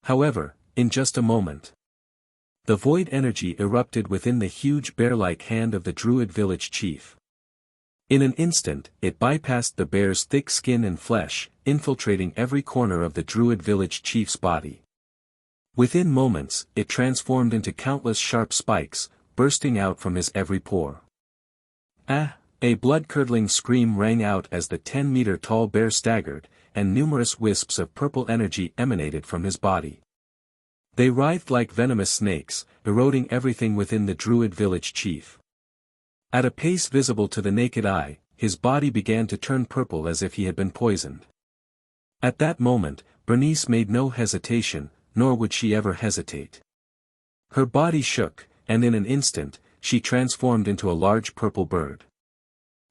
However, in just a moment, the void energy erupted within the huge bear-like hand of the druid village chief. In an instant, it bypassed the bear's thick skin and flesh, infiltrating every corner of the druid village chief's body. Within moments, it transformed into countless sharp spikes, bursting out from his every pore. Ah! A blood-curdling scream rang out as the 10-meter-tall bear staggered, and numerous wisps of purple energy emanated from his body. They writhed like venomous snakes, eroding everything within the druid village chief. At a pace visible to the naked eye, his body began to turn purple as if he had been poisoned. At that moment, Bernice made no hesitation, nor would she ever hesitate. Her body shook, and in an instant, she transformed into a large purple bird.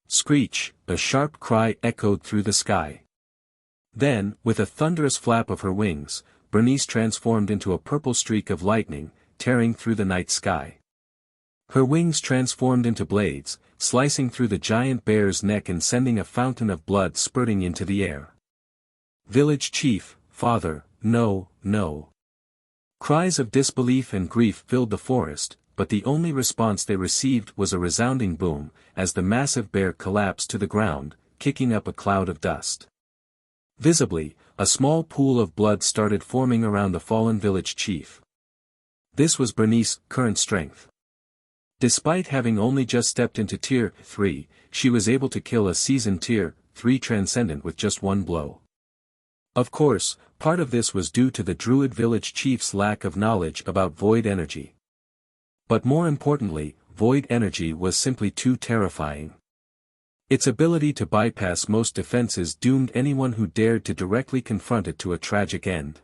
Screech, a sharp cry echoed through the sky. Then, with a thunderous flap of her wings, Bernice transformed into a purple streak of lightning, tearing through the night sky. Her wings transformed into blades, slicing through the giant bear's neck and sending a fountain of blood spurting into the air. Village chief, father, no, no. Cries of disbelief and grief filled the forest, but the only response they received was a resounding boom, as the massive bear collapsed to the ground, kicking up a cloud of dust. Visibly, a small pool of blood started forming around the fallen village chief. This was Bernice's current strength. Despite having only just stepped into Tier 3, she was able to kill a seasoned Tier 3 Transcendent with just one blow. Of course, part of this was due to the Druid village chief's lack of knowledge about void energy. But more importantly, void energy was simply too terrifying. Its ability to bypass most defenses doomed anyone who dared to directly confront it to a tragic end.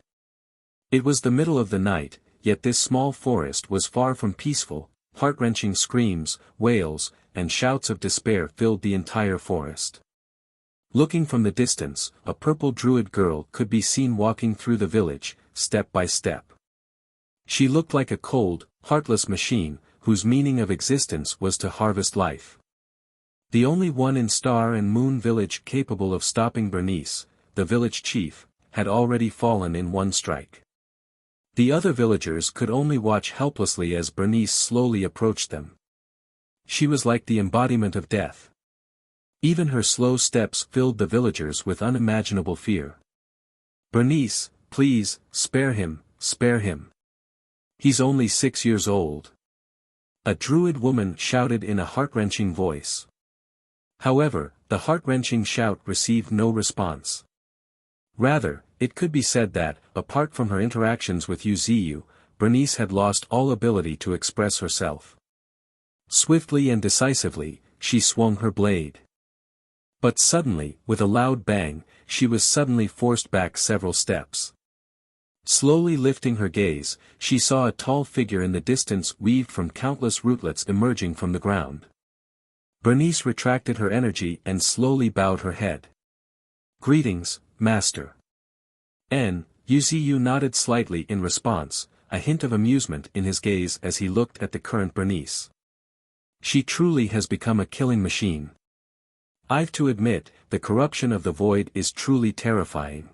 It was the middle of the night, yet this small forest was far from peaceful. Heart-wrenching screams, wails, and shouts of despair filled the entire forest. Looking from the distance, a purple druid girl could be seen walking through the village, step by step. She looked like a cold, heartless machine, whose meaning of existence was to harvest life. The only one in Star and Moon Village capable of stopping Bernice, the village chief, had already fallen in one strike. The other villagers could only watch helplessly as Bernice slowly approached them. She was like the embodiment of death. Even her slow steps filled the villagers with unimaginable fear. Bernice, please, spare him, spare him. He's only 6 years old. A druid woman shouted in a heart-wrenching voice. However, the heart-wrenching shout received no response. Rather, it could be said that, apart from her interactions with Wuxia, Bernice had lost all ability to express herself. Swiftly and decisively, she swung her blade. But suddenly, with a loud bang, she was suddenly forced back several steps. Slowly lifting her gaze, she saw a tall figure in the distance weaved from countless rootlets emerging from the ground. Bernice retracted her energy and slowly bowed her head. Greetings, Master. Wuxia nodded slightly in response, a hint of amusement in his gaze as he looked at the current Bernice. She truly has become a killing machine. I've to admit, the corruption of the void is truly terrifying.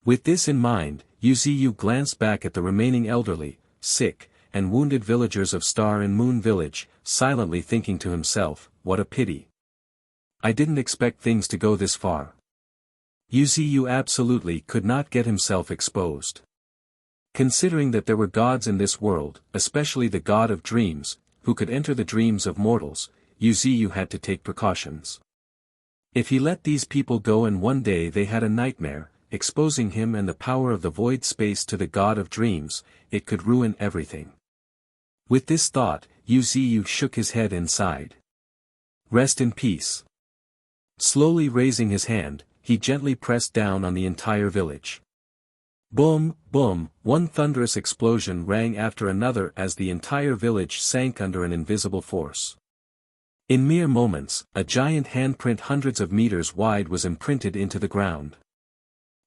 With this in mind, Wuxia glanced back at the remaining elderly, sick, and wounded villagers of Star and Moon Village, silently thinking to himself, what a pity. I didn't expect things to go this far. Wuxia absolutely could not get himself exposed. Considering that there were gods in this world, especially the god of dreams, who could enter the dreams of mortals, Wuxia had to take precautions. If he let these people go and one day they had a nightmare, exposing him and the power of the void space to the god of dreams, it could ruin everything. With this thought, Wuxia shook his head and sighed. Rest in peace. Slowly raising his hand, he gently pressed down on the entire village. Boom, boom, one thunderous explosion rang after another as the entire village sank under an invisible force. In mere moments, a giant handprint hundreds of meters wide was imprinted into the ground.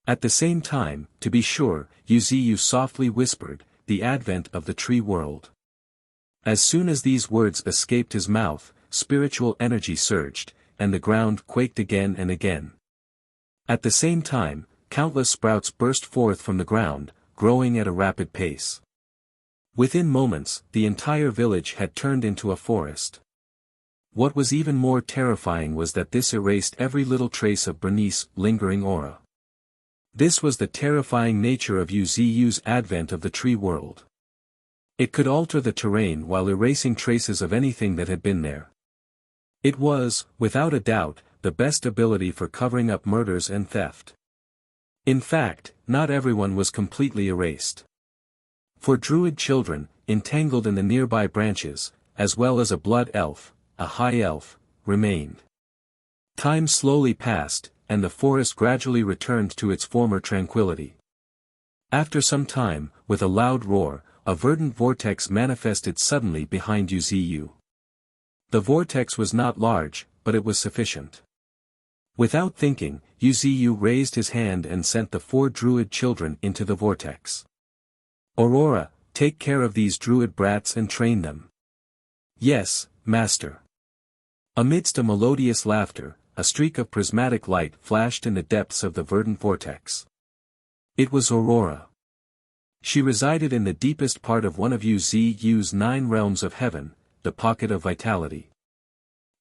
At the same time, to be sure, Wuxia softly whispered, the advent of the tree world. As soon as these words escaped his mouth, spiritual energy surged, and the ground quaked again and again. At the same time, countless sprouts burst forth from the ground, growing at a rapid pace. Within moments, the entire village had turned into a forest. What was even more terrifying was that this erased every little trace of Bernice's lingering aura. This was the terrifying nature of Yu's advent of the tree world. It could alter the terrain while erasing traces of anything that had been there. It was, without a doubt, the best ability for covering up murders and theft. In fact, not everyone was completely erased. For druid children, entangled in the nearby branches, as well as a blood elf, a high elf, remained. Time slowly passed, and the forest gradually returned to its former tranquility. After some time, with a loud roar, a verdant vortex manifested suddenly behind Yuziyu. The vortex was not large, but it was sufficient. Without thinking, Yuziyu raised his hand and sent the 4 druid children into the vortex. Aurora, take care of these druid brats and train them. Yes, master. Amidst a melodious laughter, a streak of prismatic light flashed in the depths of the verdant vortex. It was Aurora. She resided in the deepest part of one of Yu's 9 realms of heaven, the pocket of vitality.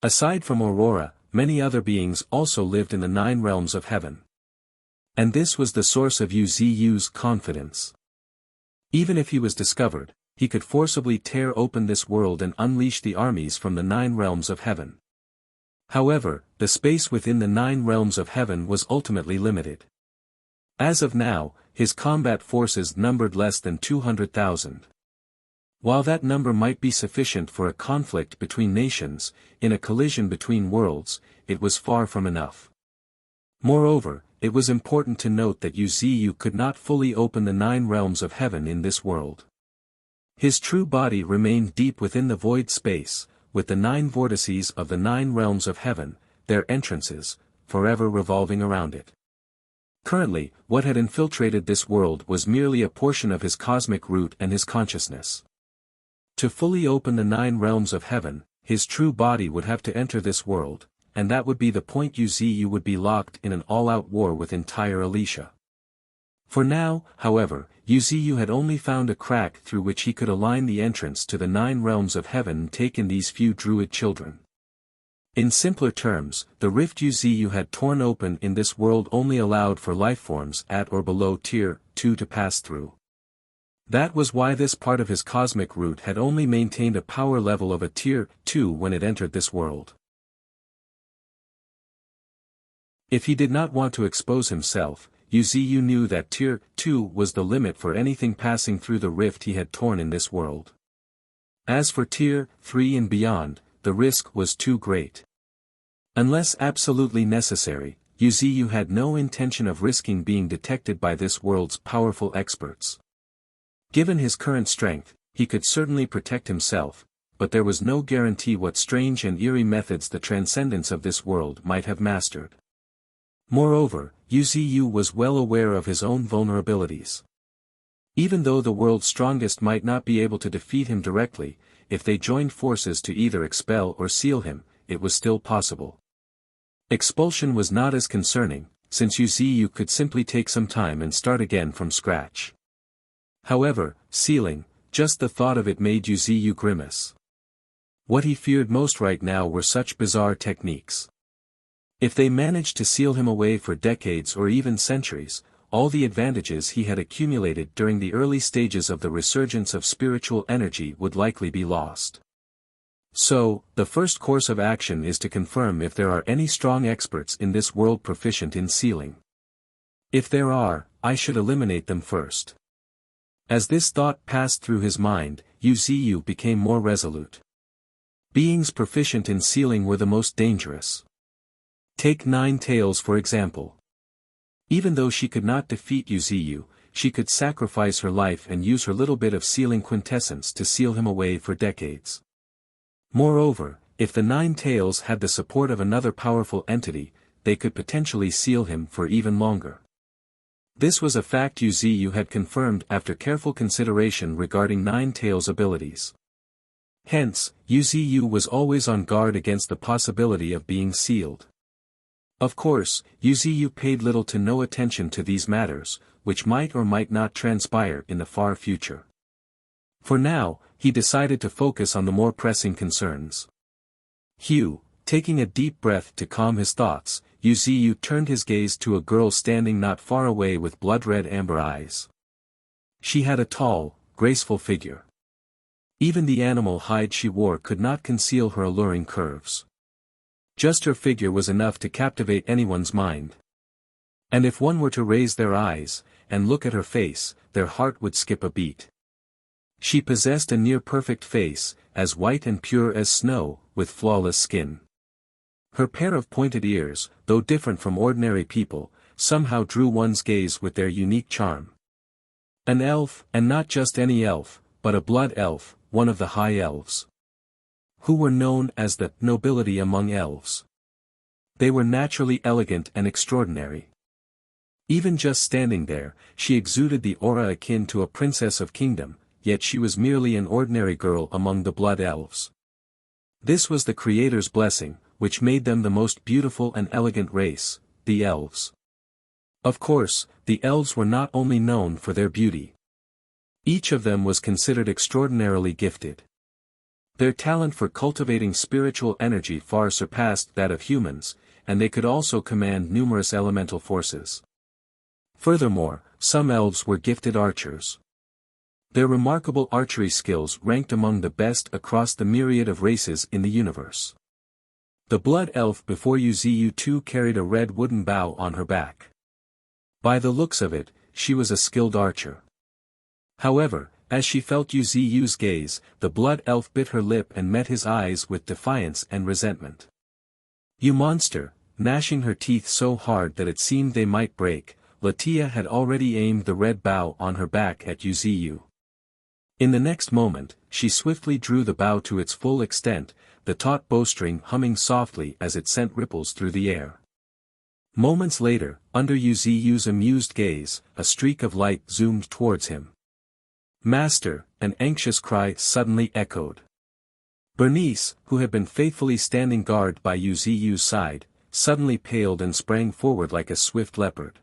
Aside from Aurora, many other beings also lived in the 9 realms of heaven. And this was the source of Yu's confidence. Even if he was discovered, he could forcibly tear open this world and unleash the armies from the 9 realms of heaven. However, the space within the 9 realms of heaven was ultimately limited. As of now, his combat forces numbered less than 200,000. While that number might be sufficient for a conflict between nations, in a collision between worlds, it was far from enough. Moreover, it was important to note that Yu could not fully open the 9 realms of heaven in this world. His true body remained deep within the void space, with the 9 vortices of the 9 realms of heaven, their entrances, forever revolving around it. Currently, what had infiltrated this world was merely a portion of his cosmic root and his consciousness. To fully open the 9 realms of heaven, his true body would have to enter this world, and that would be the point Yu would be locked in an all-out war with entire Alicia. For now, however, Yu had only found a crack through which he could align the entrance to the 9 realms of heaven and take in these few druid children. In simpler terms, the rift Yu had torn open in this world only allowed for lifeforms at or below Tier 2 to pass through. That was why this part of his cosmic root had only maintained a power level of a Tier 2 when it entered this world. If he did not want to expose himself, Yu knew that Tier 2 was the limit for anything passing through the rift he had torn in this world. As for Tier 3 and beyond, the risk was too great. Unless absolutely necessary, Yu had no intention of risking being detected by this world's powerful experts. Given his current strength, he could certainly protect himself, but there was no guarantee what strange and eerie methods the transcendence of this world might have mastered. Moreover, Yu was well aware of his own vulnerabilities. Even though the world's strongest might not be able to defeat him directly, if they joined forces to either expel or seal him, it was still possible. Expulsion was not as concerning, since Yu could simply take some time and start again from scratch. However, sealing, just the thought of it made Yu grimace. What he feared most right now were such bizarre techniques. If they managed to seal him away for decades or even centuries, all the advantages he had accumulated during the early stages of the resurgence of spiritual energy would likely be lost. So, the first course of action is to confirm if there are any strong experts in this world proficient in sealing. If there are, I should eliminate them first. As this thought passed through his mind, Yu became more resolute. Beings proficient in sealing were the most dangerous. Take Nine Tails for example. Even though she could not defeat Yu, she could sacrifice her life and use her little bit of sealing quintessence to seal him away for decades. Moreover, if the Nine Tails had the support of another powerful entity, they could potentially seal him for even longer. This was a fact Yu had confirmed after careful consideration regarding Nine Tails' abilities. Hence, Yu was always on guard against the possibility of being sealed. Of course, Yu paid little to no attention to these matters, which might or might not transpire in the far future. For now, he decided to focus on the more pressing concerns. Hugh, taking a deep breath to calm his thoughts, Wuxia turned his gaze to a girl standing not far away with blood-red amber eyes. She had a tall, graceful figure. Even the animal hide she wore could not conceal her alluring curves. Just her figure was enough to captivate anyone's mind. And if one were to raise their eyes, and look at her face, their heart would skip a beat. She possessed a near-perfect face, as white and pure as snow, with flawless skin. Her pair of pointed ears, though different from ordinary people, somehow drew one's gaze with their unique charm. An elf, and not just any elf, but a blood elf, one of the high elves, who were known as the nobility among elves. They were naturally elegant and extraordinary. Even just standing there, she exuded the aura akin to a princess of kingdom, yet she was merely an ordinary girl among the blood elves. This was the Creator's blessing, which made them the most beautiful and elegant race, the elves. Of course, the elves were not only known for their beauty. Each of them was considered extraordinarily gifted. Their talent for cultivating spiritual energy far surpassed that of humans, and they could also command numerous elemental forces. Furthermore, some elves were gifted archers. Their remarkable archery skills ranked among the best across the myriad of races in the universe. The blood elf before Wuxia too carried a red wooden bow on her back. By the looks of it, she was a skilled archer. However, as she felt Wuxia's gaze, the blood elf bit her lip and met his eyes with defiance and resentment. "You monster," gnashing her teeth so hard that it seemed they might break, Latia had already aimed the red bow on her back at Wuxia. In the next moment, she swiftly drew the bow to its full extent, the taut bowstring humming softly as it sent ripples through the air. Moments later, under Wuxia's amused gaze, a streak of light zoomed towards him. "Master," an anxious cry suddenly echoed. Bernice, who had been faithfully standing guard by Wuxia's side, suddenly paled and sprang forward like a swift leopard.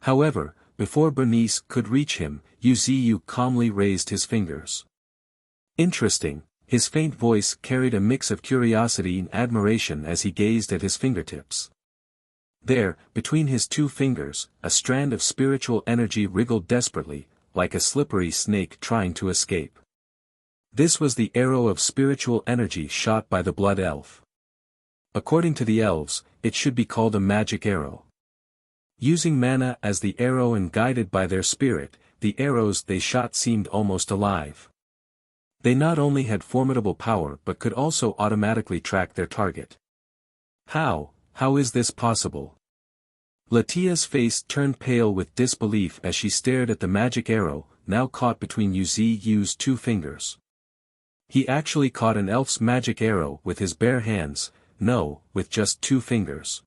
However, before Bernice could reach him, Wuxia calmly raised his fingers. Interesting, his faint voice carried a mix of curiosity and admiration as he gazed at his fingertips. There, between his two fingers, a strand of spiritual energy wriggled desperately, like a slippery snake trying to escape. This was the arrow of spiritual energy shot by the blood elf. According to the elves, it should be called a magic arrow. Using mana as the arrow and guided by their spirit, the arrows they shot seemed almost alive. They not only had formidable power but could also automatically track their target. How is this possible? Latia's face turned pale with disbelief as she stared at the magic arrow, now caught between Wuxia's two fingers. He actually caught an elf's magic arrow with his bare hands, no, with just two fingers.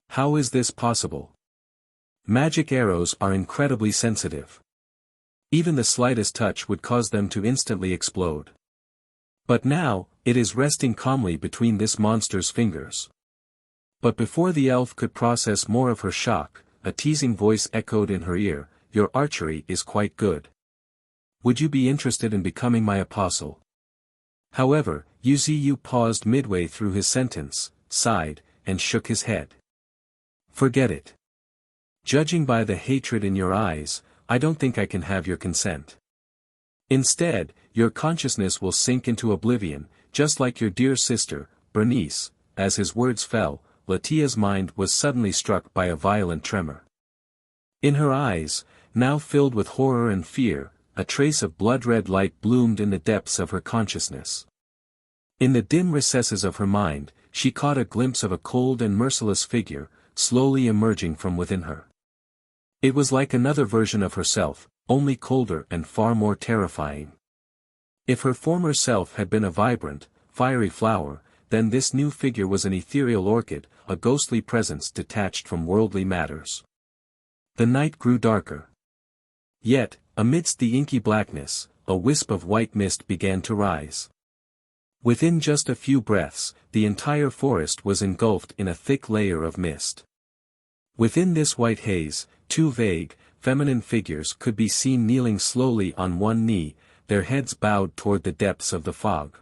How is this possible? Magic arrows are incredibly sensitive. Even the slightest touch would cause them to instantly explode. But now, it is resting calmly between this monster's fingers. But before the elf could process more of her shock, a teasing voice echoed in her ear, "Your archery is quite good. Would you be interested in becoming my apostle?" However, Wuxia paused midway through his sentence, sighed, and shook his head. "Forget it. Judging by the hatred in your eyes, I don't think I can have your consent. Instead, your consciousness will sink into oblivion, just like your dear sister, Bernice." As his words fell, Latia's mind was suddenly struck by a violent tremor. In her eyes, now filled with horror and fear, a trace of blood-red light bloomed in the depths of her consciousness. In the dim recesses of her mind, she caught a glimpse of a cold and merciless figure, slowly emerging from within her. It was like another version of herself, only colder and far more terrifying. If her former self had been a vibrant, fiery flower, then this new figure was an ethereal orchid, a ghostly presence detached from worldly matters. The night grew darker. Yet, amidst the inky blackness, a wisp of white mist began to rise. Within just a few breaths, the entire forest was engulfed in a thick layer of mist. Within this white haze, two vague, feminine figures could be seen kneeling slowly on one knee, their heads bowed toward the depths of the fog.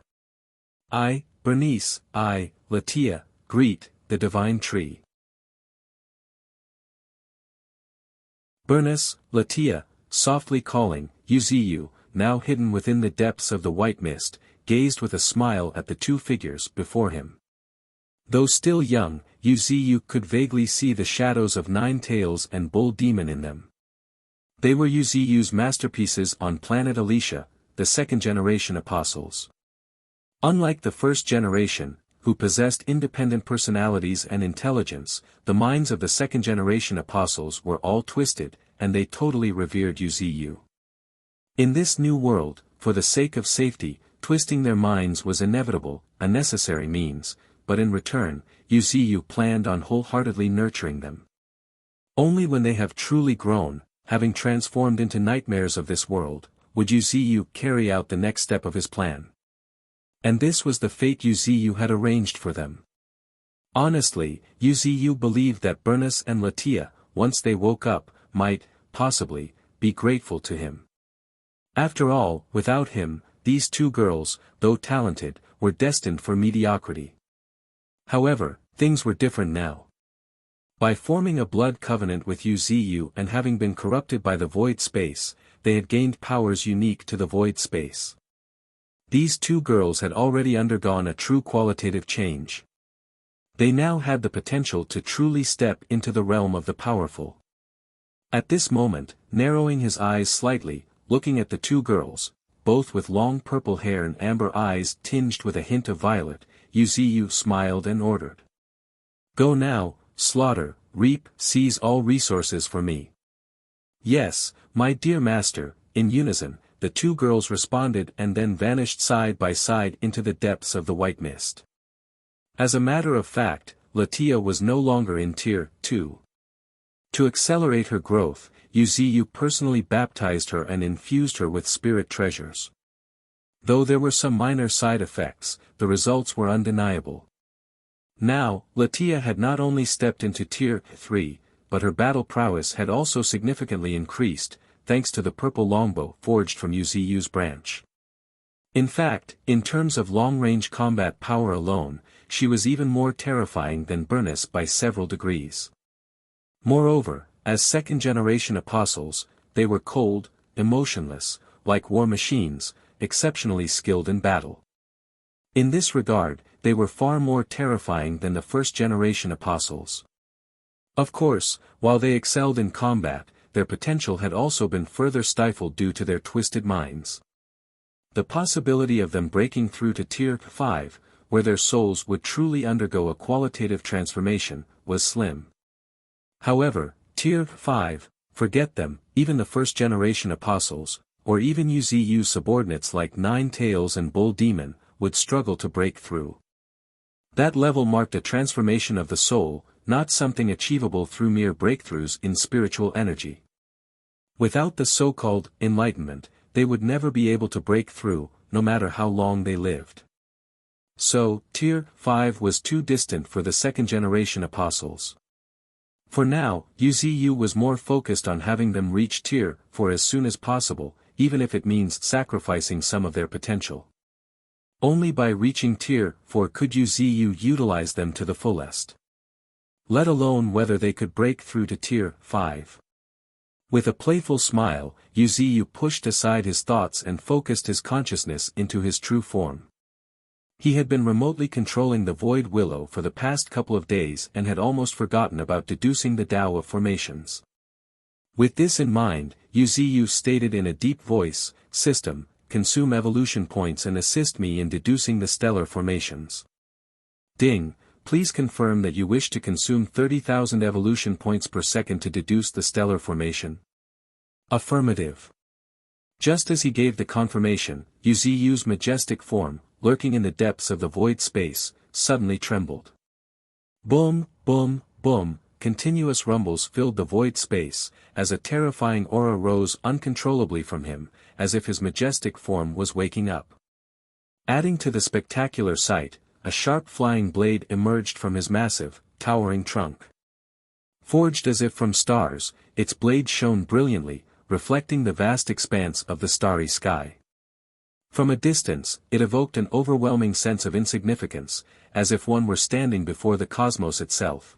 I, Bernice, I, Latia, greet the divine tree. Bernice, Latia, softly calling, Uziyu, now hidden within the depths of the white mist, gazed with a smile at the two figures before him. Though still young, Uziyu could vaguely see the shadows of Nine Tails and Bull Demon in them. They were Uziyu's masterpieces on planet Alicia, the second-generation apostles. Unlike the first generation, who possessed independent personalities and intelligence, the minds of the second-generation apostles were all twisted, and they totally revered Uziyu. In this new world, for the sake of safety, twisting their minds was inevitable, a necessary means, but in return, Uziyu planned on wholeheartedly nurturing them. Only when they have truly grown, having transformed into nightmares of this world, would Uziyu carry out the next step of his plan. And this was the fate Uziyu had arranged for them. Honestly, Uziyu believed that Bernice and Latia, once they woke up, might, possibly, be grateful to him. After all, without him, these two girls, though talented, were destined for mediocrity. However, things were different now. By forming a blood covenant with Uziyu and having been corrupted by the void space, they had gained powers unique to the void space. These two girls had already undergone a true qualitative change. They now had the potential to truly step into the realm of the powerful. At this moment, narrowing his eyes slightly, looking at the two girls, both with long purple hair and amber eyes tinged with a hint of violet, Uziyu smiled and ordered. Go now, slaughter, reap, seize all resources for me. Yes, my dear master, in unison, the two girls responded and then vanished side by side into the depths of the white mist. As a matter of fact, Latia was no longer in Tier 2. To accelerate her growth, Uziyu personally baptized her and infused her with spirit treasures. Though there were some minor side effects, the results were undeniable. Now, Latia had not only stepped into Tier 3, but her battle prowess had also significantly increased, thanks to the purple longbow forged from Uziyu's branch. In fact, in terms of long-range combat power alone, she was even more terrifying than Bernice by several degrees. Moreover, as second-generation apostles, they were cold, emotionless, like war machines, exceptionally skilled in battle. In this regard, they were far more terrifying than the first-generation apostles. Of course, while they excelled in combat, their potential had also been further stifled due to their twisted minds. The possibility of them breaking through to Tier 5, where their souls would truly undergo a qualitative transformation, was slim. However, Tier 5, forget them, even the first-generation apostles, or even Uziyu's subordinates like Nine Tails and Bull Demon, would struggle to break through. That level marked a transformation of the soul, not something achievable through mere breakthroughs in spiritual energy. Without the so-called enlightenment, they would never be able to break through, no matter how long they lived. So, Tier 5 was too distant for the second-generation apostles. For now, Uziyu was more focused on having them reach Tier 4 as soon as possible, even if it means sacrificing some of their potential. Only by reaching Tier 4 could Uziyu utilize them to the fullest. Let alone whether they could break through to Tier 5. With a playful smile, Uziyu pushed aside his thoughts and focused his consciousness into his true form. He had been remotely controlling the Void Willow for the past couple of days and had almost forgotten about deducing the Tao of formations. With this in mind, Uziyu stated in a deep voice, "System, consume evolution points and assist me in deducing the stellar formations." Ding. Please confirm that you wish to consume 30,000 evolution points per second to deduce the stellar formation. Affirmative. Just as he gave the confirmation, Uziyu's majestic form, lurking in the depths of the void space, suddenly trembled. Boom, boom, boom, continuous rumbles filled the void space, as a terrifying aura rose uncontrollably from him, as if his majestic form was waking up. Adding to the spectacular sight, a sharp flying blade emerged from his massive, towering trunk. Forged as if from stars, its blade shone brilliantly, reflecting the vast expanse of the starry sky. From a distance, it evoked an overwhelming sense of insignificance, as if one were standing before the cosmos itself.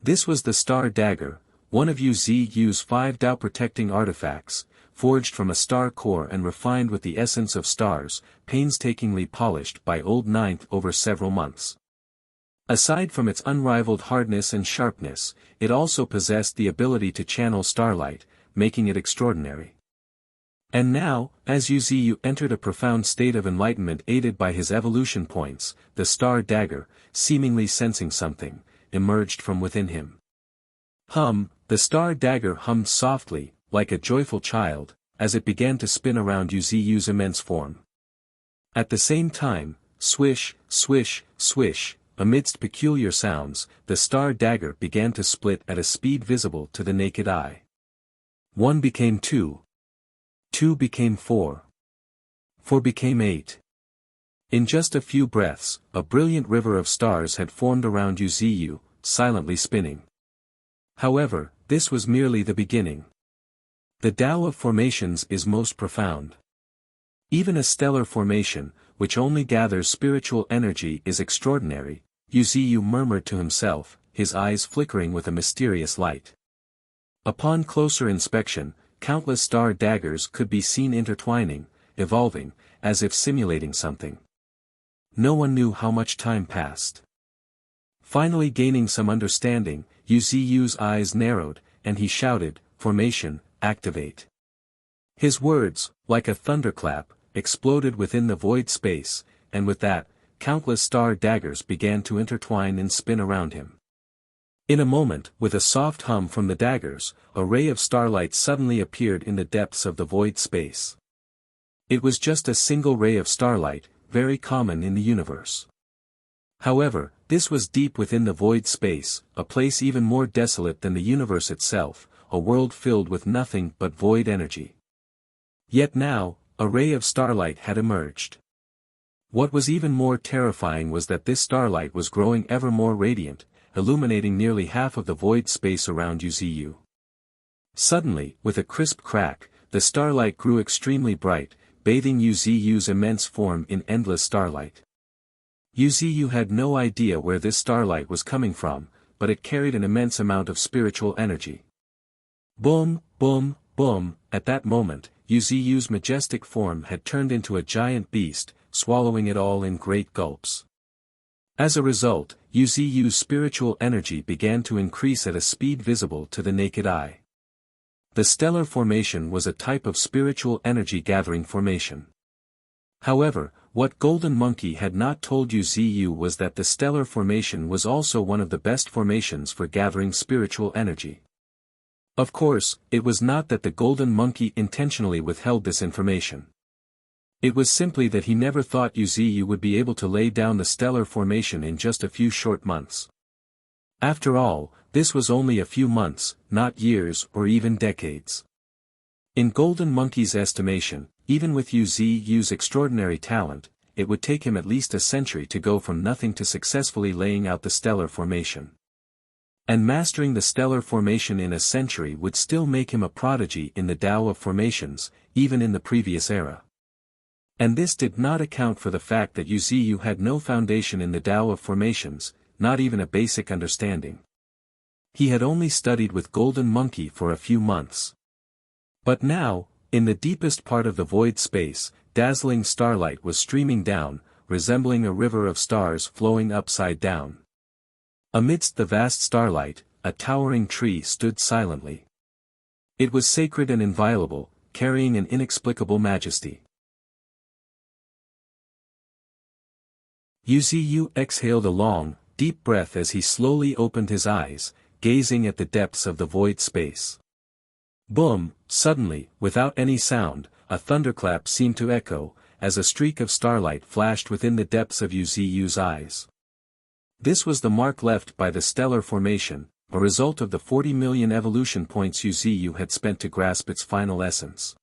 This was the Star Dagger, one of Yu Ziyu's 5 Tao protecting artifacts, forged from a star core and refined with the essence of stars, painstakingly polished by Old Ninth over several months. Aside from its unrivaled hardness and sharpness, it also possessed the ability to channel starlight, making it extraordinary. And now, as Yu Ziyu entered a profound state of enlightenment aided by his evolution points, the Star Dagger, seemingly sensing something, emerged from within him. The Star Dagger hummed softly, like a joyful child, as it began to spin around Yu Ziyu's immense form. At the same time, swish, swish, swish, amidst peculiar sounds, the Star Dagger began to split at a speed visible to the naked eye. 1 became 2. 2 became 4. 4 became 8. In just a few breaths, a brilliant river of stars had formed around Yu Ziyu, silently spinning. However, this was merely the beginning. The Tao of formations is most profound. Even a stellar formation, which only gathers spiritual energy, is extraordinary, Yu Ziyu murmured to himself, his eyes flickering with a mysterious light. Upon closer inspection, countless star daggers could be seen intertwining, evolving, as if simulating something. No one knew how much time passed. Finally gaining some understanding, Yu Ziyu's eyes narrowed, and he shouted, "Formation, activate." His words, like a thunderclap, exploded within the void space, and with that, countless star daggers began to intertwine and spin around him. In a moment, with a soft hum from the daggers, a ray of starlight suddenly appeared in the depths of the void space. It was just a single ray of starlight, very common in the universe. However, this was deep within the void space, a place even more desolate than the universe itself, a world filled with nothing but void energy. Yet now, a ray of starlight had emerged. What was even more terrifying was that this starlight was growing ever more radiant, illuminating nearly half of the void space around Yu Ziyu. Suddenly, with a crisp crack, the starlight grew extremely bright, bathing Yu Ziyu's immense form in endless starlight. Yu Ziyu had no idea where this starlight was coming from, but it carried an immense amount of spiritual energy. Boom, boom, boom, at that moment, Yu Ziyu's majestic form had turned into a giant beast, swallowing it all in great gulps. As a result, Yu Ziyu's spiritual energy began to increase at a speed visible to the naked eye. The stellar formation was a type of spiritual energy gathering formation. However, what Golden Monkey had not told Yu Ziyu was that the stellar formation was also one of the best formations for gathering spiritual energy. Of course, it was not that the Golden Monkey intentionally withheld this information. It was simply that he never thought Yu Ziyu would be able to lay down the stellar formation in just a few short months. After all, this was only a few months, not years or even decades. In Golden Monkey's estimation, even with Yu Ziyu's extraordinary talent, it would take him at least a century to go from nothing to successfully laying out the stellar formation. And mastering the stellar formation in a century would still make him a prodigy in the Tao of formations, even in the previous era. And this did not account for the fact that Yu Ziyu had no foundation in the Tao of formations, not even a basic understanding. He had only studied with Golden Monkey for a few months. But now, in the deepest part of the void space, dazzling starlight was streaming down, resembling a river of stars flowing upside down. Amidst the vast starlight, a towering tree stood silently. It was sacred and inviolable, carrying an inexplicable majesty. Yu Ziyu exhaled a long, deep breath as he slowly opened his eyes, gazing at the depths of the void space. Boom! Suddenly, without any sound, a thunderclap seemed to echo, as a streak of starlight flashed within the depths of Yu Ziyu's eyes. This was the mark left by the stellar formation, a result of the 40 million evolution points Yu Ziyu had spent to grasp its final essence.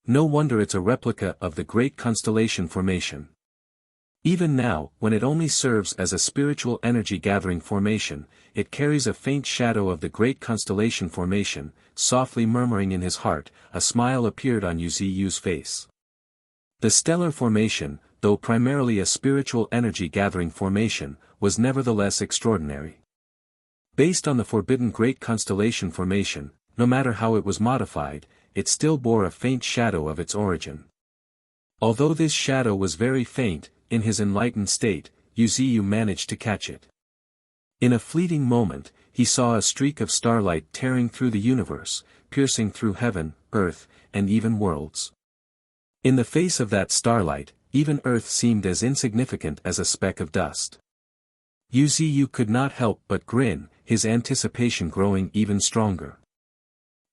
No wonder it's a replica of the great constellation formation. Even now, when it only serves as a spiritual energy-gathering formation, it carries a faint shadow of the great constellation formation. Softly murmuring in his heart, a smile appeared on Yu's face. The stellar formation, though primarily a spiritual energy-gathering formation, was nevertheless extraordinary. Based on the forbidden great constellation formation, no matter how it was modified, it still bore a faint shadow of its origin. Although this shadow was very faint, in his enlightened state, Yu managed to catch it. In a fleeting moment, he saw a streak of starlight tearing through the universe, piercing through heaven, earth, and even worlds. In the face of that starlight, even Earth seemed as insignificant as a speck of dust. Yu could not help but grin, his anticipation growing even stronger.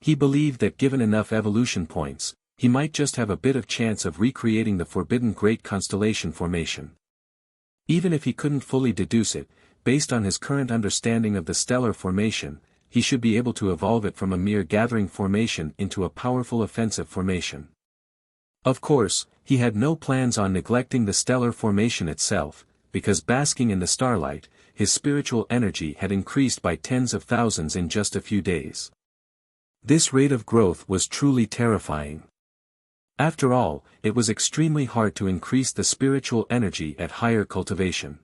He believed that given enough evolution points, he might just have a bit of chance of recreating the forbidden great constellation formation. Even if he couldn't fully deduce it, based on his current understanding of the stellar formation, he should be able to evolve it from a mere gathering formation into a powerful offensive formation. Of course, he had no plans on neglecting the stellar formation itself, because basking in the starlight, his spiritual energy had increased by tens of thousands in just a few days. This rate of growth was truly terrifying. After all, it was extremely hard to increase the spiritual energy at higher cultivation.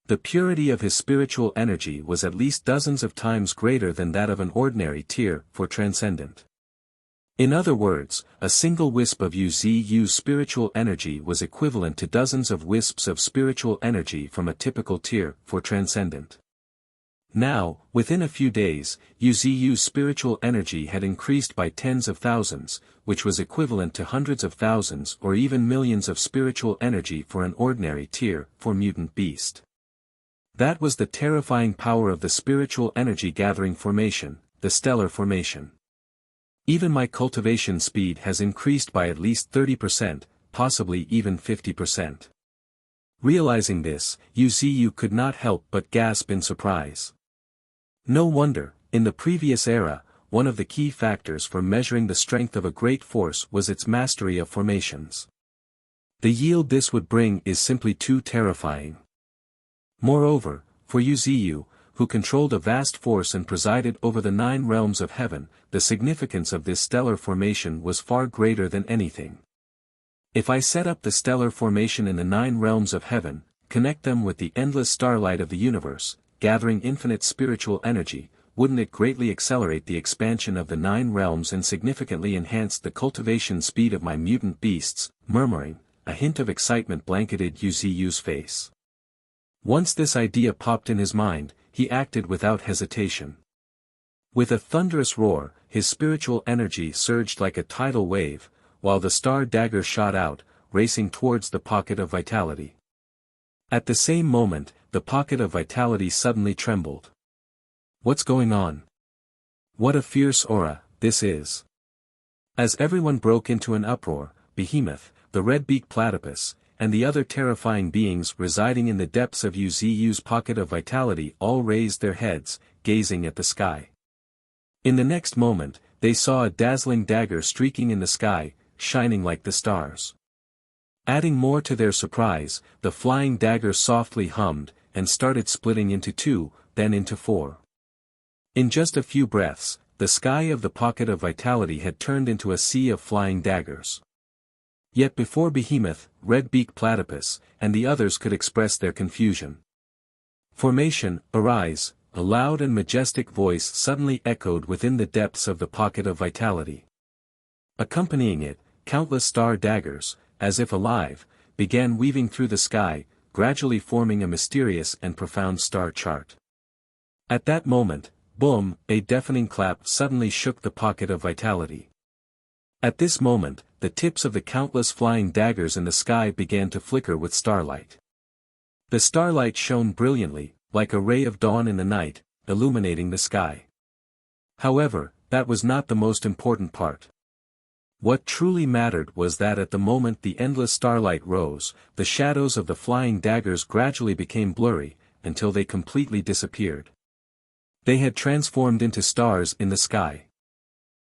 The purity of his spiritual energy was at least dozens of times greater than that of an ordinary tier 4 transcendent. In other words, a single wisp of Yu's spiritual energy was equivalent to dozens of wisps of spiritual energy from a typical tier 4 transcendent. Now, within a few days, Yu's spiritual energy had increased by tens of thousands, which was equivalent to hundreds of thousands or even millions of spiritual energy for an ordinary tier 4 mutant beast. That was the terrifying power of the spiritual energy gathering formation, the stellar formation. Even my cultivation speed has increased by at least 30%, possibly even 50%. Realizing this, Yu could not help but gasp in surprise. No wonder, in the previous era, one of the key factors for measuring the strength of a great force was its mastery of formations. The yield this would bring is simply too terrifying. Moreover, for Yu, who controlled a vast force and presided over the 9 realms of heaven, the significance of this stellar formation was far greater than anything. If I set up the stellar formation in the 9 realms of heaven, connect them with the endless starlight of the universe, gathering infinite spiritual energy, wouldn't it greatly accelerate the expansion of the 9 realms and significantly enhance the cultivation speed of my mutant beasts? Murmuring, a hint of excitement blanketed Yu's face. Once this idea popped in his mind, he acted without hesitation. With a thunderous roar, his spiritual energy surged like a tidal wave, while the star dagger shot out, racing towards the pocket of vitality. At the same moment, the pocket of vitality suddenly trembled. What's going on? What a fierce aura this is. As everyone broke into an uproar, Behemoth, the red-beaked platypus, and the other terrifying beings residing in the depths of Yu's pocket of vitality all raised their heads, gazing at the sky. In the next moment, they saw a dazzling dagger streaking in the sky, shining like the stars. Adding more to their surprise, the flying dagger softly hummed, and started splitting into 2, then into 4. In just a few breaths, the sky of the pocket of vitality had turned into a sea of flying daggers. Yet before Behemoth, red-beaked platypus, and the others could express their confusion. Formation, arise, a loud and majestic voice suddenly echoed within the depths of the pocket of vitality. Accompanying it, countless star daggers, as if alive, began weaving through the sky, gradually forming a mysterious and profound star chart. At that moment, boom, a deafening clap suddenly shook the pocket of vitality. At this moment, the tips of the countless flying daggers in the sky began to flicker with starlight. The starlight shone brilliantly, like a ray of dawn in the night, illuminating the sky. However, that was not the most important part. What truly mattered was that at the moment the endless starlight rose, the shadows of the flying daggers gradually became blurry, until they completely disappeared. They had transformed into stars in the sky.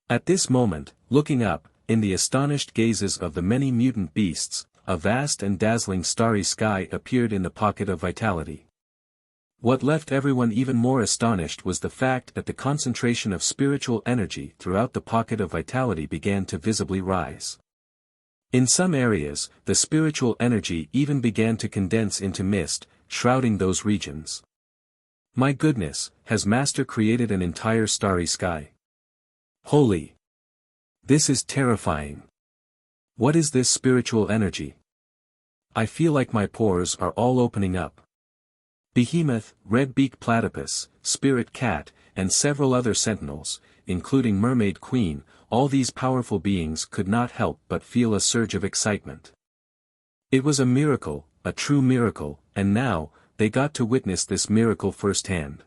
At this moment, looking up, in the astonished gazes of the many mutant beasts, a vast and dazzling starry sky appeared in the pocket of vitality. What left everyone even more astonished was the fact that the concentration of spiritual energy throughout the pocket of vitality began to visibly rise. In some areas, the spiritual energy even began to condense into mist, shrouding those regions. My goodness, has Master created an entire starry sky? Holy! This is terrifying. What is this spiritual energy? I feel like my pores are all opening up. Behemoth, red-beaked platypus, spirit cat, and several other sentinels, including Mermaid Queen, all these powerful beings could not help but feel a surge of excitement. It was a miracle, a true miracle, and now, they got to witness this miracle firsthand.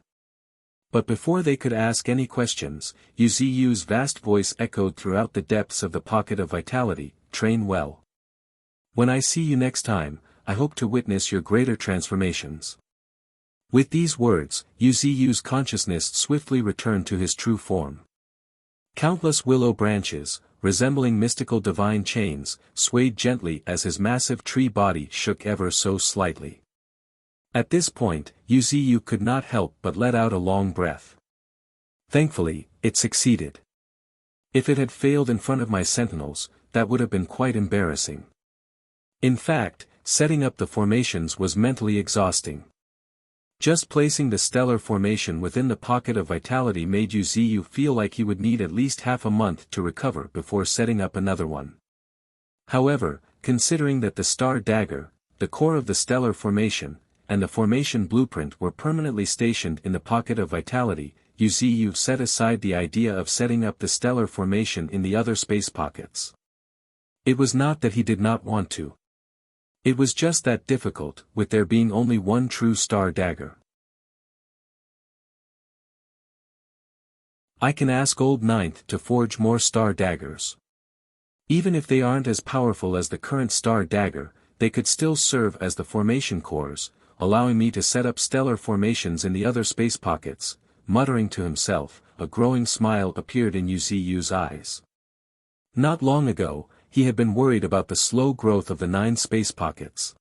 But before they could ask any questions, Yu's vast voice echoed throughout the depths of the pocket of vitality, "Train well. When I see you next time, I hope to witness your greater transformations." With these words, Yu's consciousness swiftly returned to his true form. Countless willow branches, resembling mystical divine chains, swayed gently as his massive tree body shook ever so slightly. At this point, Yu could not help but let out a long breath. Thankfully, it succeeded. If it had failed in front of my sentinels, that would have been quite embarrassing. In fact, setting up the formations was mentally exhausting. Just placing the stellar formation within the pocket of vitality made Yu feel like he would need at least half a month to recover before setting up another one. However, considering that the star dagger, the core of the stellar formation, and the formation blueprint were permanently stationed in the pocket of vitality, Yu set aside the idea of setting up the stellar formation in the other space pockets. It was not that he did not want to. It was just that difficult, with there being only one true star dagger. I can ask Old Ninth to forge more star daggers. Even if they aren't as powerful as the current star dagger, they could still serve as the formation cores, allowing me to set up stellar formations in the other space pockets. Muttering to himself, a growing smile appeared in Yu's eyes. Not long ago, he had been worried about the slow growth of the 9 space pockets.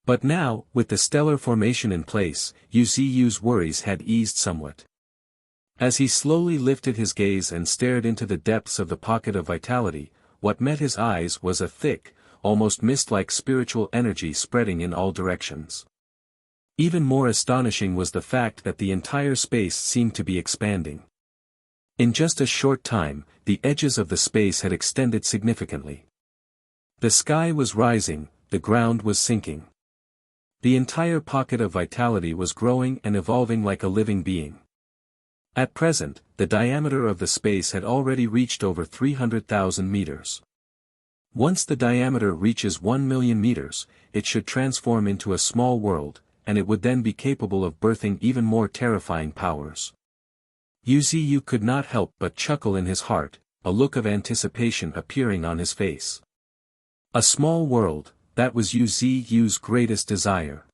But now, with the stellar formation in place, Yu's worries had eased somewhat. As he slowly lifted his gaze and stared into the depths of the pocket of vitality, what met his eyes was a thick, almost mist-like spiritual energy spreading in all directions. Even more astonishing was the fact that the entire space seemed to be expanding. In just a short time, the edges of the space had extended significantly. The sky was rising, the ground was sinking. The entire pocket of vitality was growing and evolving like a living being. At present, the diameter of the space had already reached over 300,000 meters. Once the diameter reaches 1 million meters, it should transform into a small world, and it would then be capable of birthing even more terrifying powers. Yu could not help but chuckle in his heart, a look of anticipation appearing on his face. A small world, that was Yu's greatest desire.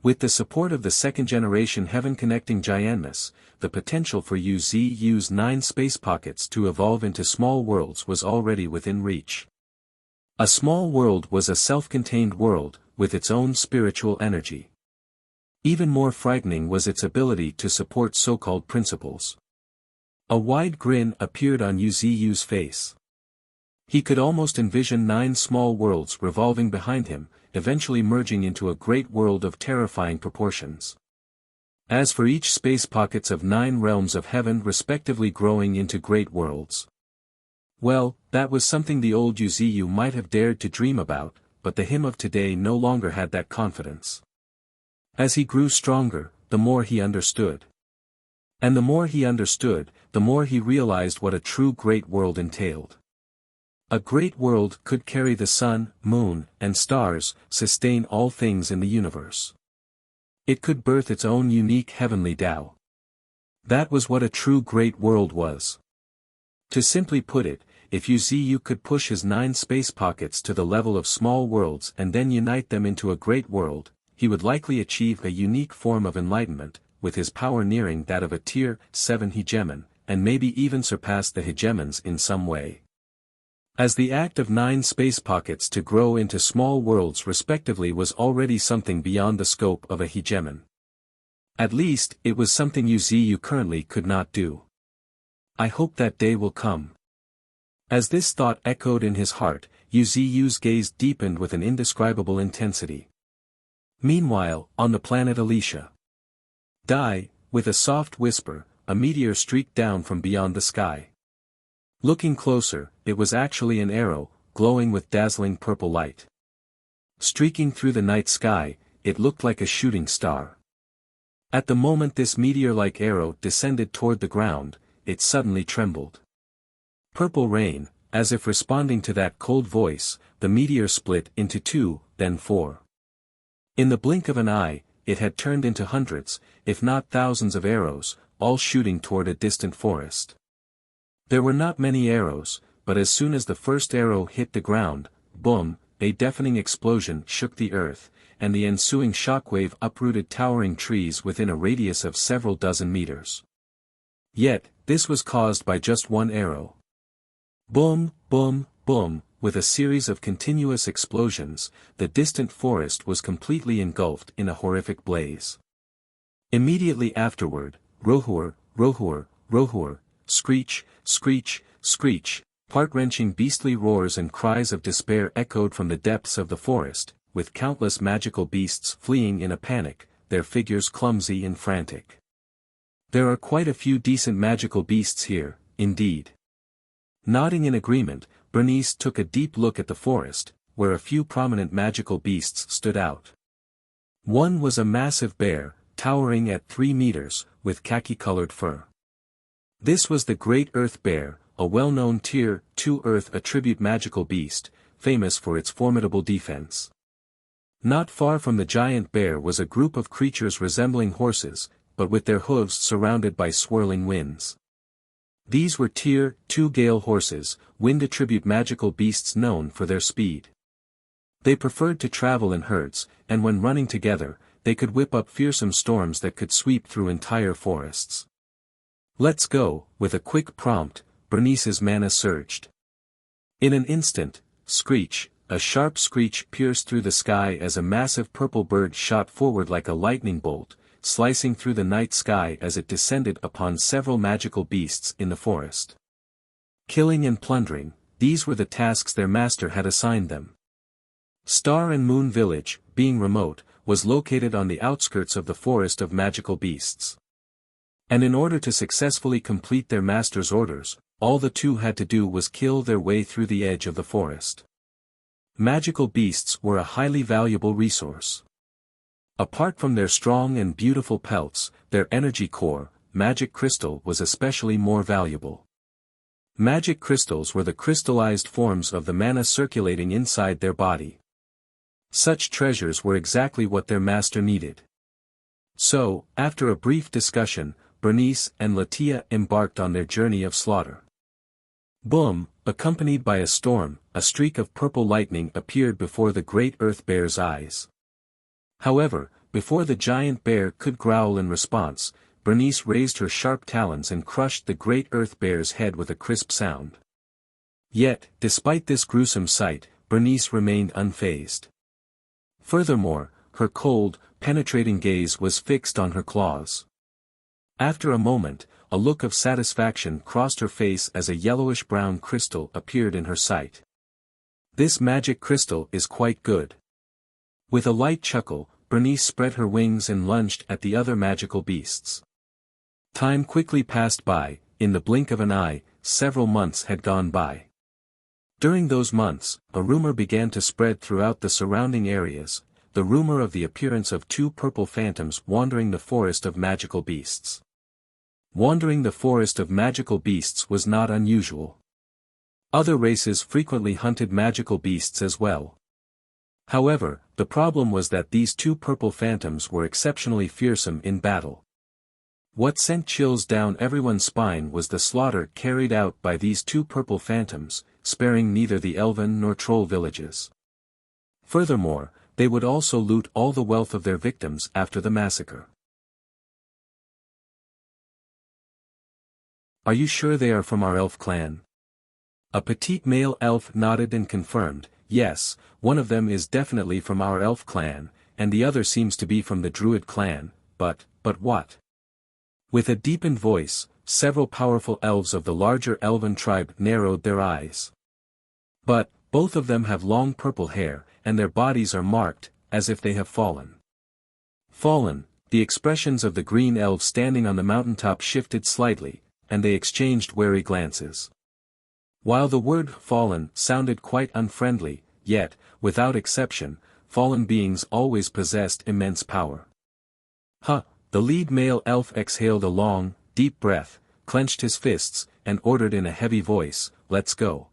With the support of the second-generation heaven-connecting Giannis, the potential for Yu's 9 space pockets to evolve into small worlds was already within reach. A small world was a self-contained world, with its own spiritual energy. Even more frightening was its ability to support so-called principles. A wide grin appeared on Yu's face. He could almost envision 9 small worlds revolving behind him, eventually merging into a great world of terrifying proportions. As for each space pockets of 9 realms of heaven respectively growing into great worlds. Well, that was something the old Yu might have dared to dream about, but the him of today no longer had that confidence. As he grew stronger, the more he understood. And the more he understood, the more he realized what a true great world entailed. A great world could carry the sun, moon, and stars, sustain all things in the universe. It could birth its own unique heavenly Tao. That was what a true great world was. To simply put it, if Yu could push his 9 space pockets to the level of small worlds and then unite them into a great world, he would likely achieve a unique form of enlightenment, with his power nearing that of a Tier 7 hegemon, and maybe even surpass the hegemons in some way. As the act of 9 space pockets to grow into small worlds respectively was already something beyond the scope of a hegemon. At least, it was something you currently could not do. I hope that day will come. As this thought echoed in his heart, Yu's gaze deepened with an indescribable intensity. Meanwhile, on the planet Alicia. With a soft whisper, a meteor streaked down from beyond the sky. Looking closer, it was actually an arrow, glowing with dazzling purple light. Streaking through the night sky, it looked like a shooting star. At the moment this meteor-like arrow descended toward the ground, it suddenly trembled. Purple rain, as if responding to that cold voice, the meteor split into 2, then 4. In the blink of an eye, it had turned into hundreds, if not thousands of arrows, all shooting toward a distant forest. There were not many arrows, but as soon as the first arrow hit the ground, boom, a deafening explosion shook the earth, and the ensuing shockwave uprooted towering trees within a radius of several dozen meters. Yet, this was caused by just one arrow. Boom, boom, boom, with a series of continuous explosions, the distant forest was completely engulfed in a horrific blaze. Immediately afterward, rohur, rohur, rohur, screech, screech, screech, heart-wrenching beastly roars and cries of despair echoed from the depths of the forest, with countless magical beasts fleeing in a panic, their figures clumsy and frantic. There are quite a few decent magical beasts here, indeed. Nodding in agreement, Bernice took a deep look at the forest, where a few prominent magical beasts stood out. One was a massive bear, towering at 3 meters, with khaki-colored fur. This was the Great Earth Bear, a well-known Tier 2 Earth attribute magical beast, famous for its formidable defense. Not far from the giant bear was a group of creatures resembling horses, but with their hooves surrounded by swirling winds. These were Tier 2 Gale horses, wind attribute magical beasts known for their speed. They preferred to travel in herds, and when running together, they could whip up fearsome storms that could sweep through entire forests. Let's go, with a quick prompt, Bernice's mana surged. In an instant, screech, a sharp screech pierced through the sky as a massive purple bird shot forward like a lightning bolt, slicing through the night sky as it descended upon several magical beasts in the forest. Killing and plundering, these were the tasks their master had assigned them. Star and Moon Village, being remote, was located on the outskirts of the forest of magical beasts. And in order to successfully complete their master's orders, all the two had to do was kill their way through the edge of the forest. Magical beasts were a highly valuable resource. Apart from their strong and beautiful pelts, their energy core, magic crystal, was especially more valuable. Magic crystals were the crystallized forms of the mana circulating inside their body. Such treasures were exactly what their master needed. So, after a brief discussion, Bernice and Latia embarked on their journey of slaughter. Boom, accompanied by a storm, a streak of purple lightning appeared before the Great Earth Bear's eyes. However, before the giant bear could growl in response, Bernice raised her sharp talons and crushed the Great Earth Bear's head with a crisp sound. Yet, despite this gruesome sight, Bernice remained unfazed. Furthermore, her cold, penetrating gaze was fixed on her claws. After a moment, a look of satisfaction crossed her face as a yellowish-brown crystal appeared in her sight. This magic crystal is quite good. With a light chuckle, Bernice spread her wings and lunged at the other magical beasts. Time quickly passed by, in the blink of an eye, several months had gone by. During those months, a rumor began to spread throughout the surrounding areas, the rumor of the appearance of 2 purple phantoms wandering the forest of magical beasts. Wandering the forest of magical beasts was not unusual. Other races frequently hunted magical beasts as well. However, the problem was that these 2 purple phantoms were exceptionally fearsome in battle. What sent chills down everyone's spine was the slaughter carried out by these 2 purple phantoms, sparing neither the elven nor troll villages. Furthermore, they would also loot all the wealth of their victims after the massacre. Are you sure they are from our elf clan? A petite male elf nodded and confirmed, yes, one of them is definitely from our elf clan, and the other seems to be from the druid clan, but what? With a deepened voice, several powerful elves of the larger elven tribe narrowed their eyes. But, both of them have long purple hair, and their bodies are marked, as if they have fallen. Fallen, the expressions of the green elves standing on the mountaintop shifted slightly, and they exchanged wary glances. While the word fallen sounded quite unfriendly, yet, without exception, fallen beings always possessed immense power. The lead male elf exhaled a long, deep breath, clenched his fists, and ordered in a heavy voice, "Let's go.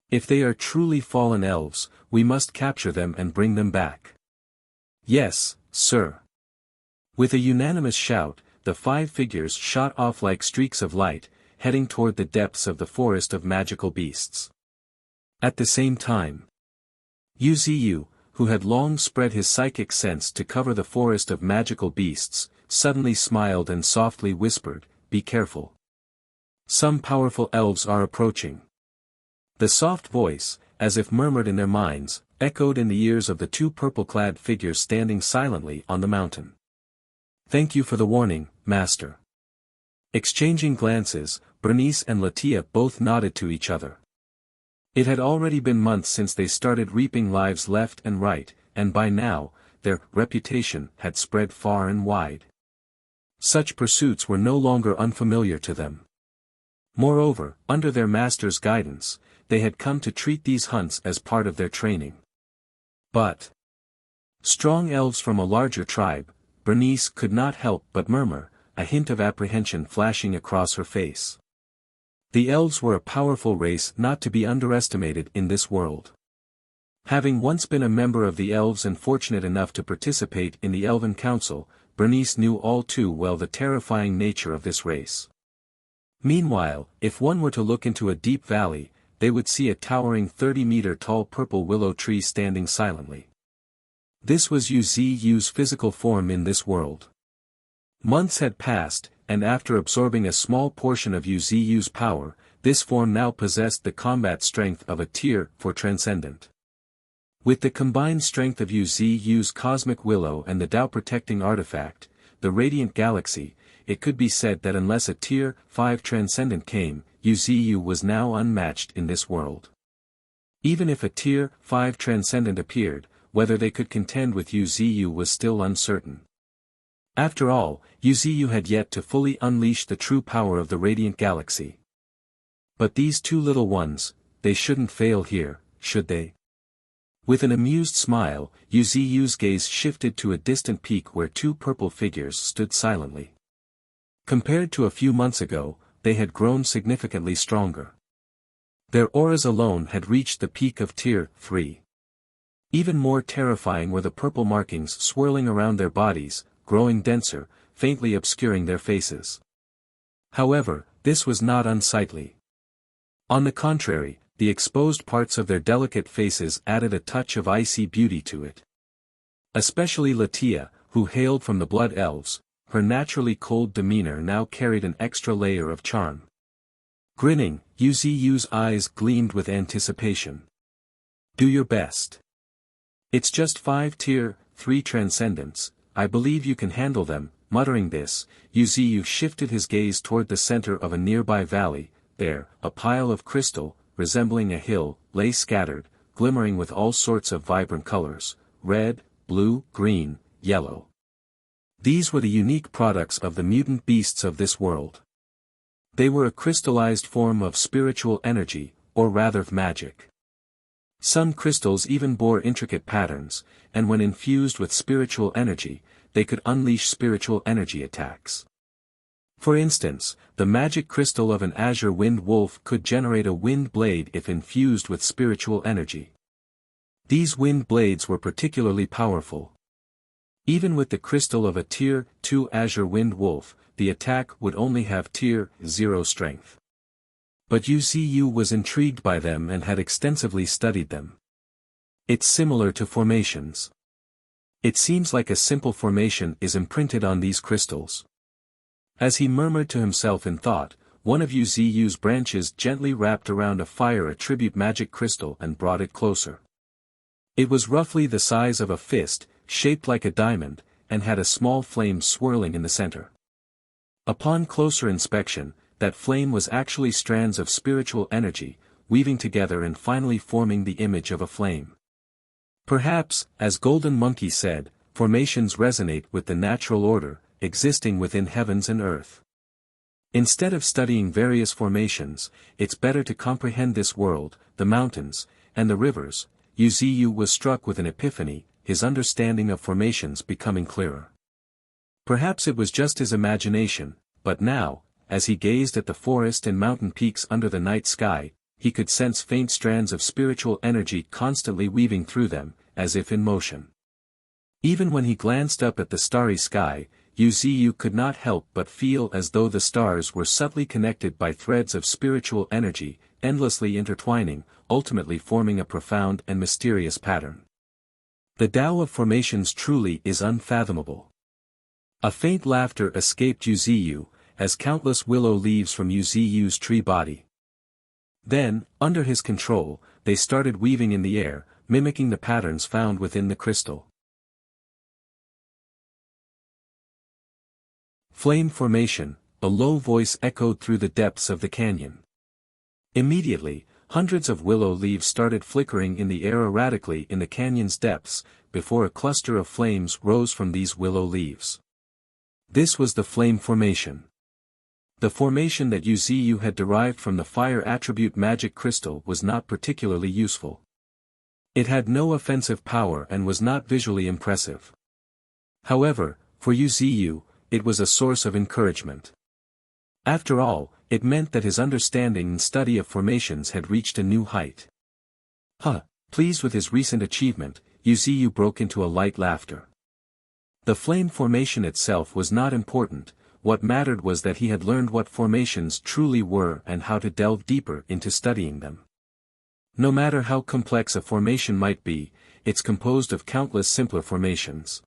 If they are truly fallen elves, we must capture them and bring them back." "Yes, sir." With a unanimous shout, the 5 figures shot off like streaks of light, heading toward the depths of the forest of magical beasts. At the same time, Wuxia, who had long spread his psychic sense to cover the forest of magical beasts, suddenly smiled and softly whispered, "Be careful. Some powerful elves are approaching." The soft voice, as if murmured in their minds, echoed in the ears of the 2 purple-clad figures standing silently on the mountain. "Thank you for the warning, Master." Exchanging glances, Bernice and Latia both nodded to each other. It had already been months since they started reaping lives left and right, and by now, their reputation had spread far and wide. Such pursuits were no longer unfamiliar to them. Moreover, under their master's guidance, they had come to treat these hunts as part of their training. But strong elves from a larger tribe, Bernice could not help but murmur, a hint of apprehension flashing across her face. The elves were a powerful race not to be underestimated in this world. Having once been a member of the elves and fortunate enough to participate in the Elven Council, Bernice knew all too well the terrifying nature of this race. Meanwhile, if one were to look into a deep valley, they would see a towering 30-meter-tall purple willow tree standing silently. This was Wuxia's physical form in this world. Months had passed, and after absorbing a small portion of Wuxia's power, this form now possessed the combat strength of a Tier 4 Transcendent. With the combined strength of Wuxia's Cosmic Willow and the Tao-protecting artifact, the Radiant Galaxy, it could be said that unless a Tier 5 Transcendent came, Wuxia was now unmatched in this world. Even if a Tier 5 Transcendent appeared, whether they could contend with Wuxia was still uncertain. After all, Wuxia had yet to fully unleash the true power of the Radiant Galaxy. But these 2 little ones, they shouldn't fail here, should they? With an amused smile, Wuxia's gaze shifted to a distant peak where 2 purple figures stood silently. Compared to a few months ago, they had grown significantly stronger. Their auras alone had reached the peak of Tier 3. Even more terrifying were the purple markings swirling around their bodies, growing denser, faintly obscuring their faces. However, this was not unsightly. On the contrary, the exposed parts of their delicate faces added a touch of icy beauty to it. Especially Latia, who hailed from the Blood Elves, her naturally cold demeanor now carried an extra layer of charm. Grinning, Wuxia's eyes gleamed with anticipation. "Do your best. It's just 5 Tier 3 Transcendents, I believe you can handle them." Muttering this, Wuxia shifted his gaze toward the center of a nearby valley. There, a pile of crystal, resembling a hill, lay scattered, glimmering with all sorts of vibrant colors, red, blue, green, yellow. These were the unique products of the mutant beasts of this world. They were a crystallized form of spiritual energy, or rather magic. Some crystals even bore intricate patterns, and when infused with spiritual energy, they could unleash spiritual energy attacks. For instance, the magic crystal of an azure wind wolf could generate a wind blade if infused with spiritual energy. These wind blades were particularly powerful. Even with the crystal of a Tier 2 azure wind wolf, the attack would only have Tier 0 strength. But Wuxia was intrigued by them and had extensively studied them. It's similar to formations. It seems like a simple formation is imprinted on these crystals. As he murmured to himself in thought, one of Yu Ziyu's branches gently wrapped around a fire attribute magic crystal and brought it closer. It was roughly the size of a fist, shaped like a diamond, and had a small flame swirling in the center. Upon closer inspection, that flame was actually strands of spiritual energy, weaving together and finally forming the image of a flame. Perhaps, as Golden Monkey said, formations resonate with the natural order, existing within heavens and earth. Instead of studying various formations, it's better to comprehend this world, the mountains, and the rivers. Yu Ziyu was struck with an epiphany, his understanding of formations becoming clearer. Perhaps it was just his imagination, but now, as he gazed at the forest and mountain peaks under the night sky, he could sense faint strands of spiritual energy constantly weaving through them, as if in motion. Even when he glanced up at the starry sky, Yu Ziyu could not help but feel as though the stars were subtly connected by threads of spiritual energy, endlessly intertwining, ultimately forming a profound and mysterious pattern. The Tao of formations truly is unfathomable. A faint laughter escaped Yu Ziyu, as countless willow leaves from Yu Ziyu's tree body. Then, under his control, they started weaving in the air, mimicking the patterns found within the crystal. Flame formation, a low voice echoed through the depths of the canyon. Immediately, hundreds of willow leaves started flickering in the air erratically in the canyon's depths, before a cluster of flames rose from these willow leaves. This was the flame formation. The formation that Yu Ziyu had derived from the fire attribute magic crystal was not particularly useful. It had no offensive power and was not visually impressive. However, for Yu Ziyu, it was a source of encouragement. After all, it meant that his understanding and study of formations had reached a new height. Pleased with his recent achievement, Yu Ziyu broke into a light laughter. The flame formation itself was not important. What mattered was that he had learned what formations truly were and how to delve deeper into studying them. No matter how complex a formation might be, it's composed of countless simpler formations.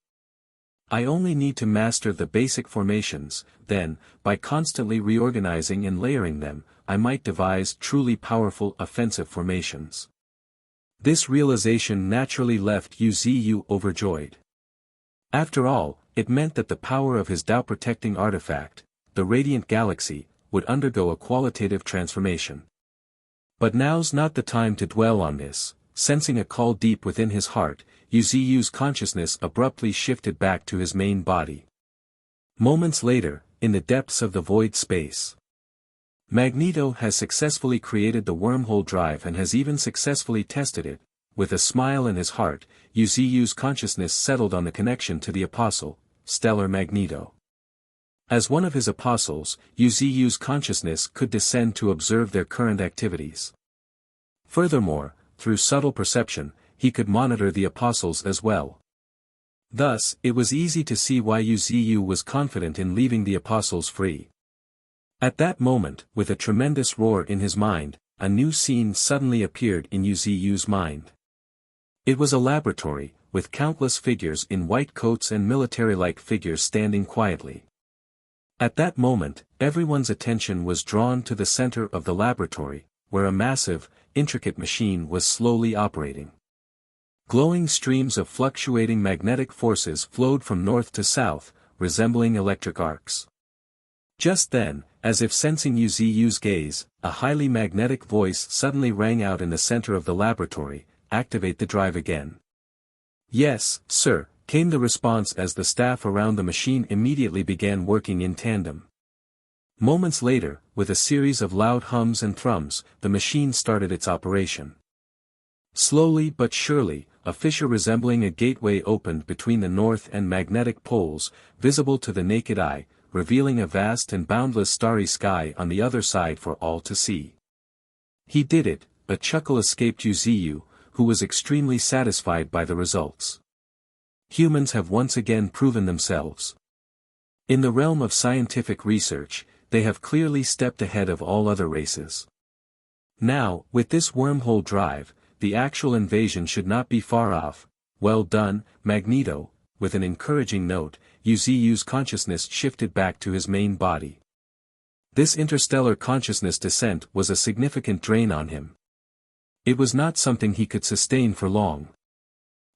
I only need to master the basic formations, then, by constantly reorganizing and layering them, I might devise truly powerful offensive formations. This realization naturally left Yu Ziyu overjoyed. After all, it meant that the power of his Tao-protecting artifact, the Radiant Galaxy, would undergo a qualitative transformation. But now's not the time to dwell on this. Sensing a call deep within his heart, Yu Ziyu's consciousness abruptly shifted back to his main body. Moments later, in the depths of the void space, Magneto has successfully created the wormhole drive and has even successfully tested it. With a smile in his heart, Yu Ziyu's consciousness settled on the connection to the Apostle, Stellar Magneto. As one of his apostles, Yu Ziyu's consciousness could descend to observe their current activities. Furthermore, through subtle perception, he could monitor the apostles as well. Thus, it was easy to see why Yu Ziyu was confident in leaving the apostles free. At that moment, with a tremendous roar in his mind, a new scene suddenly appeared in Yu Ziyu's mind. It was a laboratory, with countless figures in white coats and military-like figures standing quietly. At that moment, everyone's attention was drawn to the center of the laboratory, where a massive, intricate machine was slowly operating. Glowing streams of fluctuating magnetic forces flowed from north to south, resembling electric arcs. Just then, as if sensing Yu Ziyu's gaze, a highly magnetic voice suddenly rang out in the center of the laboratory, "Activate the drive again." "Yes, sir," came the response as the staff around the machine immediately began working in tandem. Moments later, with a series of loud hums and thrums, the machine started its operation. Slowly but surely, a fissure resembling a gateway opened between the north and magnetic poles, visible to the naked eye, revealing a vast and boundless starry sky on the other side for all to see. He did it, a chuckle escaped Yu Ziyu, who was extremely satisfied by the results. Humans have once again proven themselves. In the realm of scientific research, they have clearly stepped ahead of all other races. Now, with this wormhole drive, the actual invasion should not be far off. Well done, Magneto. With an encouraging note, Yu Ziyu's consciousness shifted back to his main body. This interstellar consciousness descent was a significant drain on him. It was not something he could sustain for long.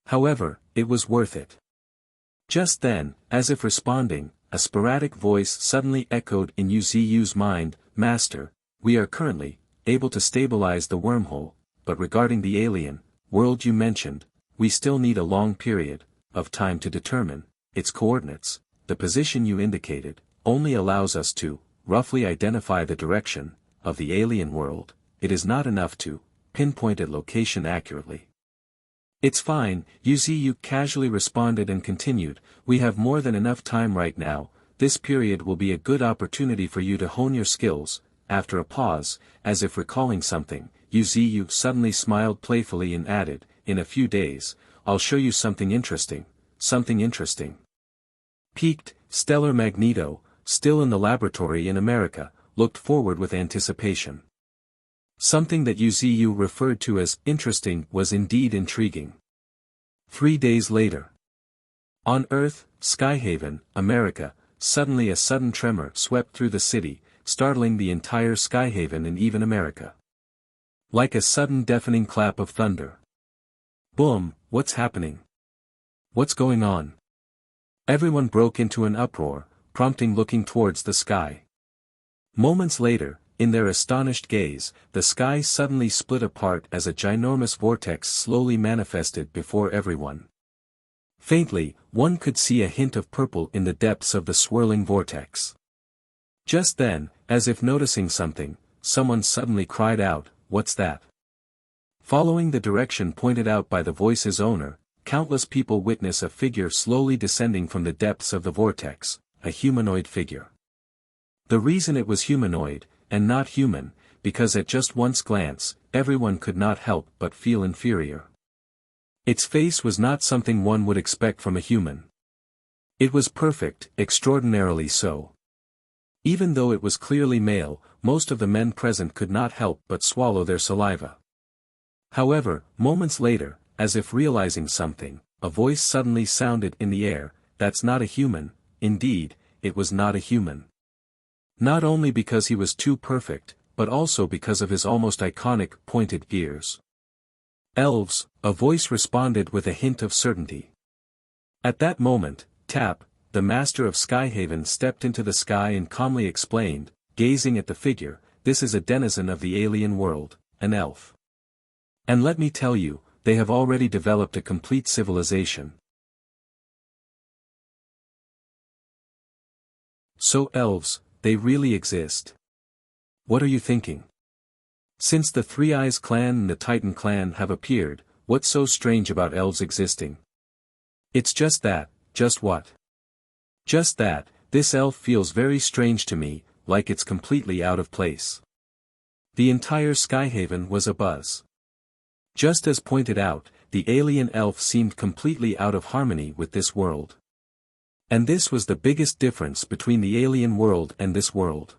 However, it was worth it. Just then, as if responding, a sporadic voice suddenly echoed in Yu's mind, "Master, we are currently able to stabilize the wormhole, but regarding the alien world you mentioned, we still need a long period of time to determine its coordinates. The position you indicated only allows us to roughly identify the direction of the alien world. It is not enough to pinpoint its location accurately." "It's fine," Yu casually responded and continued, "we have more than enough time right now. This period will be a good opportunity for you to hone your skills." After a pause, as if recalling something, Yu suddenly smiled playfully and added, "In a few days, I'll show you something interesting, something interesting." Piqued, Stellar Magneto, still in the laboratory in America, looked forward with anticipation. Something that Yu referred to as interesting was indeed intriguing. 3 days later. On Earth, Skyhaven, America, suddenly a sudden tremor swept through the city, startling the entire Skyhaven and even America. Like a sudden deafening clap of thunder. Boom, what's happening? What's going on? Everyone broke into an uproar, prompting looking towards the sky. Moments later, in their astonished gaze, the sky suddenly split apart as a ginormous vortex slowly manifested before everyone. Faintly, one could see a hint of purple in the depths of the swirling vortex. Just then, as if noticing something, someone suddenly cried out, "What's that?" Following the direction pointed out by the voice's owner, countless people witness a figure slowly descending from the depths of the vortex, a humanoid figure. The reason it was humanoid, and not human, because at just one glance, everyone could not help but feel inferior. Its face was not something one would expect from a human. It was perfect, extraordinarily so. Even though it was clearly male, most of the men present could not help but swallow their saliva. However, moments later, as if realizing something, a voice suddenly sounded in the air, "That's not a human." Indeed, it was not a human. Not only because he was too perfect, but also because of his almost iconic, pointed ears. "Elves," a voice responded with a hint of certainty. At that moment, Tap, the master of Skyhaven, stepped into the sky and calmly explained, gazing at the figure, "This is a denizen of the alien world, an elf. And let me tell you, they have already developed a complete civilization." So elves, they really exist. What are you thinking? Since the Three Eyes clan and the Titan clan have appeared, what's so strange about elves existing? It's just that. Just what? Just that, this elf feels very strange to me, like it's completely out of place. The entire Skyhaven was abuzz. Just as pointed out, the alien elf seemed completely out of harmony with this world. And this was the biggest difference between the alien world and this world.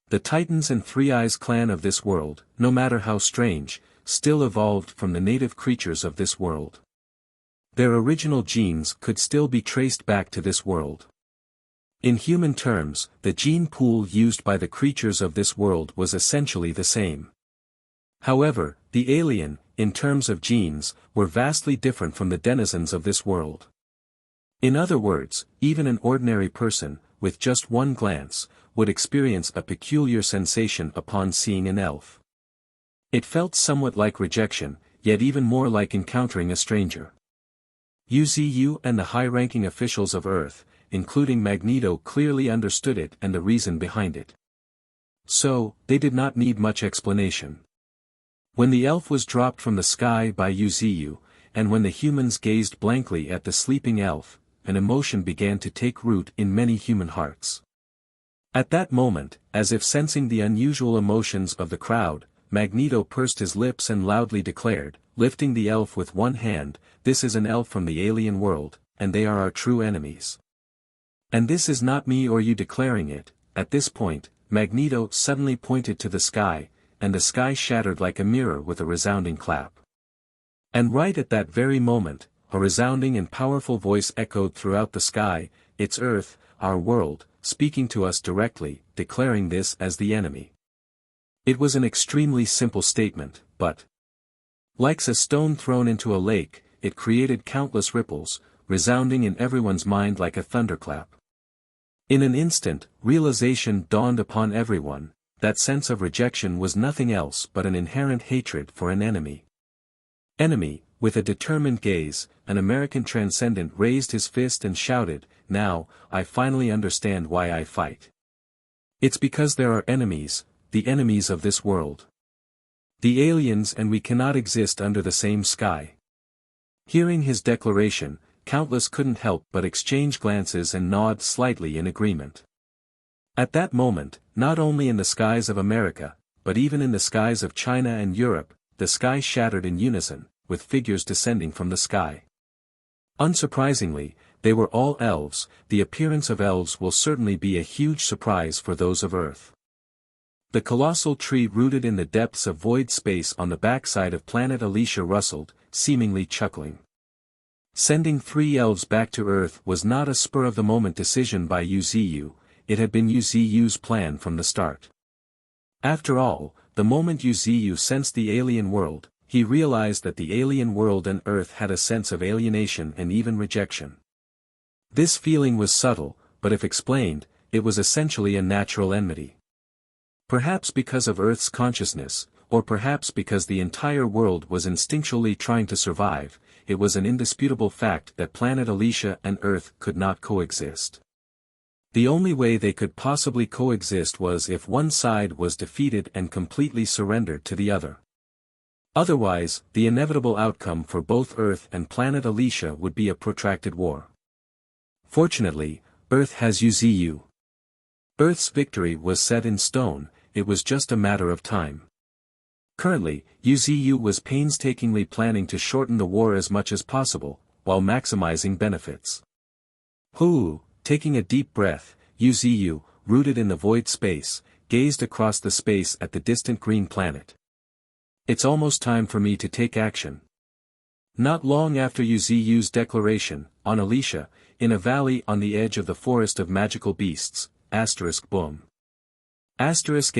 The Titans and Three Eyes clan of this world, no matter how strange, still evolved from the native creatures of this world. Their original genes could still be traced back to this world. In human terms, the gene pool used by the creatures of this world was essentially the same. However, the alien, in terms of genes, were vastly different from the denizens of this world. In other words, even an ordinary person, with just one glance, would experience a peculiar sensation upon seeing an elf. It felt somewhat like rejection, yet even more like encountering a stranger. Yu and the high-ranking officials of Earth, including Magneto, clearly understood it and the reason behind it. So, they did not need much explanation. When the elf was dropped from the sky by Yu, and when the humans gazed blankly at the sleeping elf, an emotion began to take root in many human hearts. At that moment, as if sensing the unusual emotions of the crowd, Magneto pursed his lips and loudly declared, lifting the elf with one hand, "This is an elf from the alien world, and they are our true enemies. And this is not me or you declaring it." At this point, Magneto suddenly pointed to the sky, and the sky shattered like a mirror with a resounding clap. And right at that very moment, a resounding and powerful voice echoed throughout the sky, "It's Earth, our world, speaking to us directly, declaring this as the enemy. It was an extremely simple statement, but like a stone thrown into a lake, it created countless ripples, resounding in everyone's mind like a thunderclap. In an instant, realization dawned upon everyone, that sense of rejection was nothing else but an inherent hatred for an enemy. Enemy, with a determined gaze, an American transcendent raised his fist and shouted, "Now, I finally understand why I fight. It's because there are enemies, the enemies of this world. The aliens and we cannot exist under the same sky." Hearing his declaration, countless couldn't help but exchange glances and nod slightly in agreement. At that moment, not only in the skies of America, but even in the skies of China and Europe, the sky shattered in unison, with figures descending from the sky. Unsurprisingly, they were all elves. The appearance of elves will certainly be a huge surprise for those of Earth. The colossal tree rooted in the depths of void space on the backside of planet Alicia rustled, seemingly chuckling. Sending 3 elves back to Earth was not a spur-of-the-moment decision by Wuxia, it had been Wuxia's plan from the start. After all, the moment Wuxia sensed the alien world, he realized that the alien world and Earth had a sense of alienation and even rejection. This feeling was subtle, but if explained, it was essentially a natural enmity. Perhaps because of Earth's consciousness, or perhaps because the entire world was instinctually trying to survive, it was an indisputable fact that planet Alicia and Earth could not coexist. The only way they could possibly coexist was if one side was defeated and completely surrendered to the other. Otherwise, the inevitable outcome for both Earth and planet Alicia would be a protracted war. Fortunately, Earth has Wuxia. Earth's victory was set in stone, it was just a matter of time. Currently, Wuxia was painstakingly planning to shorten the war as much as possible, while maximizing benefits. Taking a deep breath, Wuxia, rooted in the void space, gazed across the space at the distant green planet. It's almost time for me to take action. Not long after Wuxia's declaration, on Alicia, in a valley on the edge of the forest of magical beasts, boom. A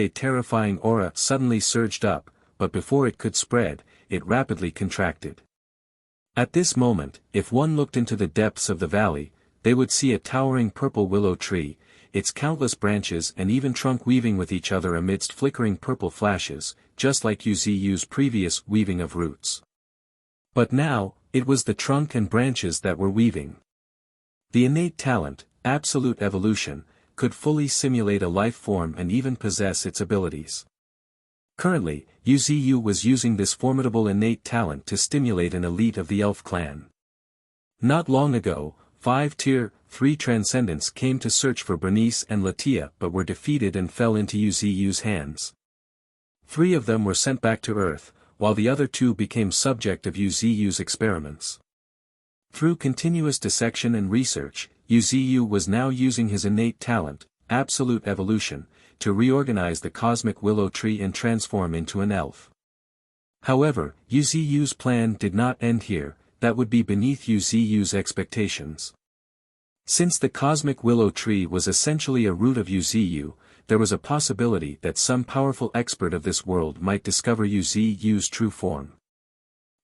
terrifying aura suddenly surged up, but before it could spread, it rapidly contracted. At this moment, if one looked into the depths of the valley, they would see a towering purple willow tree, its countless branches and even trunk weaving with each other amidst flickering purple flashes, just like Wuxia's previous weaving of roots. But now, it was the trunk and branches that were weaving. The innate talent, absolute evolution, could fully simulate a life form and even possess its abilities. Currently, Wuxia was using this formidable innate talent to stimulate an elite of the elf clan. Not long ago, 5 Tier 3 Transcendents came to search for Bernice and Latia but were defeated and fell into Wuxia's hands. 3 of them were sent back to Earth, while the other 2 became subject of Wuxia's experiments. Through continuous dissection and research, Wuxia was now using his innate talent, absolute evolution, to reorganize the cosmic willow tree and transform into an elf. However, Wuxia's plan did not end here, that would be beneath Wuxia's expectations. Since the cosmic willow tree was essentially a root of Wuxia, there was a possibility that some powerful expert of this world might discover Wuxia's true form.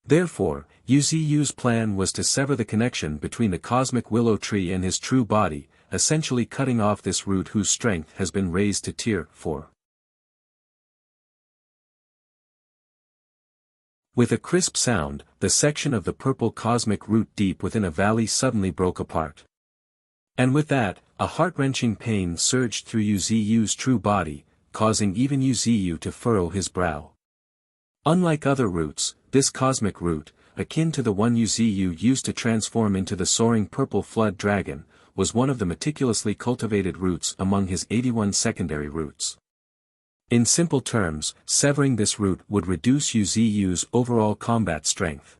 Therefore, Wuxia's plan was to sever the connection between the cosmic willow tree and his true body, essentially cutting off this root whose strength has been raised to Tier 4. With a crisp sound, the section of the purple cosmic root deep within a valley suddenly broke apart. And with that, a heart-wrenching pain surged through Wuxia's true body, causing even Wuxia to furrow his brow. Unlike other roots, this cosmic root, akin to the one Wuxia used to transform into the soaring purple flood dragon, was one of the meticulously cultivated roots among his 81 secondary roots. In simple terms, severing this root would reduce Wuxia's overall combat strength.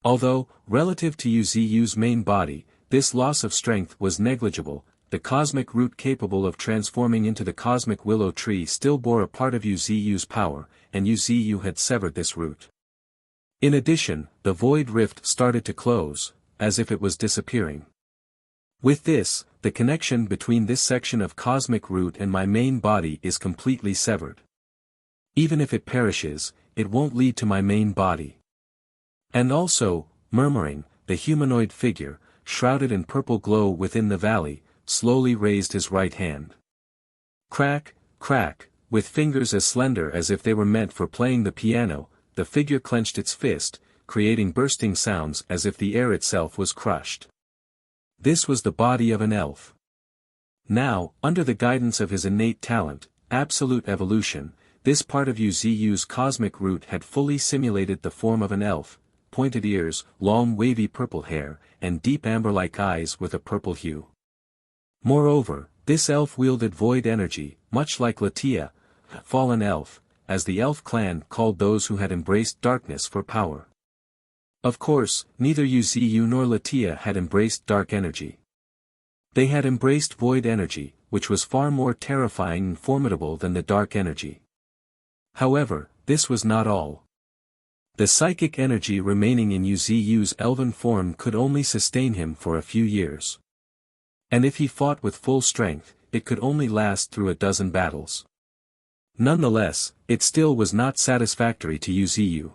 Although, relative to Wuxia's main body, this loss of strength was negligible, the cosmic root capable of transforming into the cosmic willow tree still bore a part of Wuxia's power, and Wuxia had severed this root. In addition, the void rift started to close, as if it was disappearing. With this, the connection between this section of cosmic root and my main body is completely severed. Even if it perishes, it won't lead to my main body. And also, murmuring, the humanoid figure, shrouded in purple glow within the valley, slowly raised his right hand. Crack, crack, with fingers as slender as if they were meant for playing the piano, the figure clenched its fist, creating bursting sounds as if the air itself was crushed. This was the body of an elf. Now, under the guidance of his innate talent, absolute evolution, this part of Wuxia's cosmic root had fully simulated the form of an elf, pointed ears, long wavy purple hair, and deep amber-like eyes with a purple hue. Moreover, this elf wielded void energy, much like Latia, fallen elf, as the elf clan called those who had embraced darkness for power. Of course, neither Wuxia nor Latia had embraced dark energy. They had embraced void energy, which was far more terrifying and formidable than the dark energy. However, this was not all. The psychic energy remaining in Wuxia's elven form could only sustain him for a few years. And if he fought with full strength, it could only last through a dozen battles. Nonetheless, it still was not satisfactory to Wuxia.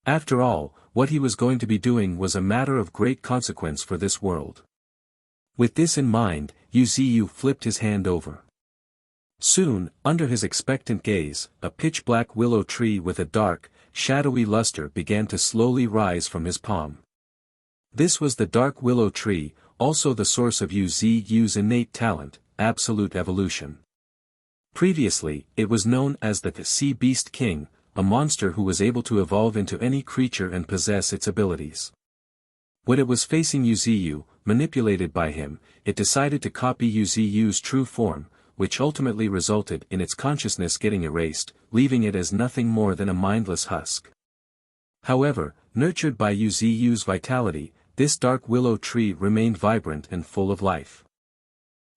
After all, what he was going to be doing was a matter of great consequence for this world. With this in mind, Wuxia flipped his hand over. Soon, under his expectant gaze, a pitch-black willow tree with a dark, shadowy luster began to slowly rise from his palm. This was the dark willow tree, also the source of Wuxia's innate talent, absolute evolution. Previously, it was known as the Sea Beast King, a monster who was able to evolve into any creature and possess its abilities. When it was facing Wuxia, manipulated by him, it decided to copy Wuxia's true form, which ultimately resulted in its consciousness getting erased, leaving it as nothing more than a mindless husk. However, nurtured by Wuxia's vitality, this dark willow tree remained vibrant and full of life.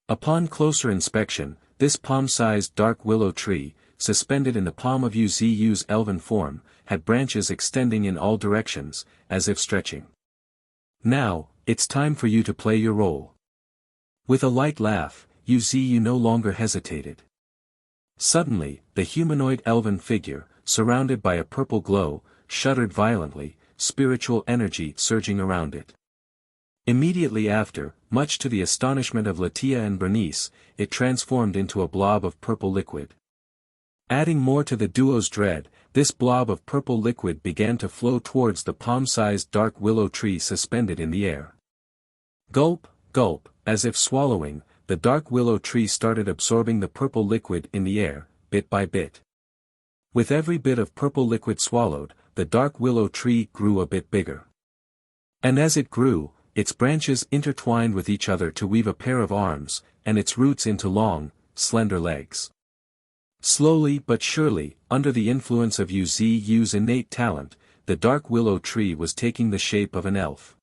Upon closer inspection, this palm-sized dark willow tree, suspended in the palm of Wuxia's elven form, had branches extending in all directions, as if stretching. Now, it's time for you to play your role. With a light laugh, Wuxia no longer hesitated. Suddenly, the humanoid elven figure, surrounded by a purple glow, shuddered violently, spiritual energy surging around it. Immediately after, much to the astonishment of Latia and Bernice, it transformed into a blob of purple liquid. Adding more to the duo's dread, this blob of purple liquid began to flow towards the palm-sized dark willow tree suspended in the air. Gulp, gulp, as if swallowing, the dark willow tree started absorbing the purple liquid in the air, bit by bit. With every bit of purple liquid swallowed, the dark willow tree grew a bit bigger. And as it grew, its branches intertwined with each other to weave a pair of arms, and its roots into long, slender legs. Slowly but surely, under the influence of Wuxia's innate talent, the dark willow tree was taking the shape of an elf.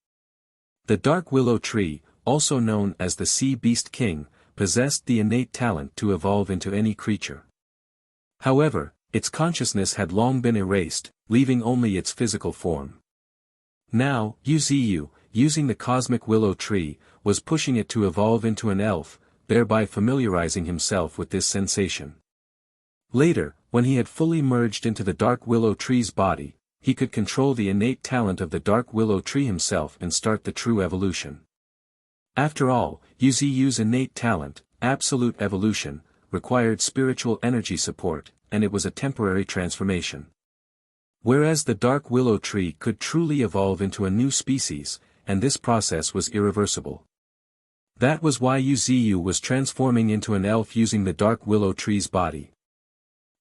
The dark willow tree, also known as the Sea Beast King, possessed the innate talent to evolve into any creature. However, its consciousness had long been erased, leaving only its physical form. Now, Wuxia, using the cosmic willow tree, was pushing it to evolve into an elf, thereby familiarizing himself with this sensation. Later, when he had fully merged into the dark willow tree's body, he could control the innate talent of the dark willow tree himself and start the true evolution. After all, Wuxia's innate talent, absolute evolution, required spiritual energy support, and it was a temporary transformation. Whereas the dark willow tree could truly evolve into a new species, and this process was irreversible. That was why Wuxia was transforming into an elf using the dark willow tree's body.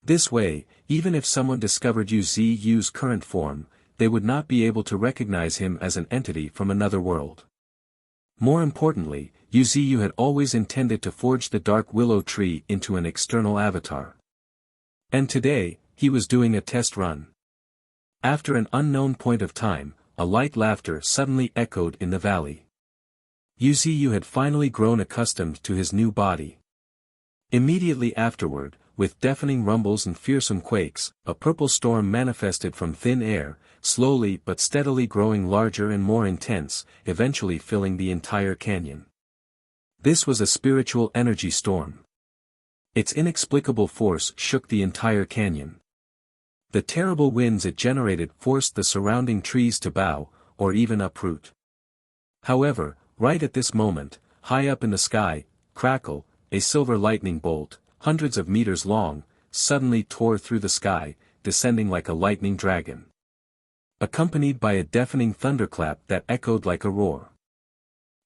This way, even if someone discovered Wuxia's current form, they would not be able to recognize him as an entity from another world. More importantly, Wuxia had always intended to forge the dark willow tree into an external avatar. And today, he was doing a test run. After an unknown point of time, a light laughter suddenly echoed in the valley. Wuxia had finally grown accustomed to his new body. Immediately afterward, with deafening rumbles and fearsome quakes, a purple storm manifested from thin air, slowly but steadily growing larger and more intense, eventually filling the entire canyon. This was a spiritual energy storm. Its inexplicable force shook the entire canyon. The terrible winds it generated forced the surrounding trees to bow, or even uproot. However, right at this moment, high up in the sky, crackle, a silver lightning bolt, hundreds of meters long, suddenly tore through the sky, descending like a lightning dragon, accompanied by a deafening thunderclap that echoed like a roar.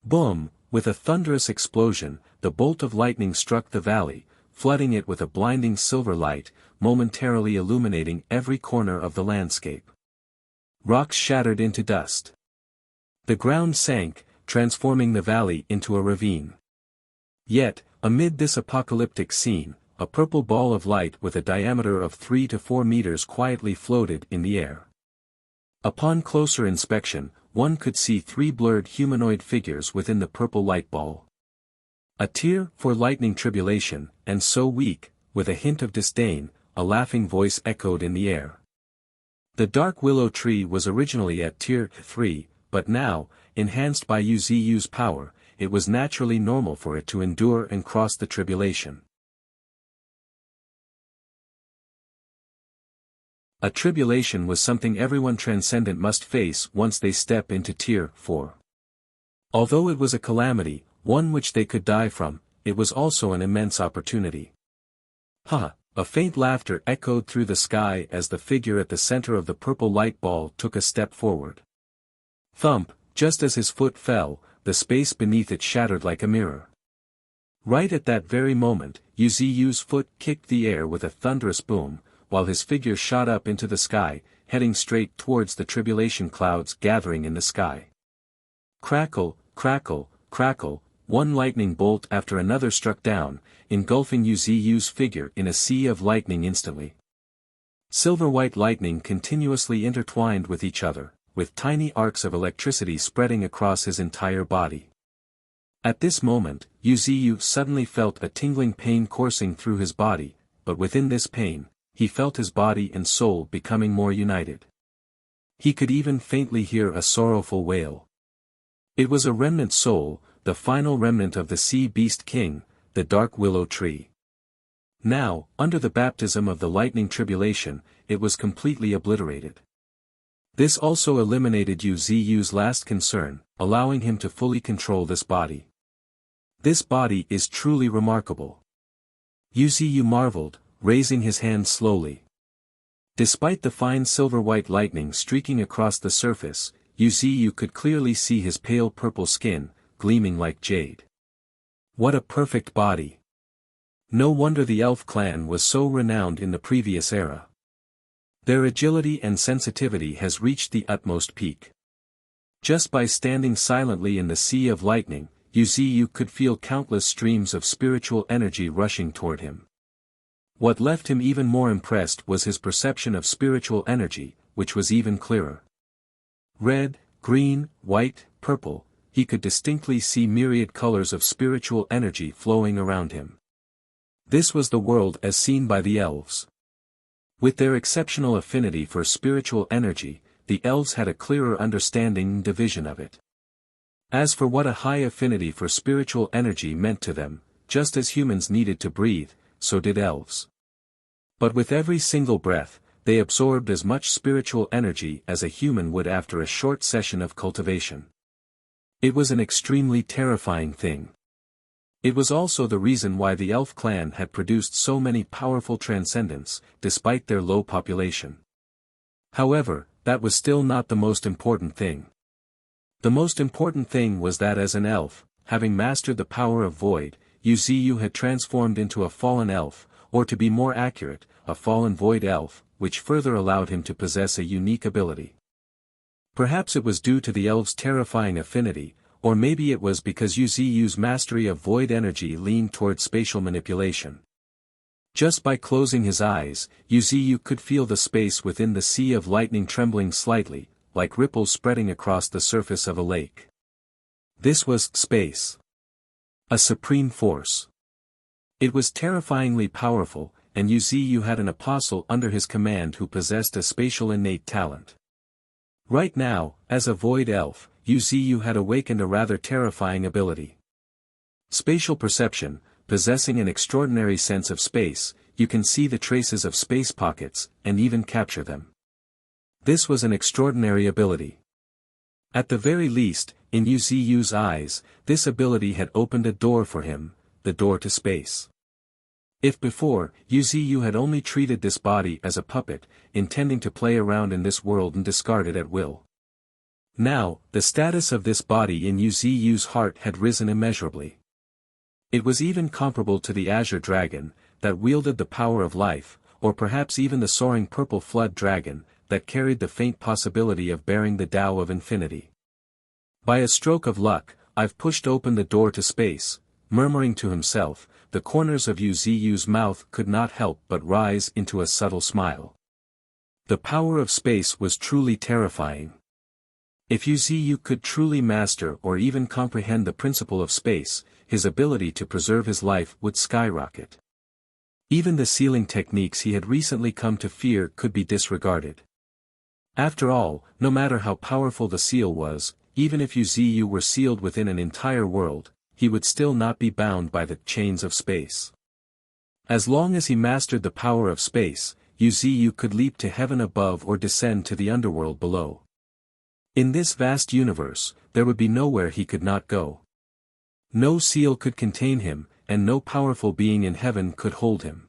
Boom! With a thunderous explosion, the bolt of lightning struck the valley, flooding it with a blinding silver light, momentarily illuminating every corner of the landscape. Rocks shattered into dust. The ground sank, transforming the valley into a ravine. Yet, amid this apocalyptic scene, a purple ball of light with a diameter of 3 to 4 meters quietly floated in the air. Upon closer inspection, one could see 3 blurred humanoid figures within the purple light ball. A tear for lightning tribulation, and so weak, with a hint of disdain, a laughing voice echoed in the air. The dark willow tree was originally at tier 3, but now, enhanced by Wuxia's power, it was naturally normal for it to endure and cross the tribulation. A tribulation was something everyone transcendent must face once they step into tier 4. Although it was a calamity, one which they could die from, it was also an immense opportunity. Ha! A faint laughter echoed through the sky as the figure at the center of the purple light ball took a step forward. Thump! Just as his foot fell, the space beneath it shattered like a mirror. Right at that very moment, Wuxia's foot kicked the air with a thunderous boom, while his figure shot up into the sky, heading straight towards the tribulation clouds gathering in the sky. Crackle, crackle, crackle, one lightning bolt after another struck down, engulfing Wuxia's figure in a sea of lightning instantly. Silver-white lightning continuously intertwined with each other, with tiny arcs of electricity spreading across his entire body. At this moment, Wuxia suddenly felt a tingling pain coursing through his body, but within this pain, he felt his body and soul becoming more united. He could even faintly hear a sorrowful wail. It was a remnant soul, the final remnant of the sea beast king, the dark willow tree. Now, under the baptism of the lightning tribulation, it was completely obliterated. This also eliminated Wuxia's last concern, allowing him to fully control this body. This body is truly remarkable. Wuxia marveled, raising his hand slowly. Despite the fine silver-white lightning streaking across the surface, Wuxia could clearly see his pale purple skin, gleaming like jade. What a perfect body! No wonder the elf clan was so renowned in the previous era. Their agility and sensitivity has reached the utmost peak. Just by standing silently in the sea of lightning, Wuxia could feel countless streams of spiritual energy rushing toward him. What left him even more impressed was his perception of spiritual energy, which was even clearer. Red, green, white, purple, he could distinctly see myriad colors of spiritual energy flowing around him. This was the world as seen by the elves. With their exceptional affinity for spiritual energy, the elves had a clearer understanding and division of it. As for what a high affinity for spiritual energy meant to them, just as humans needed to breathe, so did elves. But with every single breath, they absorbed as much spiritual energy as a human would after a short session of cultivation. It was an extremely terrifying thing. It was also the reason why the elf clan had produced so many powerful transcendents, despite their low population. However, that was still not the most important thing. The most important thing was that as an elf, having mastered the power of void, Wuxia had transformed into a fallen elf, or to be more accurate, a fallen void elf, which further allowed him to possess a unique ability. Perhaps it was due to the elf's terrifying affinity, or maybe it was because Wuxia's mastery of void energy leaned toward spatial manipulation. Just by closing his eyes, Wuxia could feel the space within the sea of lightning trembling slightly, like ripples spreading across the surface of a lake. This was space. A supreme force. It was terrifyingly powerful, and Wuxia had an apostle under his command who possessed a spatial innate talent. Right now, as a void elf, Wuxia had awakened a rather terrifying ability. Spatial perception, possessing an extraordinary sense of space, you can see the traces of space pockets, and even capture them. This was an extraordinary ability. At the very least, in Yu Ziyu's eyes, this ability had opened a door for him, the door to space. If before, Yu Ziyu had only treated this body as a puppet, intending to play around in this world and discard it at will. Now, the status of this body in Yu Ziyu's heart had risen immeasurably. It was even comparable to the azure dragon, that wielded the power of life, or perhaps even the soaring purple flood dragon, that carried the faint possibility of bearing the Tao of infinity. By a stroke of luck, I've pushed open the door to space, murmuring to himself, the corners of Yu Ziyu's mouth could not help but rise into a subtle smile. The power of space was truly terrifying. If Yu Ziyu could truly master or even comprehend the principle of space, his ability to preserve his life would skyrocket. Even the sealing techniques he had recently come to fear could be disregarded. After all, no matter how powerful the seal was, even if Yu Ziyu were sealed within an entire world, he would still not be bound by the chains of space. As long as he mastered the power of space, Yu Ziyu could leap to heaven above or descend to the underworld below. In this vast universe, there would be nowhere he could not go. No seal could contain him, and no powerful being in heaven could hold him.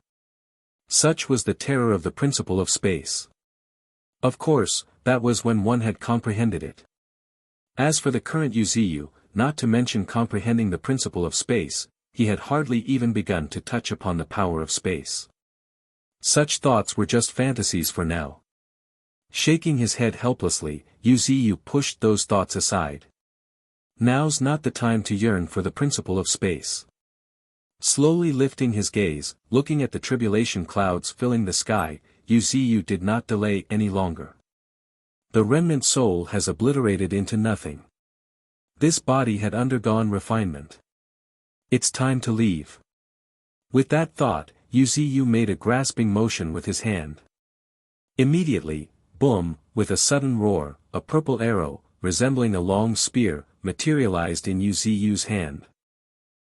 Such was the terror of the principle of space. Of course, that was when one had comprehended it. As for the current Yu Ziyu, not to mention comprehending the principle of space, he had hardly even begun to touch upon the power of space. Such thoughts were just fantasies for now. Shaking his head helplessly, Yu Ziyu pushed those thoughts aside. Now's not the time to yearn for the principle of space. Slowly lifting his gaze, looking at the tribulation clouds filling the sky, Yu Ziyu did not delay any longer. The remnant soul has obliterated into nothing. This body had undergone refinement. It's time to leave. With that thought, Yu Ziyu made a grasping motion with his hand. Immediately, boom, with a sudden roar, a purple arrow, resembling a long spear, materialized in Yu Ziyu's hand.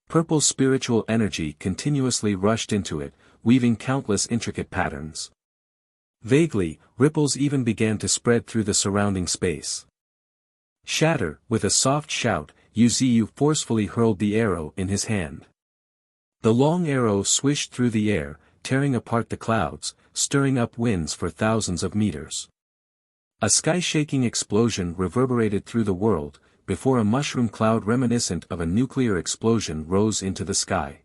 Purple spiritual energy continuously rushed into it, weaving countless intricate patterns. Vaguely, ripples even began to spread through the surrounding space. Shatter, with a soft shout, Yu Ziyu forcefully hurled the arrow in his hand. The long arrow swished through the air, tearing apart the clouds, stirring up winds for thousands of meters. A sky-shaking explosion reverberated through the world, before a mushroom cloud reminiscent of a nuclear explosion rose into the sky.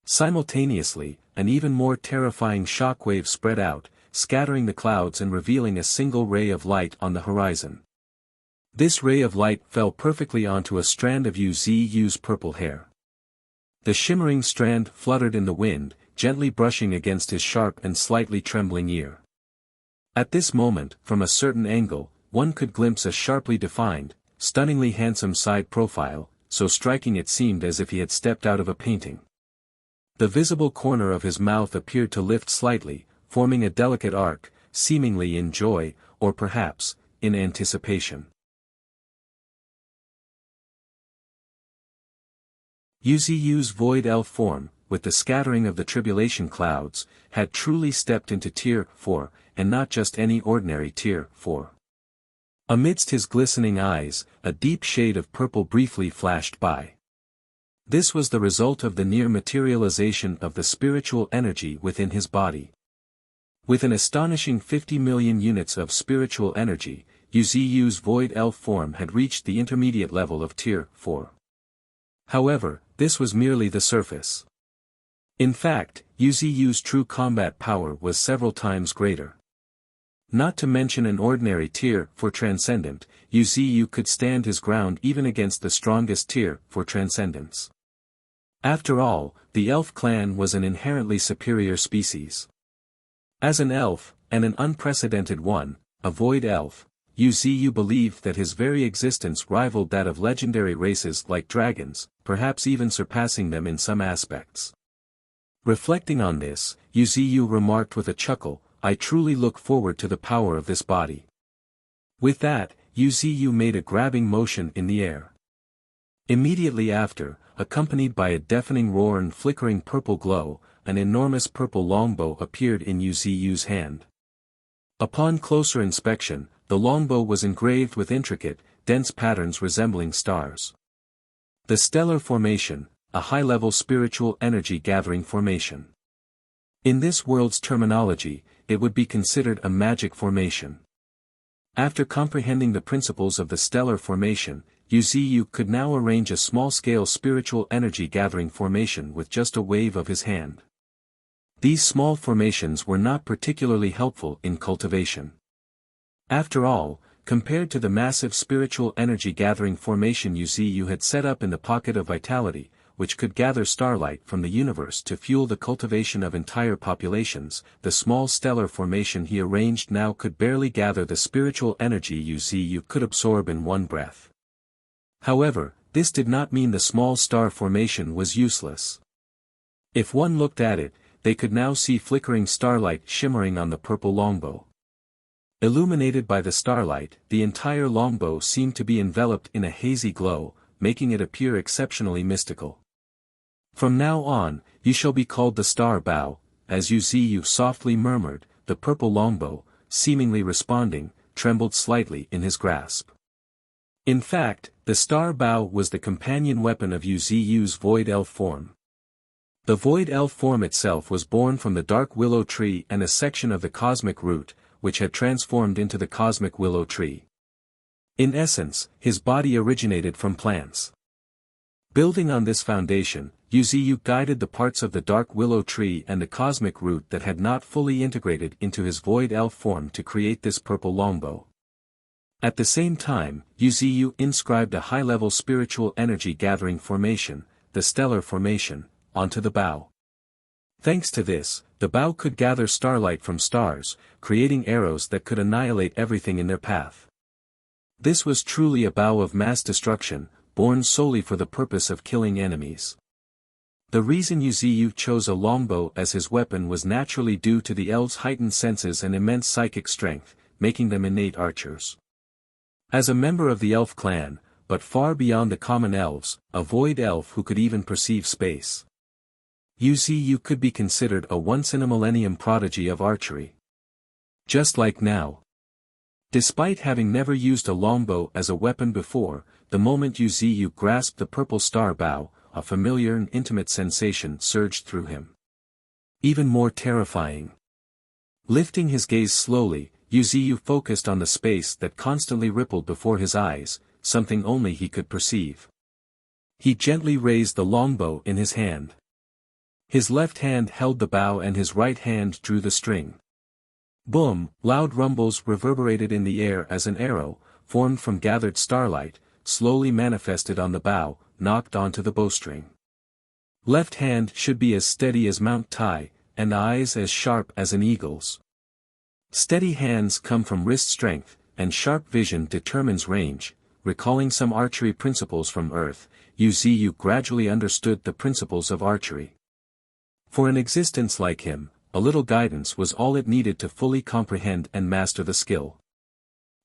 Simultaneously, an even more terrifying shockwave spread out, scattering the clouds and revealing a single ray of light on the horizon. This ray of light fell perfectly onto a strand of Yu Ziyu's purple hair. The shimmering strand fluttered in the wind, gently brushing against his sharp and slightly trembling ear. At this moment, from a certain angle, one could glimpse a sharply defined, stunningly handsome side profile, so striking it seemed as if he had stepped out of a painting. The visible corner of his mouth appeared to lift slightly, forming a delicate arc, seemingly in joy, or perhaps, in anticipation. Yu Ziyu's void elf form, with the scattering of the tribulation clouds, had truly stepped into Tier 4, and not just any ordinary Tier 4. Amidst his glistening eyes, a deep shade of purple briefly flashed by. This was the result of the near materialization of the spiritual energy within his body. With an astonishing 50 million units of spiritual energy, Yu Ziyu's void elf form had reached the intermediate level of Tier 4. However, this was merely the surface. In fact, Yu Ziyu's true combat power was several times greater. Not to mention an ordinary Tier 4 transcendent, Yu Ziyu could stand his ground even against the strongest Tier 4 transcendents. After all, the elf clan was an inherently superior species. As an elf, and an unprecedented one, a void elf, Yu Ziyu believed that his very existence rivaled that of legendary races like dragons, perhaps even surpassing them in some aspects. Reflecting on this, Yu Ziyu remarked with a chuckle, "I truly look forward to the power of this body." With that, Yu Ziyu made a grabbing motion in the air. Immediately after, accompanied by a deafening roar and flickering purple glow, an enormous purple longbow appeared in Yu's hand. Upon closer inspection, the longbow was engraved with intricate, dense patterns resembling stars. The stellar formation, a high-level spiritual energy-gathering formation. In this world's terminology, it would be considered a magic formation. After comprehending the principles of the stellar formation, Yu could now arrange a small-scale spiritual energy-gathering formation with just a wave of his hand. These small formations were not particularly helpful in cultivation. After all, compared to the massive spiritual energy-gathering formation Yu had set up in the pocket of vitality, which could gather starlight from the universe to fuel the cultivation of entire populations, the small stellar formation he arranged now could barely gather the spiritual energy Yu could absorb in one breath. However, this did not mean the small star formation was useless. If one looked at it, they could now see flickering starlight shimmering on the purple longbow. Illuminated by the starlight, the entire longbow seemed to be enveloped in a hazy glow, making it appear exceptionally mystical. From now on, you shall be called the star bow, as Yu softly murmured, the purple longbow, seemingly responding, trembled slightly in his grasp. In fact, the star bow was the companion weapon of Yu's void elf form. The void elf form itself was born from the dark willow tree and a section of the cosmic root, which had transformed into the cosmic willow tree. In essence, his body originated from plants. Building on this foundation, Yu guided the parts of the dark willow tree and the cosmic root that had not fully integrated into his void elf form to create this purple longbow. At the same time, Yu inscribed a high-level spiritual energy-gathering formation, the stellar formation, onto the bow. Thanks to this, the bow could gather starlight from stars, creating arrows that could annihilate everything in their path. This was truly a bow of mass destruction, born solely for the purpose of killing enemies. The reason Yu chose a longbow as his weapon was naturally due to the elves' heightened senses and immense psychic strength, making them innate archers. As a member of the elf clan, but far beyond the common elves, a void elf who could even perceive space, Yu could be considered a once-in-a-millennium prodigy of archery. Just like now. Despite having never used a longbow as a weapon before, the moment Yu grasped the purple star bow, a familiar and intimate sensation surged through him. Even more terrifying. Lifting his gaze slowly, Yu focused on the space that constantly rippled before his eyes, something only he could perceive. He gently raised the longbow in his hand. His left hand held the bow and his right hand drew the string. Boom! Loud rumbles reverberated in the air as an arrow, formed from gathered starlight, slowly manifested on the bow, knocked onto the bowstring. Left hand should be as steady as Mount Tai, and eyes as sharp as an eagle's. Steady hands come from wrist strength, and sharp vision determines range. Recalling some archery principles from Earth, Yu gradually understood the principles of archery. For an existence like him, a little guidance was all it needed to fully comprehend and master the skill.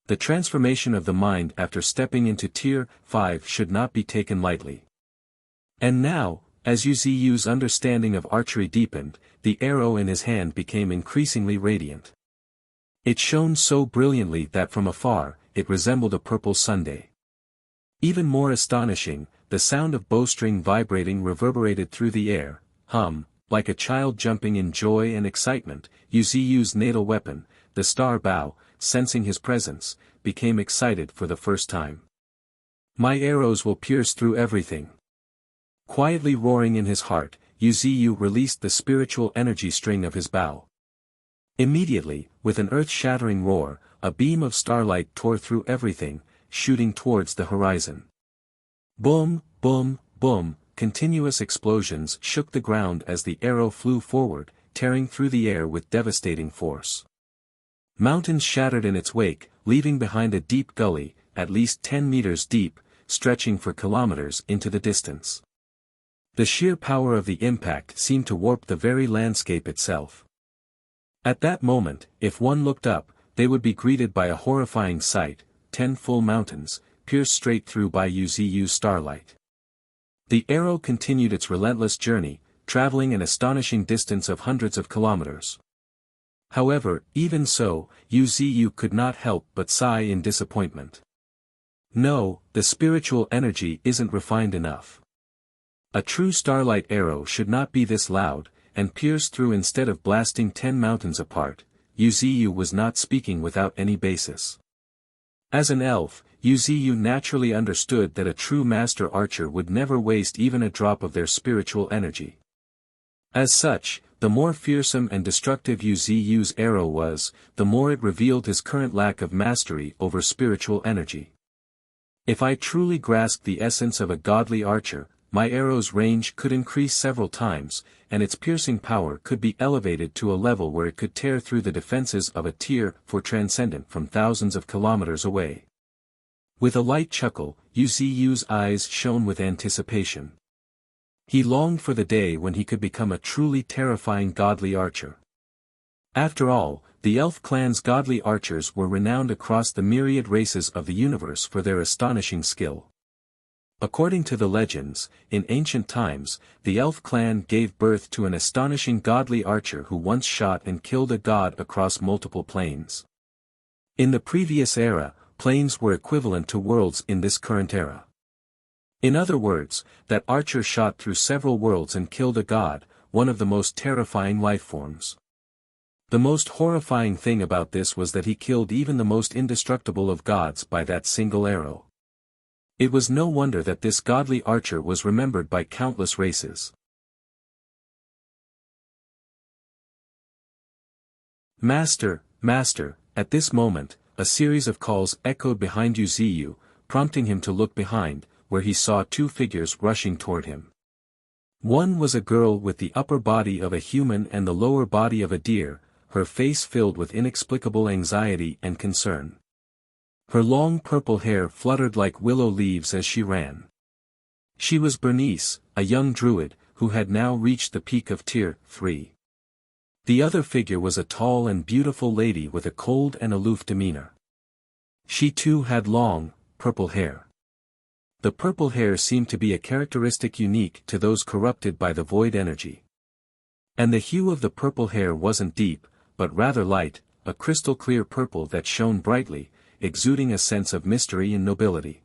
The transformation of the mind after stepping into Tier 5 should not be taken lightly. And now, as Yu's understanding of archery deepened, the arrow in his hand became increasingly radiant. It shone so brilliantly that from afar, it resembled a purple sundae. Even more astonishing, the sound of bowstring vibrating reverberated through the air, like a child jumping in joy and excitement. Yu's natal weapon, the star bow, sensing his presence, became excited for the first time. My arrows will pierce through everything. Quietly roaring in his heart, Yu released the spiritual energy string of his bow. Immediately, with an earth-shattering roar, a beam of starlight tore through everything, shooting towards the horizon. Boom, boom, boom, continuous explosions shook the ground as the arrow flew forward, tearing through the air with devastating force. Mountains shattered in its wake, leaving behind a deep gully, at least 10 meters deep, stretching for kilometers into the distance. The sheer power of the impact seemed to warp the very landscape itself. At that moment, if one looked up, they would be greeted by a horrifying sight, 10 full mountains, pierced straight through by Yu's starlight. The arrow continued its relentless journey, traveling an astonishing distance of hundreds of kilometers. However, even so, Yu Ziyu could not help but sigh in disappointment. No, the spiritual energy isn't refined enough. A true starlight arrow should not be this loud, and pierce through instead of blasting 10 mountains apart. Yu Ziyu was not speaking without any basis. As an elf, Yu Ziyu naturally understood that a true master archer would never waste even a drop of their spiritual energy. As such, the more fearsome and destructive Yu Ziyu's arrow was, the more it revealed his current lack of mastery over spiritual energy. If I truly grasped the essence of a godly archer, my arrow's range could increase several times, and its piercing power could be elevated to a level where it could tear through the defenses of a tier 4 transcendent from thousands of kilometers away. With a light chuckle, Yu Ziyu's eyes shone with anticipation. He longed for the day when he could become a truly terrifying godly archer. After all, the elf clan's godly archers were renowned across the myriad races of the universe for their astonishing skill. According to the legends, in ancient times, the elf clan gave birth to an astonishing godly archer who once shot and killed a god across multiple planes. In the previous era, planes were equivalent to worlds in this current era. In other words, that archer shot through several worlds and killed a god, one of the most terrifying life forms. The most horrifying thing about this was that he killed even the most indestructible of gods by that single arrow. It was no wonder that this godly archer was remembered by countless races. Master, Master, at this moment, a series of calls echoed behind Yu Ziyu, prompting him to look behind, where he saw two figures rushing toward him. One was a girl with the upper body of a human and the lower body of a deer, her face filled with inexplicable anxiety and concern. Her long purple hair fluttered like willow leaves as she ran. She was Bernice, a young druid, who had now reached the peak of Tier 3. The other figure was a tall and beautiful lady with a cold and aloof demeanor. She too had long, purple hair. The purple hair seemed to be a characteristic unique to those corrupted by the void energy. And the hue of the purple hair wasn't deep, but rather light, a crystal-clear purple that shone brightly, exuding a sense of mystery and nobility.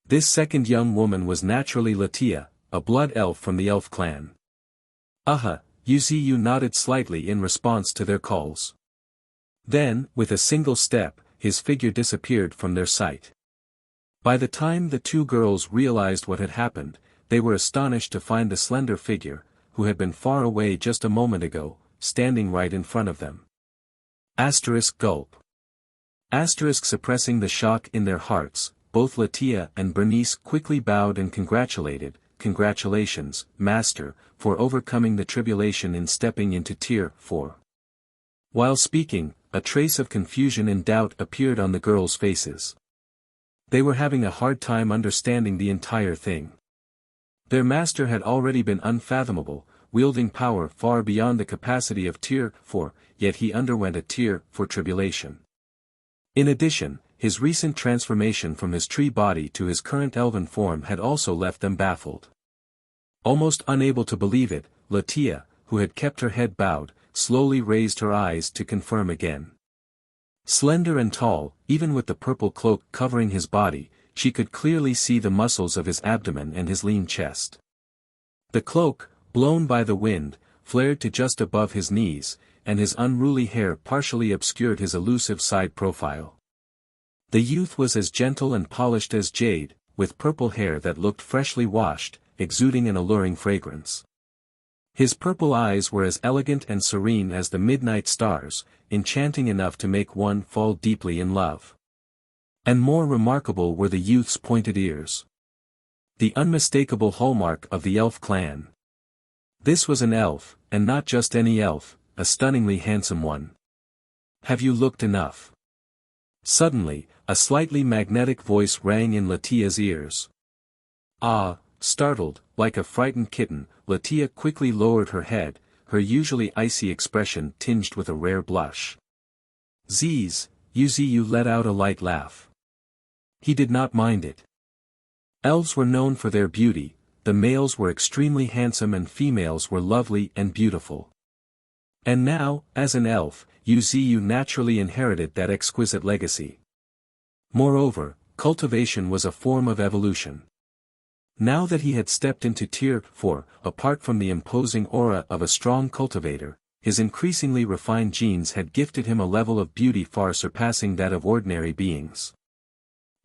This second young woman was naturally Latia, a blood elf from the elf clan. Yu Ziyu nodded slightly in response to their calls. Then, with a single step, his figure disappeared from their sight. By the time the two girls realized what had happened, they were astonished to find the slender figure, who had been far away just a moment ago, standing right in front of them. Gulp. Suppressing the shock in their hearts, both Latia and Bernice quickly bowed and congratulated, "Congratulations, Master, for overcoming the tribulation in stepping into Tier 4. While speaking, a trace of confusion and doubt appeared on the girls' faces. They were having a hard time understanding the entire thing. Their master had already been unfathomable, wielding power far beyond the capacity of Tier 4, yet he underwent a Tier 4 tribulation. In addition, his recent transformation from his tree body to his current elven form had also left them baffled. Almost unable to believe it, Latia, who had kept her head bowed, slowly raised her eyes to confirm again. Slender and tall, even with the purple cloak covering his body, she could clearly see the muscles of his abdomen and his lean chest. The cloak, blown by the wind, flared to just above his knees, and his unruly hair partially obscured his elusive side profile. The youth was as gentle and polished as jade, with purple hair that looked freshly washed, exuding an alluring fragrance. His purple eyes were as elegant and serene as the midnight stars, enchanting enough to make one fall deeply in love. And more remarkable were the youth's pointed ears. The unmistakable hallmark of the elf clan. This was an elf, and not just any elf, a stunningly handsome one. "Have you looked enough?" Suddenly, a slightly magnetic voice rang in Latia's ears. Startled, like a frightened kitten, Latia quickly lowered her head, her usually icy expression tinged with a rare blush. "Zzz," Yu Ziyu let out a light laugh. He did not mind it. Elves were known for their beauty, the males were extremely handsome and females were lovely and beautiful. And now, as an elf, Wuxia naturally inherited that exquisite legacy. Moreover, cultivation was a form of evolution. Now that he had stepped into Tier 4, apart from the imposing aura of a strong cultivator, his increasingly refined genes had gifted him a level of beauty far surpassing that of ordinary beings.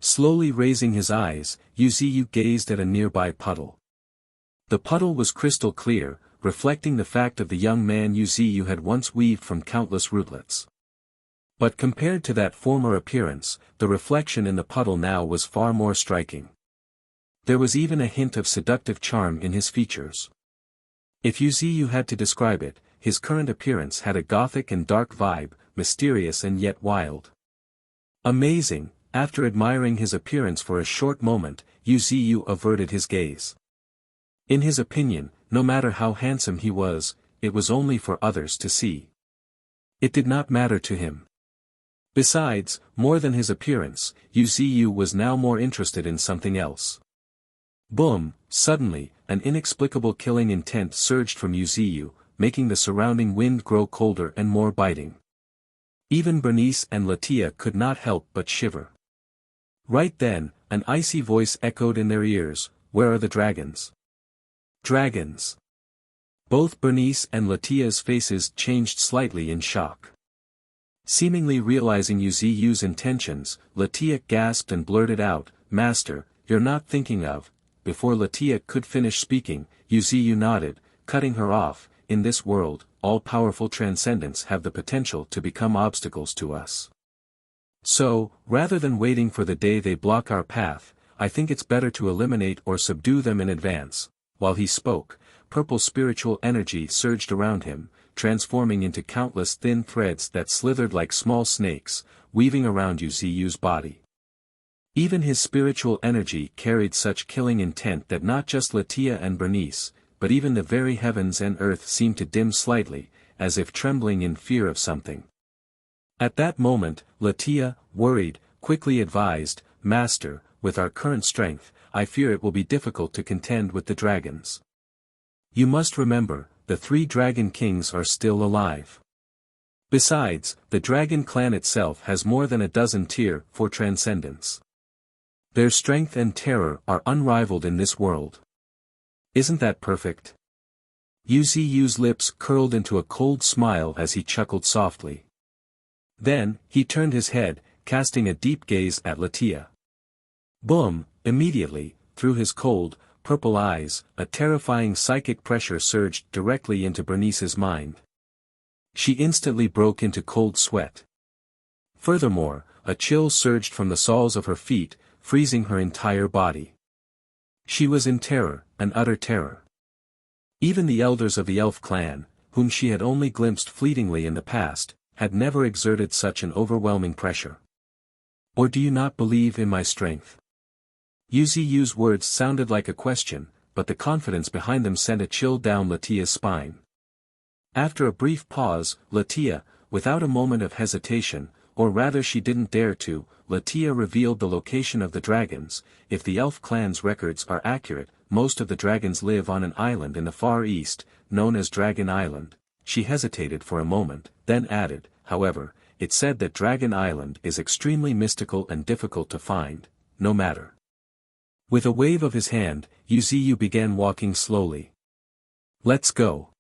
Slowly raising his eyes, Wuxia gazed at a nearby puddle. The puddle was crystal clear, reflecting the fact of the young man Wuxia had once weaved from countless rootlets. But compared to that former appearance, the reflection in the puddle now was far more striking. There was even a hint of seductive charm in his features. If Wuxia had to describe it, his current appearance had a gothic and dark vibe, mysterious and yet wild. Amazing, after admiring his appearance for a short moment, Wuxia averted his gaze. In his opinion, no matter how handsome he was, it was only for others to see. It did not matter to him. Besides, more than his appearance, Wuxia was now more interested in something else. Boom! Suddenly, an inexplicable killing intent surged from Wuxia, making the surrounding wind grow colder and more biting. Even Bernice and Latia could not help but shiver. Right then, an icy voice echoed in their ears, "Where are the dragons?" Dragons! Both Bernice and Latia's faces changed slightly in shock. Seemingly realizing Wuxia's intentions, Latia gasped and blurted out, "Master, you're not thinking of..." Before Latia could finish speaking, Wuxia nodded, cutting her off. "In this world, all-powerful transcendents have the potential to become obstacles to us. So, rather than waiting for the day they block our path, I think it's better to eliminate or subdue them in advance." While he spoke, purple spiritual energy surged around him, transforming into countless thin threads that slithered like small snakes, weaving around Wuxia's body. Even his spiritual energy carried such killing intent that not just Latia and Bernice, but even the very heavens and earth seemed to dim slightly, as if trembling in fear of something. At that moment, Latia, worried, quickly advised, "Master, with our current strength, I fear it will be difficult to contend with the dragons. You must remember, the 3 dragon kings are still alive. Besides, the dragon clan itself has more than a dozen Tier 4 transcendents. Their strength and terror are unrivaled in this world. Isn't that perfect?" Wuxia's lips curled into a cold smile as he chuckled softly. Then, he turned his head, casting a deep gaze at Latia. Boom! Immediately, through his cold, purple eyes, a terrifying psychic pressure surged directly into Bernice's mind. She instantly broke into cold sweat. Furthermore, a chill surged from the soles of her feet, freezing her entire body. She was in terror, an utter terror. Even the elders of the elf clan, whom she had only glimpsed fleetingly in the past, had never exerted such an overwhelming pressure. "Or do you not believe in my strength?" Wuxia's words sounded like a question, but the confidence behind them sent a chill down Latia's spine. After a brief pause, Latia, without a moment of hesitation, or rather she didn't dare to, Latia revealed the location of the dragons. If the elf clan's records are accurate, most of the dragons live on an island in the Far East, known as Dragon Island. She hesitated for a moment, then added, "However, it's said that Dragon Island is extremely mystical and difficult to find, no matter." With a wave of his hand, Wuxia began walking slowly. "Let's go.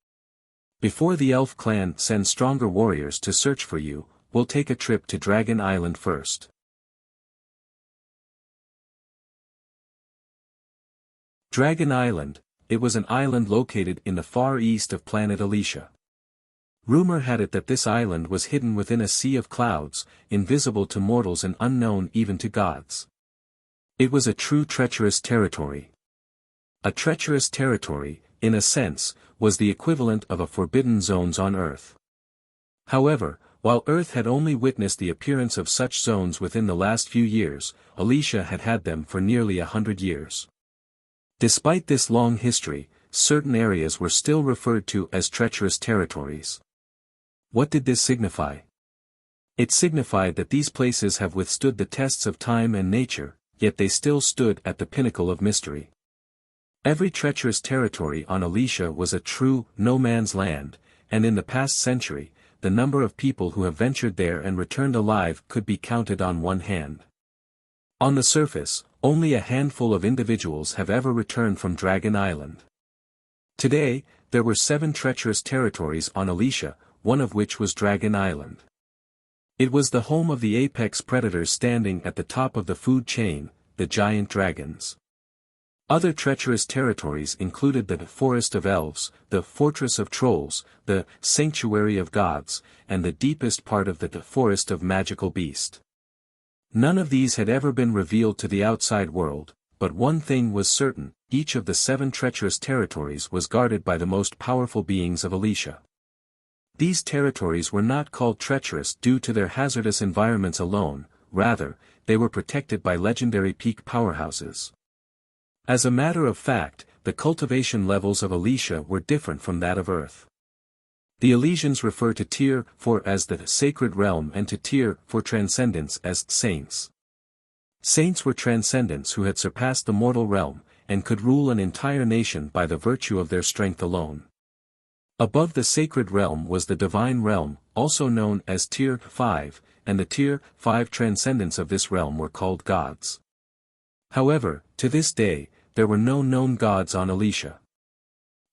Before the elf clan sends stronger warriors to search for you, we'll take a trip to Dragon Island first." Dragon Island, it was an island located in the far east of planet Alicia. Rumor had it that this island was hidden within a sea of clouds, invisible to mortals and unknown even to gods. It was a true treacherous territory. A treacherous territory, in a sense, was the equivalent of a forbidden zones on Earth. However, while Earth had only witnessed the appearance of such zones within the last few years, Alicia had had them for nearly 100 years. Despite this long history, certain areas were still referred to as treacherous territories. What did this signify? It signified that these places have withstood the tests of time and nature, yet they still stood at the pinnacle of mystery. Every treacherous territory on Alicia was a true no-man's land, and in the past century, the number of people who have ventured there and returned alive could be counted on one hand. On the surface, only a handful of individuals have ever returned from Dragon Island. Today, there were 7 treacherous territories on Alicia, one of which was Dragon Island. It was the home of the apex predators standing at the top of the food chain, the giant dragons. Other treacherous territories included the Forest of Elves, the Fortress of Trolls, the Sanctuary of Gods, and the deepest part of the Forest of Magical Beast. None of these had ever been revealed to the outside world, but one thing was certain: each of the 7 treacherous territories was guarded by the most powerful beings of Alicia. These territories were not called treacherous due to their hazardous environments alone, rather, they were protected by legendary peak powerhouses. As a matter of fact, the cultivation levels of Alicia were different from that of Earth. The Elysians refer to Tier 4 as the Sacred Realm and to Tier 4 Transcendents as Saints. Saints were transcendents who had surpassed the mortal realm, and could rule an entire nation by the virtue of their strength alone. Above the Sacred Realm was the Divine Realm, also known as Tier 5, and the Tier 5 Transcendents of this realm were called gods. However, to this day, there were no known gods on Alicia.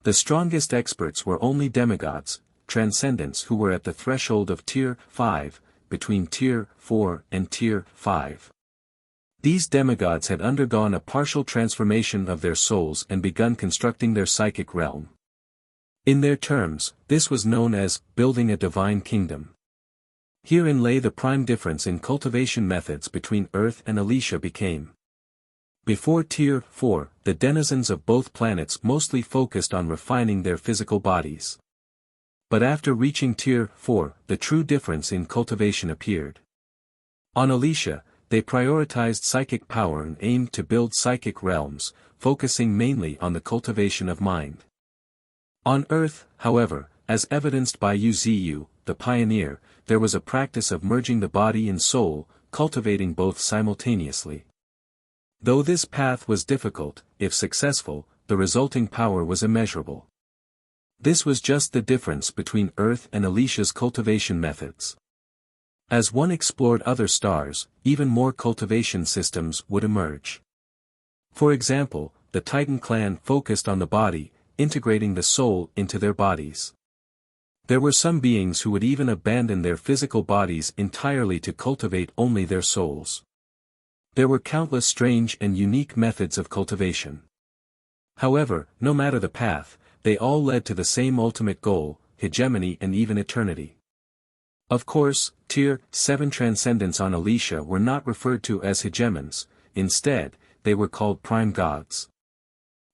The strongest experts were only demigods, transcendents who were at the threshold of Tier 5, between Tier 4 and Tier 5. These demigods had undergone a partial transformation of their souls and begun constructing their psychic realm. In their terms, this was known as building a divine kingdom. Herein lay the prime difference in cultivation methods between Earth and Alicia became. Before Tier 4, the denizens of both planets mostly focused on refining their physical bodies. But after reaching Tier 4, the true difference in cultivation appeared. On Alicia, they prioritized psychic power and aimed to build psychic realms, focusing mainly on the cultivation of mind. On Earth, however, as evidenced by Wuxia, the pioneer, there was a practice of merging the body and soul, cultivating both simultaneously. Though this path was difficult, if successful, the resulting power was immeasurable. This was just the difference between Earth and Alicia's cultivation methods. As one explored other stars, even more cultivation systems would emerge. For example, the Titan clan focused on the body, integrating the soul into their bodies. There were some beings who would even abandon their physical bodies entirely to cultivate only their souls. There were countless strange and unique methods of cultivation. However, no matter the path, they all led to the same ultimate goal: hegemony and even eternity. Of course, Tier 7 transcendents on Alicia were not referred to as hegemons, instead, they were called prime gods.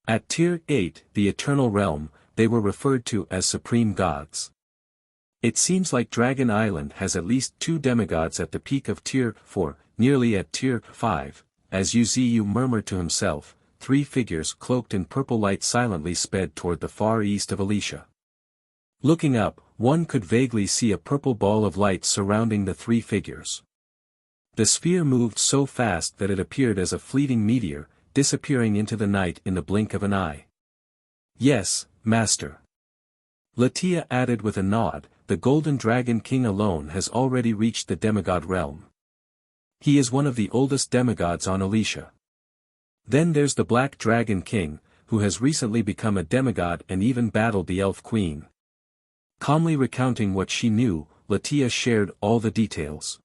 At Tier 8, the Eternal Realm, they were referred to as supreme gods. It seems like Dragon Island has at least 2 demigods at the peak of Tier 4, nearly at Tier 5, as Wuxia murmured to himself. 3 figures cloaked in purple light silently sped toward the far east of Alicia. Looking up, one could vaguely see a purple ball of light surrounding the 3 figures. The sphere moved so fast that it appeared as a fleeting meteor, disappearing into the night in the blink of an eye. "Yes, Master." Latia added with a nod, "The Golden Dragon King alone has already reached the demigod realm. He is one of the oldest demigods on Alicia. Then there's the Black Dragon King, who has recently become a demigod and even battled the Elf Queen." Calmly recounting what she knew, Latia shared all the details.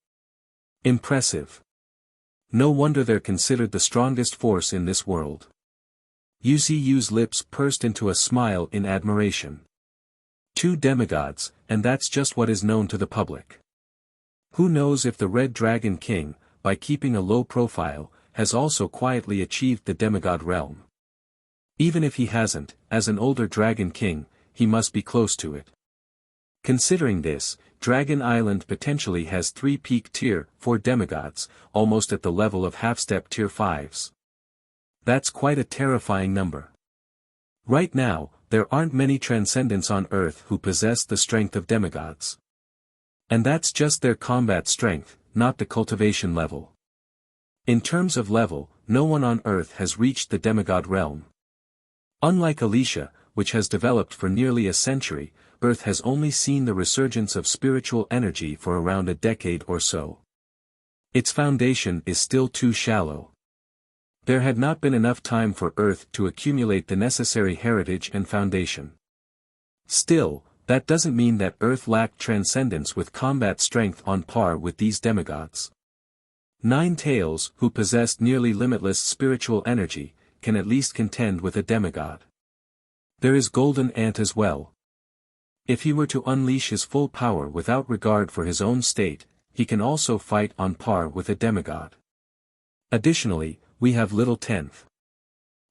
Impressive. No wonder they're considered the strongest force in this world. Wuxia's lips pursed into a smile in admiration. 2 demigods, and that's just what is known to the public. Who knows if the Red Dragon King, by keeping a low profile, has also quietly achieved the demigod realm. Even if he hasn't, as an older Dragon King, he must be close to it. Considering this, Dragon Island potentially has 3 peak Tier 4 demigods, almost at the level of half-step Tier 5s. That's quite a terrifying number. Right now, there aren't many transcendents on Earth who possess the strength of demigods. And that's just their combat strength, not the cultivation level. In terms of level, no one on Earth has reached the demigod realm. Unlike Alicia, which has developed for nearly a century, Earth has only seen the resurgence of spiritual energy for around a decade or so. Its foundation is still too shallow. There had not been enough time for Earth to accumulate the necessary heritage and foundation. Still, that doesn't mean that Earth lacked transcendence with combat strength on par with these demigods. Nine-Tails, who possessed nearly limitless spiritual energy, can at least contend with a demigod. There is Golden Ant as well. If he were to unleash his full power without regard for his own state, he can also fight on par with a demigod. Additionally, we have Little Tenth.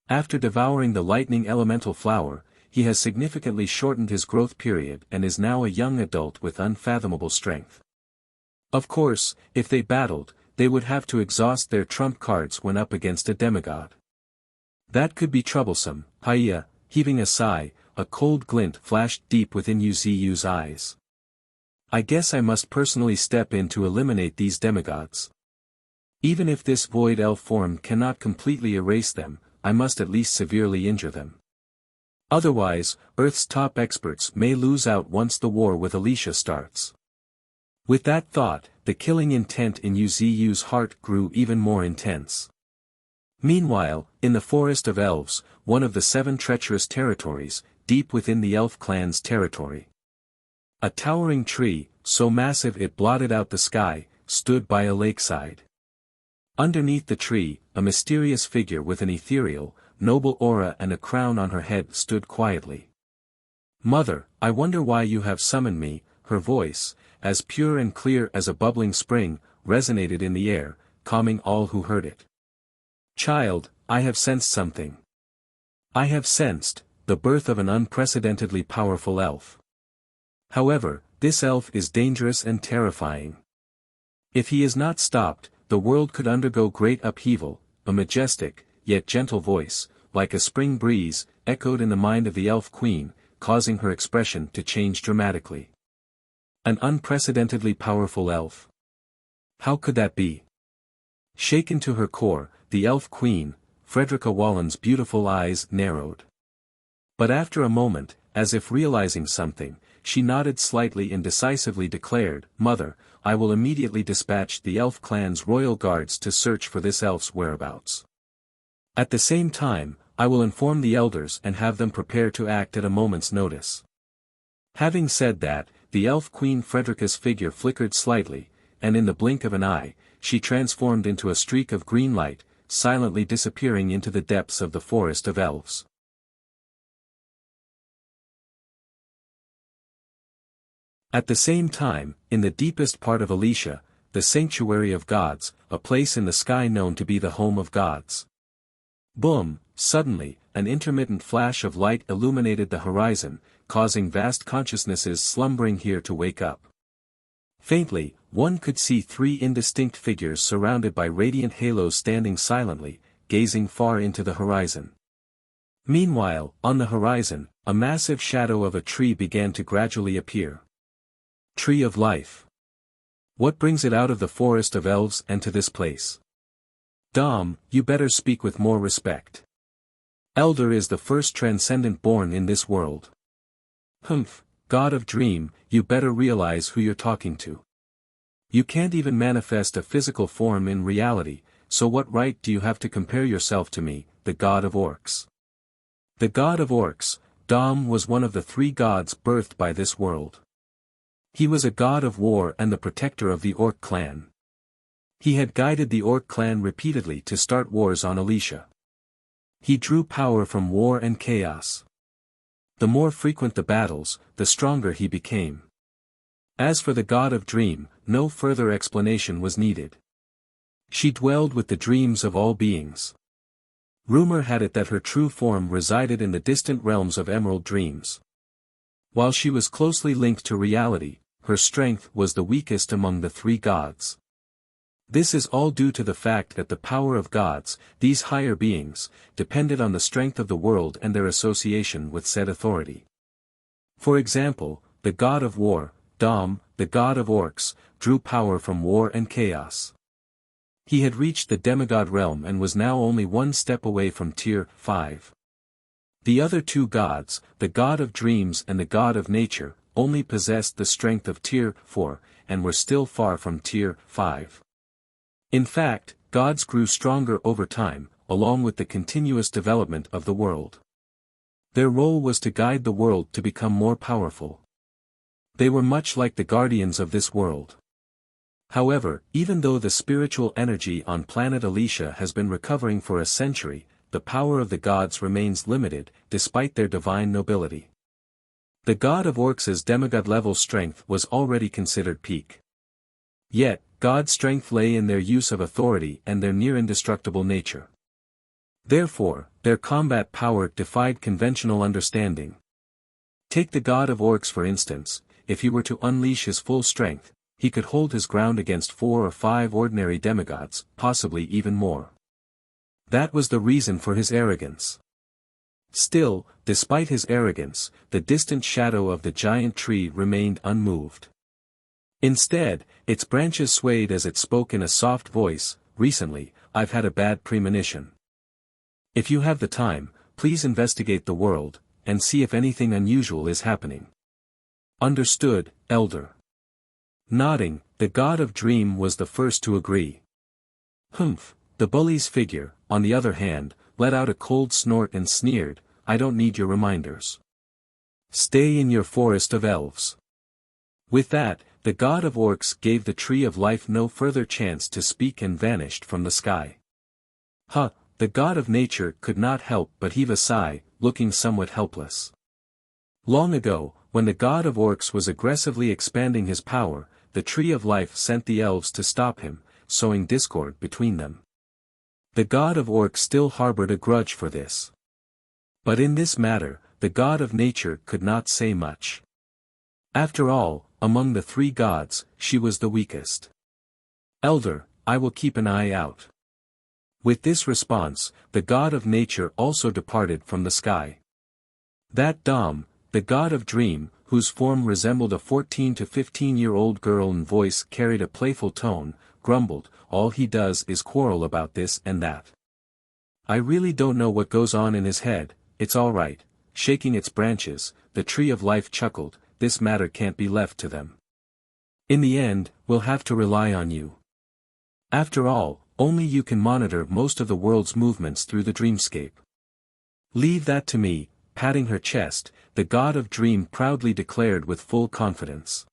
After devouring the lightning elemental flower, he has significantly shortened his growth period and is now a young adult with unfathomable strength. Of course, if they battled, they would have to exhaust their trump cards when up against a demigod. That could be troublesome. Hiya, heaving a sigh, a cold glint flashed deep within Yu's eyes. I guess I must personally step in to eliminate these demigods. Even if this void elf form cannot completely erase them, I must at least severely injure them. Otherwise, Earth's top experts may lose out once the war with Alicia starts. With that thought, the killing intent in Yu's heart grew even more intense. Meanwhile, in the Forest of Elves, one of the 7 treacherous territories, deep within the elf clan's territory. A towering tree, so massive it blotted out the sky, stood by a lakeside. Underneath the tree, a mysterious figure with an ethereal, noble aura and a crown on her head stood quietly. "Mother, I wonder why you have summoned me." Her voice, as pure and clear as a bubbling spring, resonated in the air, calming all who heard it. "Child, I have sensed something. I have sensed the birth of an unprecedentedly powerful elf. However, this elf is dangerous and terrifying. If he is not stopped, the world could undergo great upheaval." A majestic, yet gentle voice, like a spring breeze, echoed in the mind of the elf queen, causing her expression to change dramatically. An unprecedentedly powerful elf. How could that be? Shaken to her core, the elf queen, Frederica Wallen's beautiful eyes narrowed. But after a moment, as if realizing something, she nodded slightly and decisively declared, "Mother, I will immediately dispatch the elf clan's royal guards to search for this elf's whereabouts. At the same time, I will inform the elders and have them prepare to act at a moment's notice." Having said that, the elf queen Frederica's figure flickered slightly, and in the blink of an eye, she transformed into a streak of green light, silently disappearing into the depths of the Forest of Elves. At the same time, in the deepest part of Alicia, the Sanctuary of Gods, a place in the sky known to be the home of gods. Boom! Suddenly, an intermittent flash of light illuminated the horizon, causing vast consciousnesses slumbering here to wake up. Faintly, one could see 3 indistinct figures surrounded by radiant halos standing silently, gazing far into the horizon. Meanwhile, on the horizon, a massive shadow of a tree began to gradually appear. Tree of Life. What brings it out of the Forest of Elves and to this place? Dom, you better speak with more respect. Elder is the first transcendent born in this world. Humph, God of Dream, you better realize who you're talking to. You can't even manifest a physical form in reality, so what right do you have to compare yourself to me, the God of Orcs? The God of Orcs, Dom, was one of the 3 gods birthed by this world. He was a god of war and the protector of the Orc clan. He had guided the Orc clan repeatedly to start wars on Alicia. He drew power from war and chaos. The more frequent the battles, the stronger he became. As for the God of Dream, no further explanation was needed. She dwelled with the dreams of all beings. Rumor had it that her true form resided in the distant realms of Emerald Dreams. While she was closely linked to reality, her strength was the weakest among the 3 gods. This is all due to the fact that the power of gods, these higher beings, depended on the strength of the world and their association with said authority. For example, the god of war, Dom, the god of Orcs, drew power from war and chaos. He had reached the demigod realm and was now only one step away from Tier 5. The other two gods, the god of dreams and the god of nature, only possessed the strength of Tier 4, and were still far from Tier 5. In fact, gods grew stronger over time, along with the continuous development of the world. Their role was to guide the world to become more powerful. They were much like the guardians of this world. However, even though the spiritual energy on planet Alicia has been recovering for a century, the power of the gods remains limited, despite their divine nobility. The god of Orcs' demigod-level strength was already considered peak. Yet, God's strength lay in their use of authority and their near-indestructible nature. Therefore, their combat power defied conventional understanding. Take the god of Orcs for instance. If he were to unleash his full strength, he could hold his ground against 4 or 5 ordinary demigods, possibly even more. That was the reason for his arrogance. Still, despite his arrogance, the distant shadow of the giant tree remained unmoved. Instead, its branches swayed as it spoke in a soft voice, "Recently, I've had a bad premonition. If you have the time, please investigate the world, and see if anything unusual is happening." "Understood, Elder." Nodding, the god of dream was the first to agree. "Humph." The bully's figure, on the other hand, let out a cold snort and sneered, "I don't need your reminders. Stay in your forest of elves." With that, the god of Orcs gave the tree of life no further chance to speak and vanished from the sky. Huh, the god of nature could not help but heave a sigh, looking somewhat helpless. Long ago, when the god of Orcs was aggressively expanding his power, the tree of life sent the elves to stop him, sowing discord between them. The god of Orcs still harbored a grudge for this. But in this matter, the god of nature could not say much. After all, among the 3 gods, she was the weakest. "Elder, I will keep an eye out." With this response, the god of nature also departed from the sky. That Dom, the god of dream, whose form resembled a 14 to 15-year-old girl and voice carried a playful tone, grumbled, "All he does is quarrel about this and that. I really don't know what goes on in his head." "It's all right." Shaking its branches, the tree of life chuckled, "This matter can't be left to them. In the end, we'll have to rely on you. After all, only you can monitor most of the world's movements through the dreamscape." "Leave that to me." Patting her chest, the god of dream proudly declared with full confidence.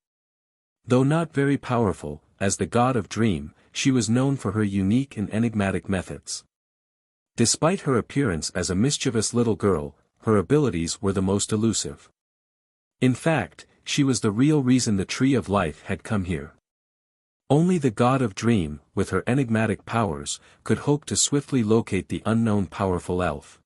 Though not very powerful, as the god of dream, she was known for her unique and enigmatic methods. Despite her appearance as a mischievous little girl, her abilities were the most elusive. In fact, she was the real reason the tree of life had come here. Only the god of dream, with her enigmatic powers, could hope to swiftly locate the unknown powerful elf.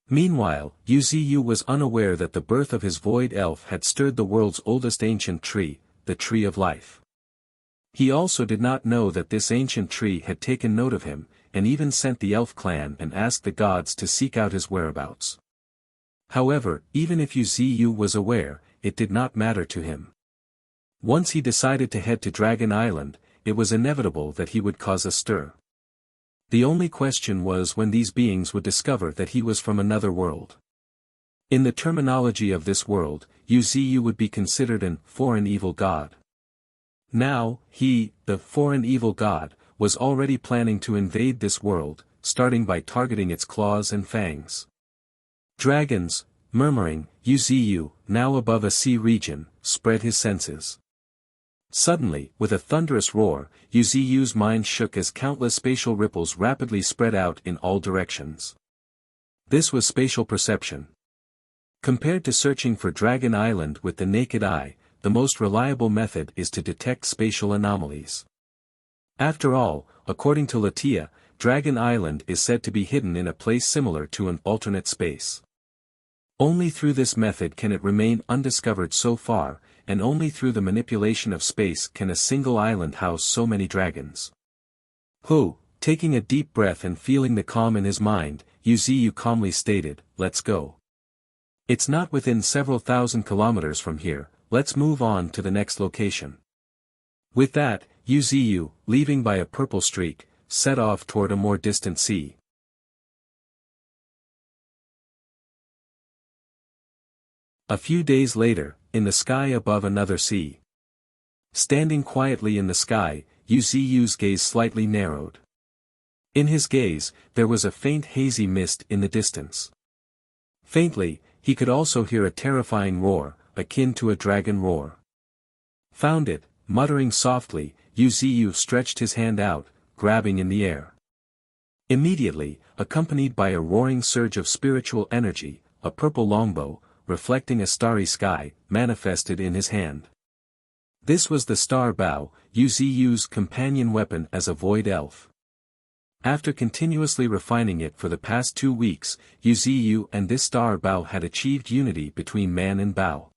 Meanwhile, Uzu was unaware that the birth of his void elf had stirred the world's oldest ancient tree, the tree of life. He also did not know that this ancient tree had taken note of him, and even sent the elf clan and asked the gods to seek out his whereabouts. However, even if Uzu was aware, it did not matter to him. Once he decided to head to Dragon Island, it was inevitable that he would cause a stir. The only question was when these beings would discover that he was from another world. In the terminology of this world, Uzu would be considered an foreign evil god. Now, he, the foreign evil god, was already planning to invade this world, starting by targeting its claws and fangs. Dragons, murmuring, Uzu, now above a sea region, spread his senses. Suddenly, with a thunderous roar, Uzu's mind shook as countless spatial ripples rapidly spread out in all directions. This was spatial perception. Compared to searching for Dragon Island with the naked eye, the most reliable method is to detect spatial anomalies. After all, according to Latia, Dragon Island is said to be hidden in a place similar to an alternate space. Only through this method can it remain undiscovered so far, and only through the manipulation of space can a single island house so many dragons. Taking a deep breath and feeling the calm in his mind, Uzu calmly stated, "Let's go. It's not within several thousand kilometers from here, let's move on to the next location." With that, Uzu, leaving by a purple streak, set off toward a more distant sea. A few days later, in the sky above another sea. Standing quietly in the sky, Yu's gaze slightly narrowed. In his gaze, there was a faint hazy mist in the distance. Faintly, he could also hear a terrifying roar, akin to a dragon roar. Found it, muttering softly, Yu stretched his hand out, grabbing in the air. Immediately, accompanied by a roaring surge of spiritual energy, a purple longbow, reflecting a starry sky, manifested in his hand. This was the star bow, Yu's companion weapon as a void elf. After continuously refining it for the past 2 weeks, Yu and this star bow had achieved unity between man and bow.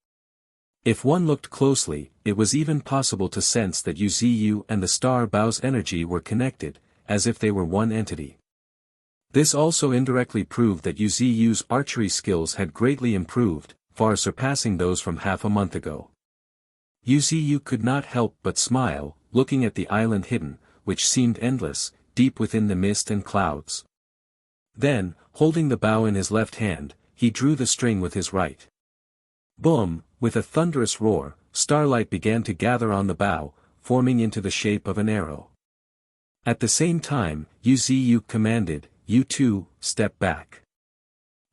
If one looked closely, it was even possible to sense that Yu and the star bow's energy were connected, as if they were one entity. This also indirectly proved that Yu's archery skills had greatly improved, far surpassing those from half a month ago. Yu could not help but smile, looking at the island hidden, which seemed endless, deep within the mist and clouds. Then, holding the bow in his left hand, he drew the string with his right. Boom! With a thunderous roar, starlight began to gather on the bow, forming into the shape of an arrow. At the same time, Yu commanded, "You two, step back."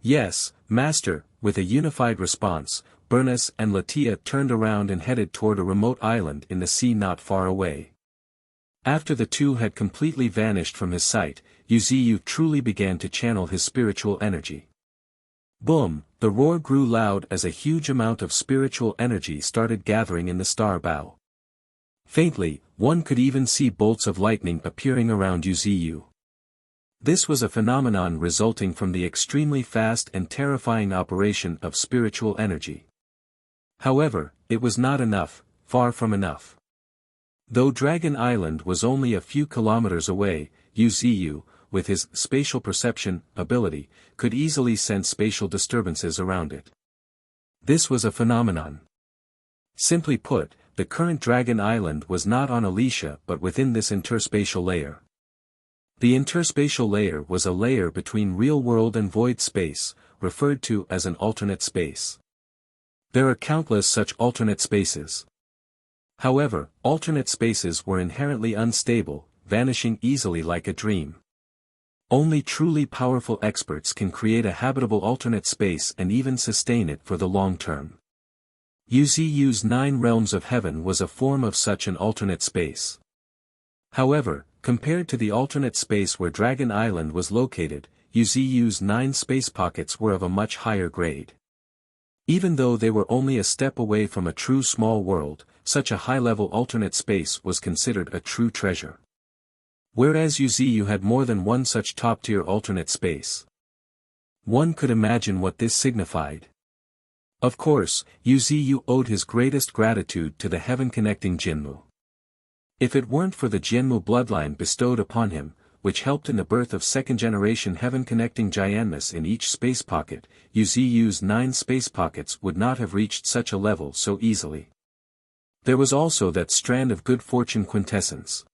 "Yes, master," with a unified response, Bernice and Latia turned around and headed toward a remote island in the sea not far away. After the two had completely vanished from his sight, Yu truly began to channel his spiritual energy. Boom! The roar grew loud as a huge amount of spiritual energy started gathering in the star bow. Faintly, one could even see bolts of lightning appearing around Yu. This was a phenomenon resulting from the extremely fast and terrifying operation of spiritual energy. However, it was not enough, far from enough. Though Dragon Island was only a few kilometers away, Yu, with his spatial perception ability, could easily sense spatial disturbances around it. This was a phenomenon. Simply put, the current Dragon Island was not on Alicia but within this interspatial layer. The interspatial layer was a layer between real-world and void space, referred to as an alternate space. There are countless such alternate spaces. However, alternate spaces were inherently unstable, vanishing easily like a dream. Only truly powerful experts can create a habitable alternate space and even sustain it for the long term. Yu's 9 realms of heaven was a form of such an alternate space. However, compared to the alternate space where Dragon Island was located, Yu's 9 space pockets were of a much higher grade. Even though they were only a step away from a true small world, such a high-level alternate space was considered a true treasure. Whereas Yu had more than one such top-tier alternate space. One could imagine what this signified. Of course, Yu owed his greatest gratitude to the heaven-connecting Jinmu. If it weren't for the Jinmu bloodline bestowed upon him, which helped in the birth of second-generation heaven-connecting Giannis in each space pocket, Yu's 9 space pockets would not have reached such a level so easily. There was also that strand of good fortune quintessence.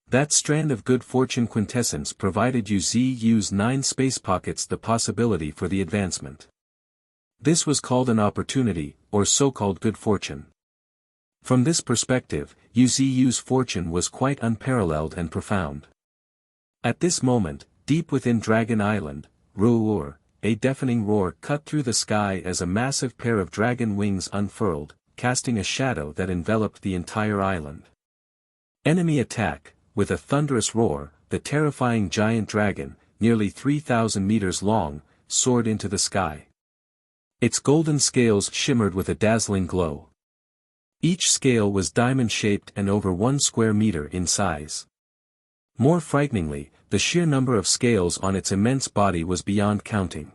That strand of good fortune quintessence provided Yu's 9 space pockets the possibility for the advancement. This was called an opportunity, or so-called good fortune. From this perspective, Yu's fortune was quite unparalleled and profound. At this moment, deep within Dragon Island, roar, a deafening roar cut through the sky as a massive pair of dragon wings unfurled, casting a shadow that enveloped the entire island. Enemy attack. With a thunderous roar, the terrifying giant dragon, nearly 3,000 meters long, soared into the sky. Its golden scales shimmered with a dazzling glow. Each scale was diamond-shaped and over 1 square meter in size. More frighteningly, the sheer number of scales on its immense body was beyond counting.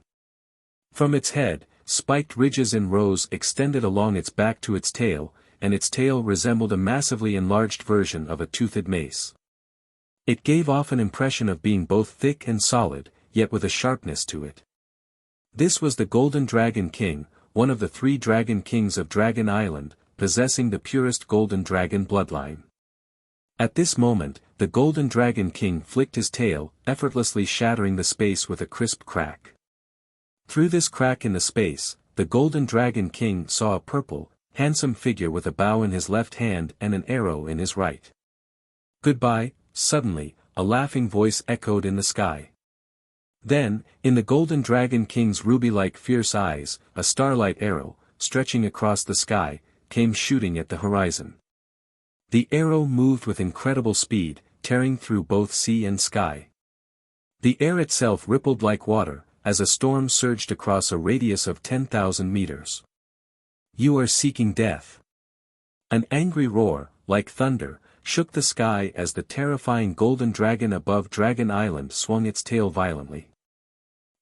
From its head, spiked ridges in rows extended along its back to its tail, and its tail resembled a massively enlarged version of a toothed mace. It gave off an impression of being both thick and solid, yet with a sharpness to it. This was the Golden Dragon King, one of the 3 Dragon Kings of Dragon Island, possessing the purest Golden Dragon bloodline. At this moment, the Golden Dragon King flicked his tail, effortlessly shattering the space with a crisp crack. Through this crack in the space, the Golden Dragon King saw a purple, handsome figure with a bow in his left hand and an arrow in his right. "Goodbye," suddenly, a laughing voice echoed in the sky. Then, in the Golden Dragon King's ruby-like fierce eyes, a starlight arrow, stretching across the sky, came shooting at the horizon. The arrow moved with incredible speed, tearing through both sea and sky. The air itself rippled like water, as a storm surged across a radius of 10,000 meters. "You are seeking death." An angry roar, like thunder, shook the sky as the terrifying golden dragon above Dragon Island swung its tail violently.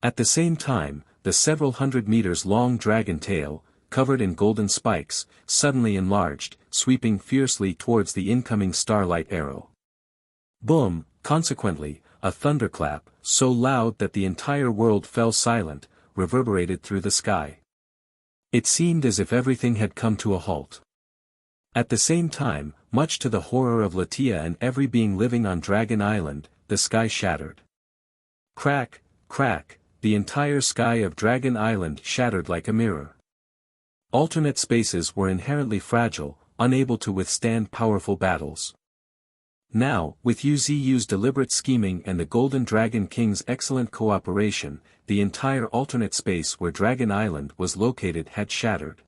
At the same time, the several hundred meters long dragon tail, covered in golden spikes, suddenly enlarged, sweeping fiercely towards the incoming starlight arrow. Boom! Consequently, a thunderclap, so loud that the entire world fell silent, reverberated through the sky. It seemed as if everything had come to a halt. At the same time, much to the horror of Latia and every being living on Dragon Island, the sky shattered. Crack, crack, the entire sky of Dragon Island shattered like a mirror. Alternate spaces were inherently fragile, unable to withstand powerful battles. Now, with Yu's deliberate scheming and the Golden Dragon King's excellent cooperation, the entire alternate space where Dragon Island was located had shattered.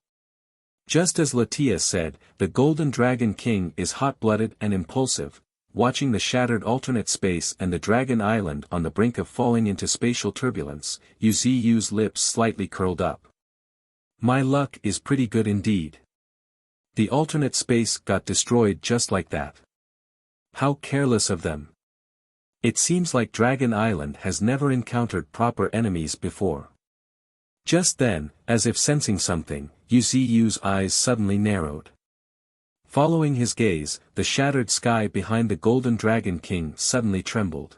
Just as Latia said, the Golden Dragon King is hot-blooded and impulsive. Watching the shattered alternate space and the Dragon Island on the brink of falling into spatial turbulence, Yu's lips slightly curled up. "My luck is pretty good indeed. The alternate space got destroyed just like that. How careless of them. It seems like Dragon Island has never encountered proper enemies before." Just then, as if sensing something, Yu's eyes suddenly narrowed. Following his gaze, the shattered sky behind the Golden Dragon King suddenly trembled.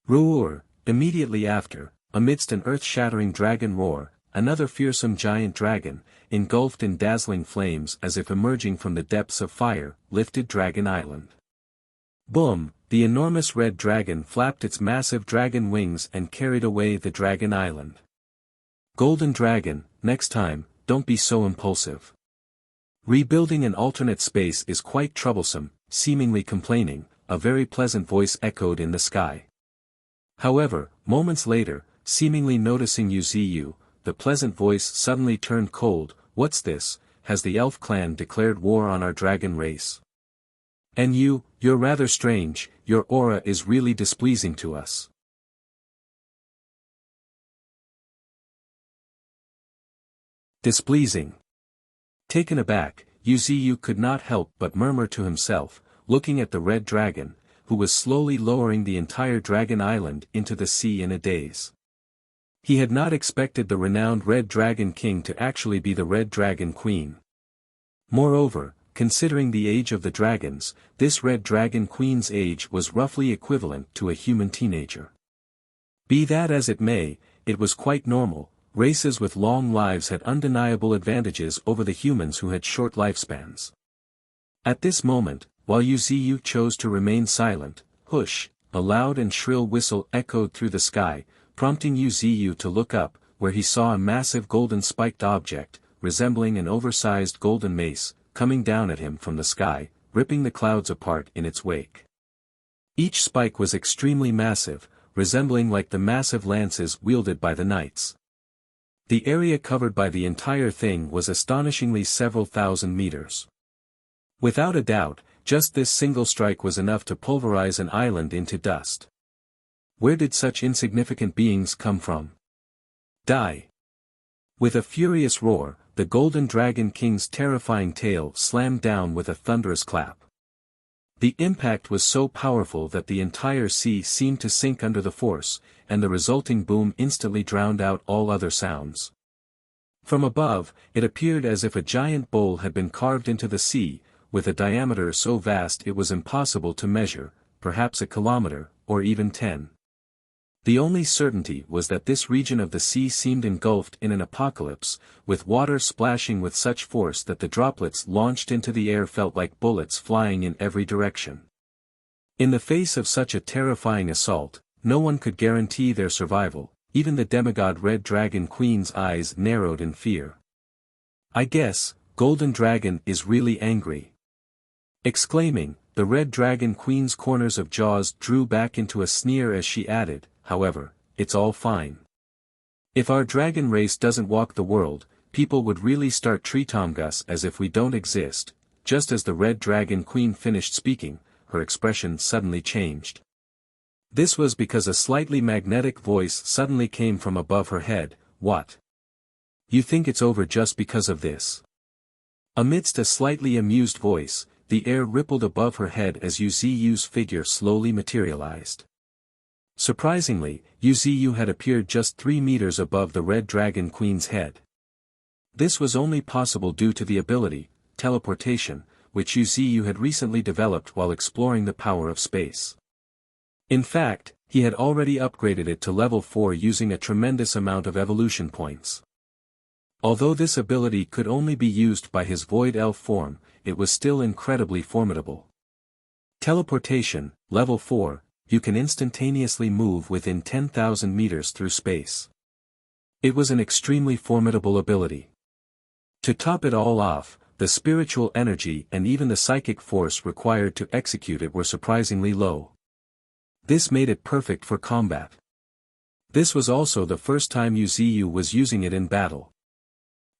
Roar! Immediately after, amidst an earth-shattering dragon roar, another fearsome giant dragon, engulfed in dazzling flames as if emerging from the depths of fire, lifted Dragon Island. Boom! The enormous red dragon flapped its massive dragon wings and carried away the Dragon Island. Golden Dragon, next time, don't be so impulsive. Rebuilding an alternate space is quite troublesome, seemingly complaining, a very pleasant voice echoed in the sky. However, moments later, seemingly noticing Yuziu, the pleasant voice suddenly turned cold. "What's this? Has the elf clan declared war on our dragon race? And you're rather strange, your aura is really displeasing to us." Displeasing. Taken aback, Yuziu could not help but murmur to himself, looking at the red dragon, who was slowly lowering the entire Dragon Island into the sea in a daze. He had not expected the renowned Red Dragon King to actually be the Red Dragon Queen. Moreover, considering the age of the dragons, this Red Dragon Queen's age was roughly equivalent to a human teenager. Be that as it may, it was quite normal. Races with long lives had undeniable advantages over the humans who had short lifespans. At this moment, while Yuziu chose to remain silent, "Hush!" a loud and shrill whistle echoed through the sky, prompting Yuziu to look up, where he saw a massive golden spiked object, resembling an oversized golden mace, coming down at him from the sky, ripping the clouds apart in its wake. Each spike was extremely massive, resembling like the massive lances wielded by the knights. The area covered by the entire thing was astonishingly several thousand meters. Without a doubt, just this single strike was enough to pulverize an island into dust. Where did such insignificant beings come from? Die! With a furious roar, the Golden Dragon King's terrifying tail slammed down with a thunderous clap. The impact was so powerful that the entire sea seemed to sink under the force, and the resulting boom instantly drowned out all other sounds. From above, it appeared as if a giant bowl had been carved into the sea, with a diameter so vast it was impossible to measure, perhaps a kilometer, or even 10. The only certainty was that this region of the sea seemed engulfed in an apocalypse, with water splashing with such force that the droplets launched into the air felt like bullets flying in every direction. In the face of such a terrifying assault, no one could guarantee their survival, even the demigod Red Dragon Queen's eyes narrowed in fear. "I guess, Golden Dragon is really angry." Exclaiming, the Red Dragon Queen's corners of jaws drew back into a sneer as she added, "However, it's all fine. If our dragon race doesn't walk the world, people would really start treating us as if we don't exist." Just as the Red Dragon Queen finished speaking, her expression suddenly changed. This was because a slightly magnetic voice suddenly came from above her head. "What? You think it's over just because of this?" Amidst a slightly amused voice, the air rippled above her head as Yuziu's figure slowly materialized. Surprisingly, Yuziu had appeared just 3 meters above the Red Dragon Queen's head. This was only possible due to the ability, teleportation, which Yuziu had recently developed while exploring the power of space. In fact, he had already upgraded it to level 4 using a tremendous amount of evolution points. Although this ability could only be used by his Void Elf form, it was still incredibly formidable. Teleportation, level 4, you can instantaneously move within 10,000 meters through space. It was an extremely formidable ability. To top it all off, the spiritual energy and even the psychic force required to execute it were surprisingly low. This made it perfect for combat. This was also the first time Yuziu was using it in battle.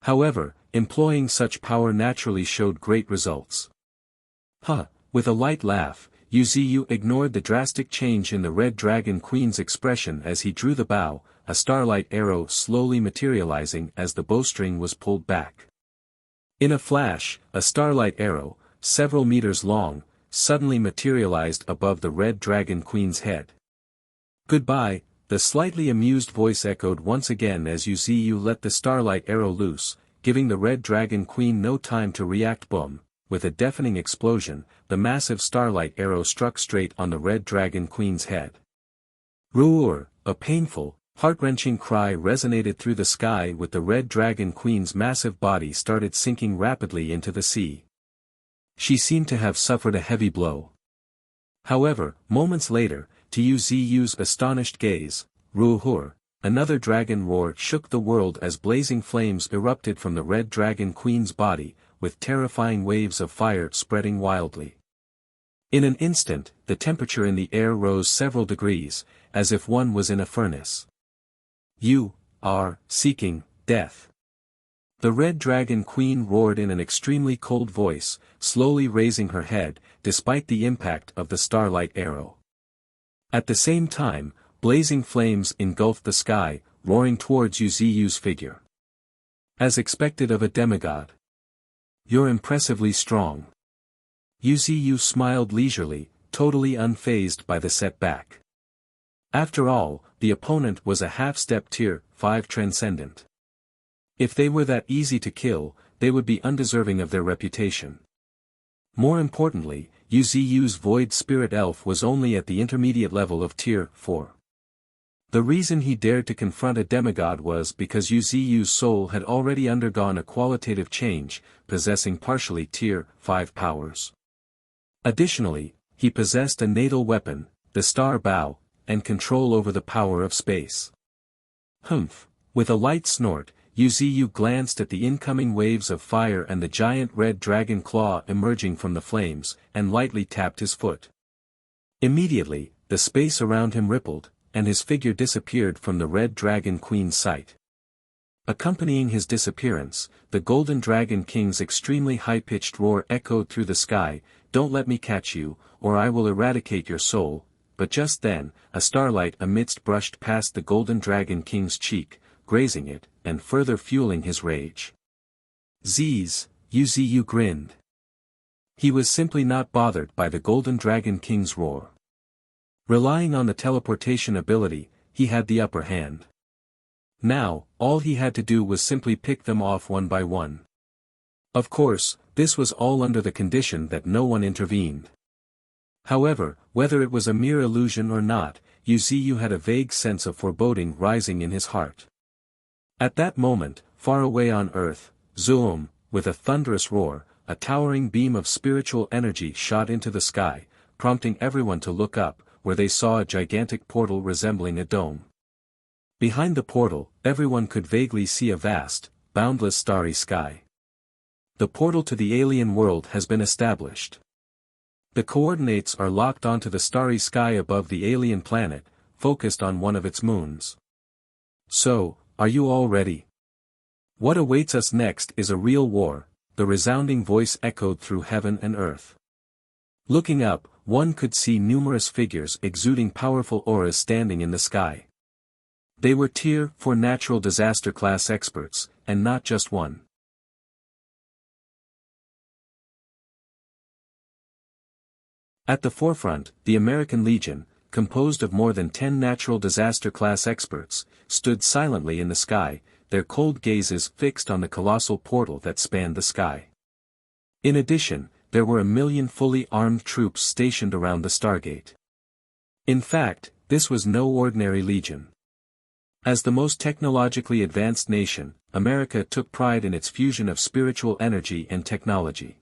However, employing such power naturally showed great results. With a light laugh, Yuziu ignored the drastic change in the Red Dragon Queen's expression as he drew the bow, a starlight arrow slowly materializing as the bowstring was pulled back. In a flash, a starlight arrow, several meters long, suddenly materialized above the Red Dragon Queen's head. "Goodbye," the slightly amused voice echoed once again as Yuziu let the starlight arrow loose, giving the Red Dragon Queen no time to react. Boom! With a deafening explosion, the massive starlight arrow struck straight on the Red Dragon Queen's head. Roar! A painful, heart-wrenching cry resonated through the sky with the Red Dragon Queen's massive body started sinking rapidly into the sea. She seemed to have suffered a heavy blow. However, moments later, to Yuziu's astonished gaze, Roar! Another dragon roar shook the world as blazing flames erupted from the Red Dragon Queen's body, with terrifying waves of fire spreading wildly. In an instant, the temperature in the air rose several degrees, as if one was in a furnace. "You are seeking death." The Red Dragon Queen roared in an extremely cold voice, slowly raising her head, despite the impact of the starlight arrow. At the same time, blazing flames engulfed the sky, roaring towards Yuziu's figure. As expected of a demigod. "You're impressively strong." Yuziu smiled leisurely, totally unfazed by the setback. After all, the opponent was a half-step tier 5 transcendent. If they were that easy to kill, they would be undeserving of their reputation. More importantly, Yuziu's Void Spirit Elf was only at the intermediate level of tier 4. The reason he dared to confront a demigod was because Yuziu's soul had already undergone a qualitative change, possessing partially tier 5 powers. Additionally, he possessed a natal weapon, the Star Bow, and control over the power of space. With a light snort, Yuziu glanced at the incoming waves of fire and the giant red dragon claw emerging from the flames, and lightly tapped his foot. Immediately, the space around him rippled, and his figure disappeared from the Red Dragon Queen's sight. Accompanying his disappearance, the Golden Dragon King's extremely high-pitched roar echoed through the sky, "Don't let me catch you, or I will eradicate your soul." But just then, a starlight amidst brushed past the Golden Dragon King's cheek, grazing it, and further fueling his rage. "Z's," Yuziu grinned. He was simply not bothered by the Golden Dragon King's roar. Relying on the teleportation ability, he had the upper hand. Now, all he had to do was simply pick them off one by one. Of course, this was all under the condition that no one intervened. However, whether it was a mere illusion or not, Yuziu had a vague sense of foreboding rising in his heart. At that moment, far away on Earth, zoom, with a thunderous roar, a towering beam of spiritual energy shot into the sky, prompting everyone to look up, where they saw a gigantic portal resembling a dome. Behind the portal, everyone could vaguely see a vast, boundless starry sky. The portal to the alien world has been established. The coordinates are locked onto the starry sky above the alien planet, focused on one of its moons. So, are you all ready? What awaits us next is a real war, the resounding voice echoed through heaven and earth. Looking up, one could see numerous figures exuding powerful auras standing in the sky. They were Tier 4 natural disaster class experts, and not just one. At the forefront, the American Legion, composed of more than 10 natural disaster class experts, stood silently in the sky, their cold gazes fixed on the colossal portal that spanned the sky. In addition, there were 1,000,000 fully armed troops stationed around the Stargate. In fact, this was no ordinary legion. As the most technologically advanced nation, America took pride in its fusion of spiritual energy and technology.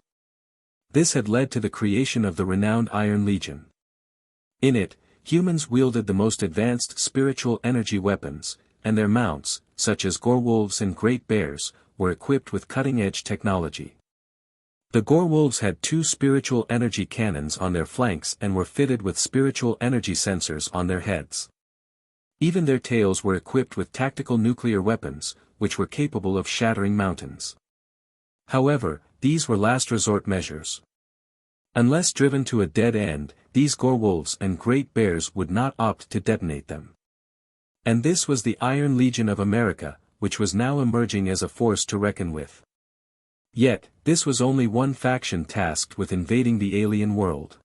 This had led to the creation of the renowned Iron Legion. In it, humans wielded the most advanced spiritual energy weapons, and their mounts, such as gorewolves and great bears, were equipped with cutting-edge technology. The gorewolves had 2 spiritual energy cannons on their flanks and were fitted with spiritual energy sensors on their heads. Even their tails were equipped with tactical nuclear weapons, which were capable of shattering mountains. However, these were last resort measures. Unless driven to a dead end, these gorewolves and great bears would not opt to detonate them. And this was the Iron Legion of America, which was now emerging as a force to reckon with. Yet, this was only one faction tasked with invading the alien world.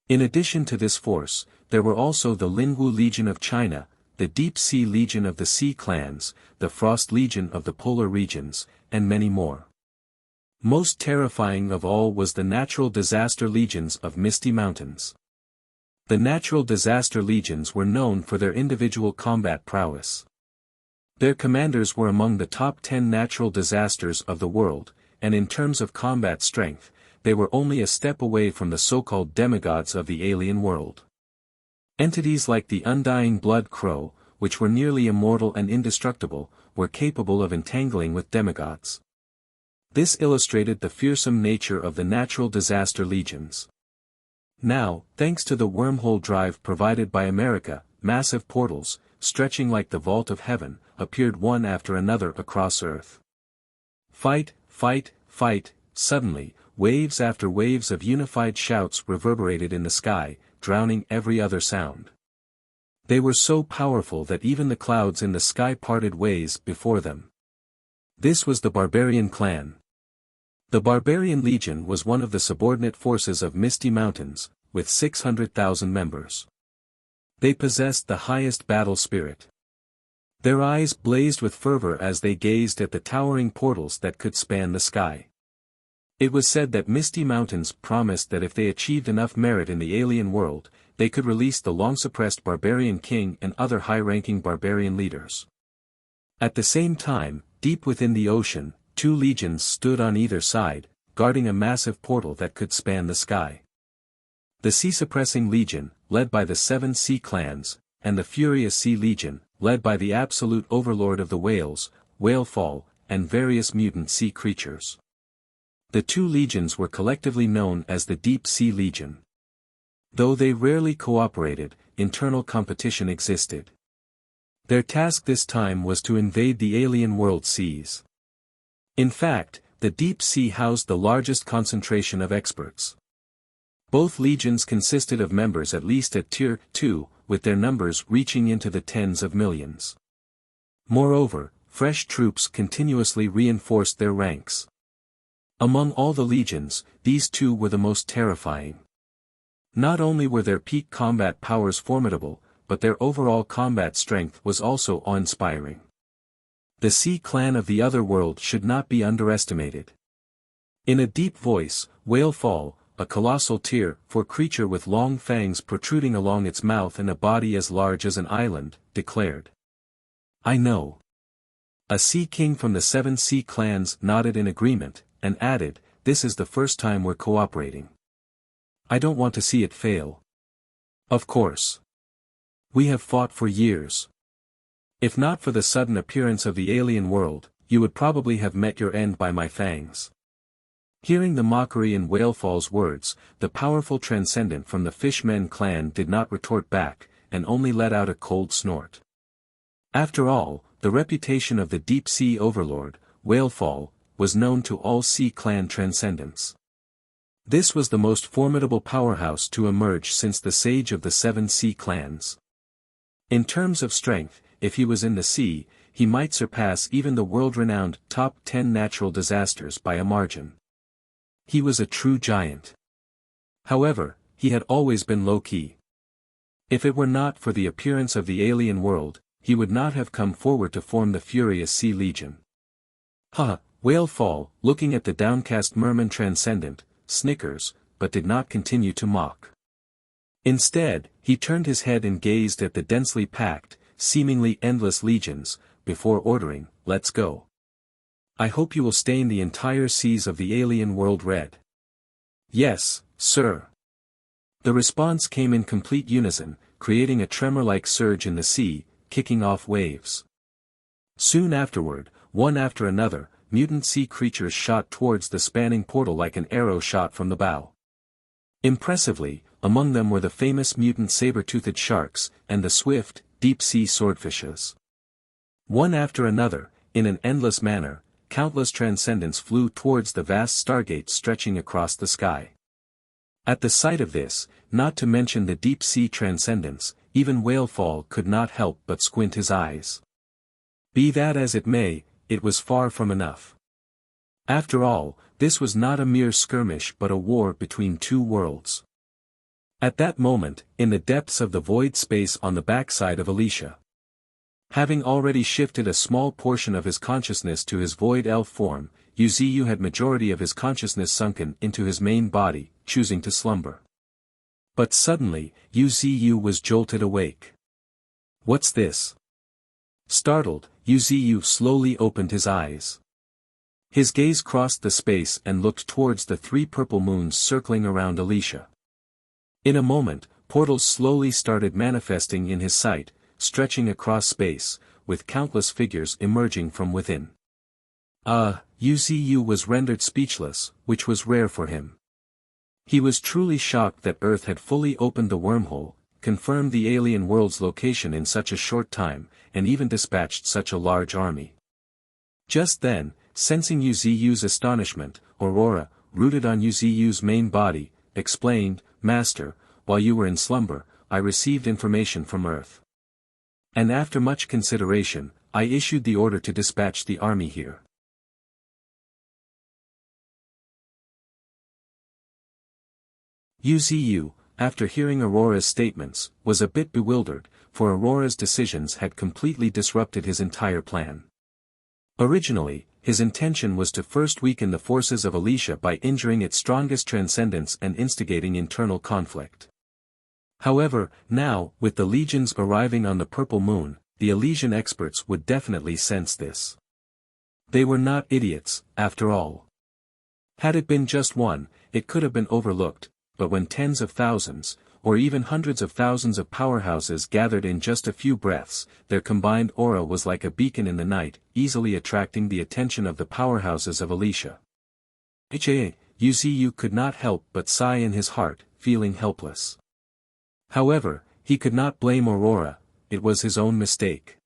In addition to this force, there were also the Lingwu Legion of China, the Deep Sea Legion of the Sea Clans, the Frost Legion of the Polar Regions, and many more. Most terrifying of all was the Natural Disaster Legions of Misty Mountains. The Natural Disaster Legions were known for their individual combat prowess. Their commanders were among the top 10 natural disasters of the world, and in terms of combat strength, they were only a step away from the so-called demigods of the alien world. Entities like the Undying Blood Crow, which were nearly immortal and indestructible, were capable of entangling with demigods. This illustrated the fearsome nature of the natural disaster legions. Now, thanks to the wormhole drive provided by America, massive portals, stretching like the vault of heaven, appeared one after another across Earth. Fight, fight, fight, suddenly, waves after waves of unified shouts reverberated in the sky, drowning every other sound. They were so powerful that even the clouds in the sky parted ways before them. This was the Barbarian Clan. The Barbarian Legion was one of the subordinate forces of Misty Mountains, with 600,000 members. They possessed the highest battle spirit. Their eyes blazed with fervor as they gazed at the towering portals that could span the sky. It was said that Misty Mountains promised that if they achieved enough merit in the alien world, they could release the long-suppressed Barbarian King and other high-ranking barbarian leaders. At the same time, deep within the ocean, 2 legions stood on either side, guarding a massive portal that could span the sky. The Sea-Suppressing Legion, led by the 7 Sea Clans, and the Furious Sea Legion, led by the absolute overlord of the whales, Whalefall, and various mutant sea creatures. The 2 legions were collectively known as the Deep Sea Legion. Though they rarely cooperated, internal competition existed. Their task this time was to invade the alien world seas. In fact, the deep sea housed the largest concentration of experts. Both legions consisted of members at least at Tier 2, with their numbers reaching into the tens of millions. Moreover, fresh troops continuously reinforced their ranks. Among all the legions, these 2 were the most terrifying. Not only were their peak combat powers formidable, but their overall combat strength was also awe-inspiring. The Sea Clan of the Otherworld should not be underestimated. In a deep voice, Whalefall, a colossal Tier 4 creature with long fangs protruding along its mouth and a body as large as an island, declared. "I know." A Sea King from the 7 Sea Clans nodded in agreement, and added, "This is the first time we're cooperating. I don't want to see it fail." "Of course. We have fought for years. If not for the sudden appearance of the alien world, you would probably have met your end by my fangs. Hearing the mockery in Whalefall's words, the powerful transcendent from the Fishmen clan did not retort back, and only let out a cold snort. After all, the reputation of the deep-sea overlord, Whalefall, was known to all Sea Clan transcendents. This was the most formidable powerhouse to emerge since the Sage of the Seven Sea Clans. In terms of strength, if he was in the sea, he might surpass even the world-renowned top 10 natural disasters by a margin. He was a true giant. However, he had always been low-key. If it were not for the appearance of the alien world, he would not have come forward to form the Furious Sea Legion. Whalefall, looking at the downcast merman transcendent, snickers, but did not continue to mock. Instead, he turned his head and gazed at the densely packed, seemingly endless legions, before ordering, "Let's go. I hope you will stain the entire seas of the alien world red." "Yes, sir." The response came in complete unison, creating a tremor-like surge in the sea, kicking off waves. Soon afterward, one after another, mutant sea creatures shot towards the spanning portal like an arrow shot from the bow. Impressively, among them were the famous mutant saber-toothed sharks, and the swift, deep-sea swordfishes. One after another, in an endless manner, countless transcendents flew towards the vast stargates stretching across the sky. At the sight of this, not to mention the deep-sea transcendents, even Whalefall could not help but squint his eyes. Be that as it may, it was far from enough. After all, this was not a mere skirmish but a war between two worlds. At that moment, in the depths of the void space on the backside of Alicia, having already shifted a small portion of his consciousness to his void elf form, Wuxia had majority of his consciousness sunken into his main body, choosing to slumber. But suddenly, Wuxia was jolted awake. "What's this?" Startled, Wuxia slowly opened his eyes. His gaze crossed the space and looked towards the 3 purple moons circling around Alicia. In a moment, portals slowly started manifesting in his sight, stretching across space, with countless figures emerging from within. Wuxia was rendered speechless, which was rare for him. He was truly shocked that Earth had fully opened the wormhole, confirmed the alien world's location in such a short time, and even dispatched such a large army. Just then, sensing Wuxia's astonishment, Aurora, rooted on Wuxia's main body, explained, "Master, while you were in slumber, I received information from Earth. And after much consideration, I issued the order to dispatch the army here." Wuxia, after hearing Aurora's statements, was a bit bewildered, for Aurora's decisions had completely disrupted his entire plan. Originally, his intention was to first weaken the forces of Alicia by injuring its strongest transcendents and instigating internal conflict. However, now, with the legions arriving on the Purple Moon, the Elysian experts would definitely sense this. They were not idiots, after all. Had it been just one, it could have been overlooked, but when tens of thousands, or even hundreds of thousands of powerhouses gathered in just a few breaths, their combined aura was like a beacon in the night, easily attracting the attention of the powerhouses of Alicia. Wuxia could not help but sigh in his heart, feeling helpless. However, he could not blame Aurora, it was his own mistake.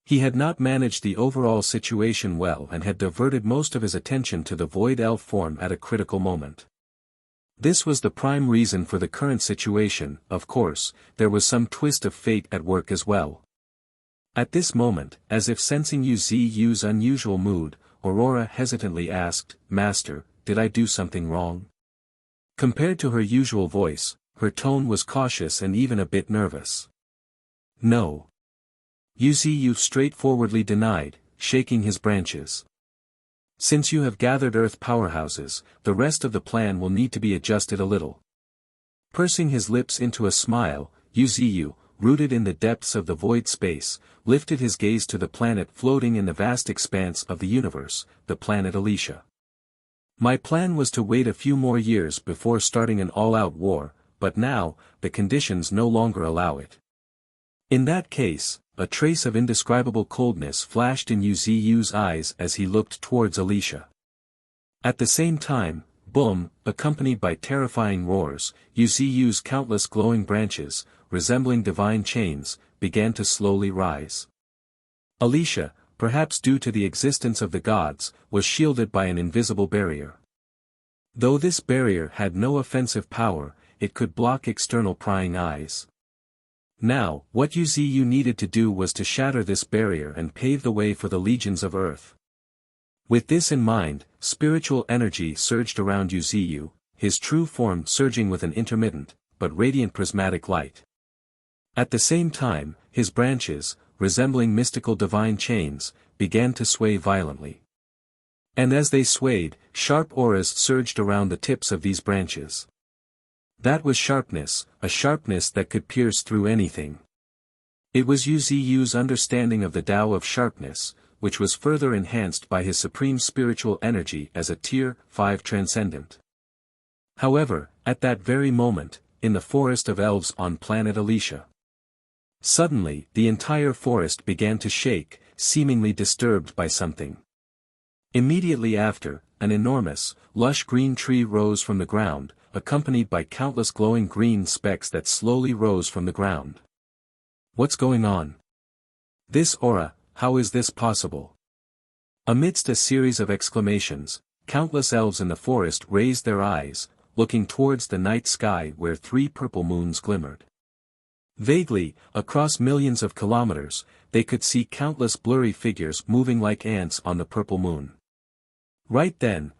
He had not managed the overall situation well and had diverted most of his attention to the void elf form at a critical moment. This was the prime reason for the current situation. Of course, there was some twist of fate at work as well. At this moment, as if sensing Wuxia's unusual mood, Aurora hesitantly asked, "Master, did I do something wrong?" Compared to her usual voice, her tone was cautious and even a bit nervous. "No." Wuxia straightforwardly denied, shaking his branches. "Since you have gathered Earth powerhouses, the rest of the plan will need to be adjusted a little." Pursing his lips into a smile, Wuxia, rooted in the depths of the void space, lifted his gaze to the planet floating in the vast expanse of the universe, the planet Alicia. "My plan was to wait a few more years before starting an all-out war, but now, the conditions no longer allow it. In that case, a trace of indescribable coldness flashed in Yu's eyes as he looked towards Alicia. At the same time, boom, accompanied by terrifying roars, Yu's countless glowing branches, resembling divine chains, began to slowly rise. Alicia, perhaps due to the existence of the gods, was shielded by an invisible barrier. Though this barrier had no offensive power, it could block external prying eyes. Now, what Yu needed to do was to shatter this barrier and pave the way for the legions of Earth. With this in mind, spiritual energy surged around Yu, his true form surging with an intermittent, but radiant prismatic light. At the same time, his branches, resembling mystical divine chains, began to sway violently. And as they swayed, sharp auras surged around the tips of these branches. That was sharpness, a sharpness that could pierce through anything. It was Yu's understanding of the Tao of sharpness, which was further enhanced by his supreme spiritual energy as a Tier 5 transcendent. However, at that very moment, in the forest of elves on planet Alicia, suddenly the entire forest began to shake, seemingly disturbed by something. Immediately after, an enormous, lush green tree rose from the ground, accompanied by countless glowing green specks that slowly rose from the ground. What's going on? This aura, how is this possible? Amidst a series of exclamations, countless elves in the forest raised their eyes, looking towards the night sky where 3 purple moons glimmered. Vaguely, across millions of kilometers, they could see countless blurry figures moving like ants on the purple moon. Right then,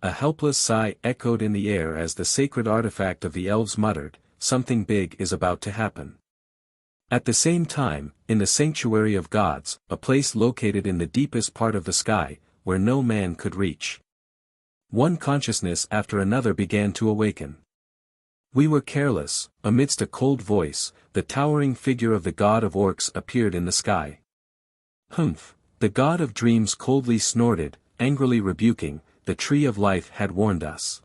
a helpless sigh echoed in the air as the sacred artifact of the elves muttered, "Something big is about to happen." At the same time, in the sanctuary of gods, a place located in the deepest part of the sky, where no man could reach, one consciousness after another began to awaken. We were careless. Amidst a cold voice, the towering figure of the god of orcs appeared in the sky. "Humph," the god of dreams coldly snorted, angrily rebuking, "The tree of life had warned us."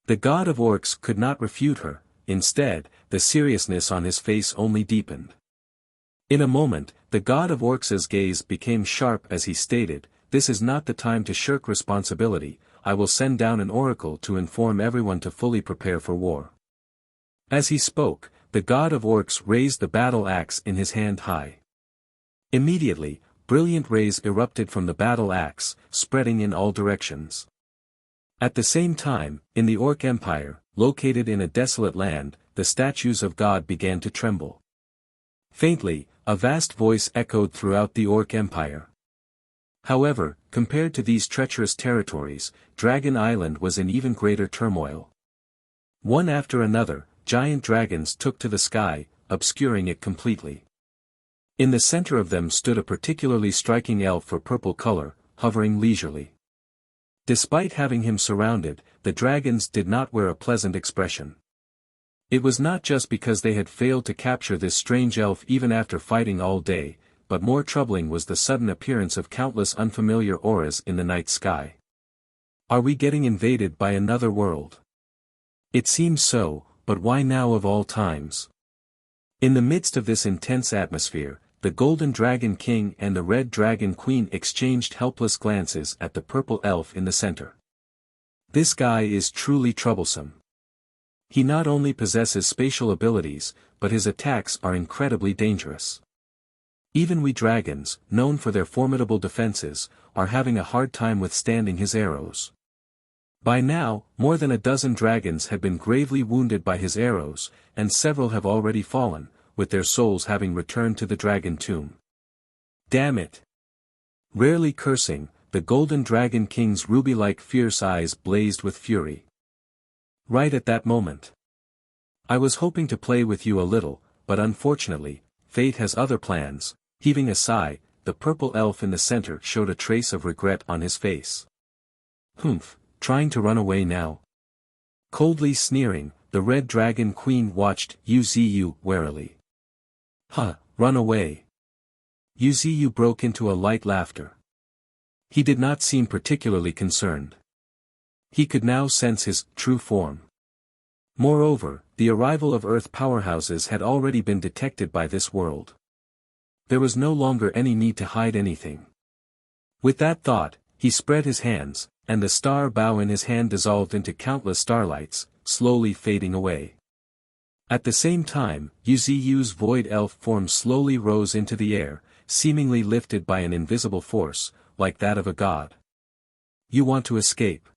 The god of orcs could not refute her, instead, the seriousness on his face only deepened. In a moment, the god of orcs' gaze became sharp as he stated, "This is not the time to shirk responsibility. I will send down an oracle to inform everyone to fully prepare for war." As he spoke, the god of orcs raised the battle axe in his hand high. Immediately, brilliant rays erupted from the battle axe, spreading in all directions. At the same time, in the Orc Empire, located in a desolate land, the statues of God began to tremble. Faintly, a vast voice echoed throughout the Orc Empire. However, compared to these treacherous territories, Dragon Island was in even greater turmoil. One after another, giant dragons took to the sky, obscuring it completely. In the center of them stood a particularly striking elf for purple color, hovering leisurely. Despite having him surrounded, the dragons did not wear a pleasant expression. It was not just because they had failed to capture this strange elf even after fighting all day, but more troubling was the sudden appearance of countless unfamiliar auras in the night sky. Are we getting invaded by another world? It seems so, but why now of all times? In the midst of this intense atmosphere, the Golden Dragon King and the Red Dragon Queen exchanged helpless glances at the purple elf in the center. This guy is truly troublesome. He not only possesses spatial abilities, but his attacks are incredibly dangerous. Even we dragons, known for their formidable defenses, are having a hard time withstanding his arrows. By now, more than a dozen dragons have been gravely wounded by his arrows, and several have already fallen, with their souls having returned to the dragon tomb. Damn it! Rarely cursing, the Golden Dragon King's ruby-like fierce eyes blazed with fury. Right at that moment. I was hoping to play with you a little, but unfortunately, fate has other plans. Heaving a sigh, the purple elf in the center showed a trace of regret on his face. Humph, trying to run away now? Coldly sneering, the Red Dragon Queen watched Yuziyu warily. Huh, run away. Yuziyu broke into a light laughter. He did not seem particularly concerned. He could now sense his true form. Moreover, the arrival of Earth powerhouses had already been detected by this world. There was no longer any need to hide anything. With that thought, he spread his hands, and the star bow in his hand dissolved into countless starlights, slowly fading away. At the same time, Yu's void elf form slowly rose into the air, seemingly lifted by an invisible force, like that of a god. You want to escape?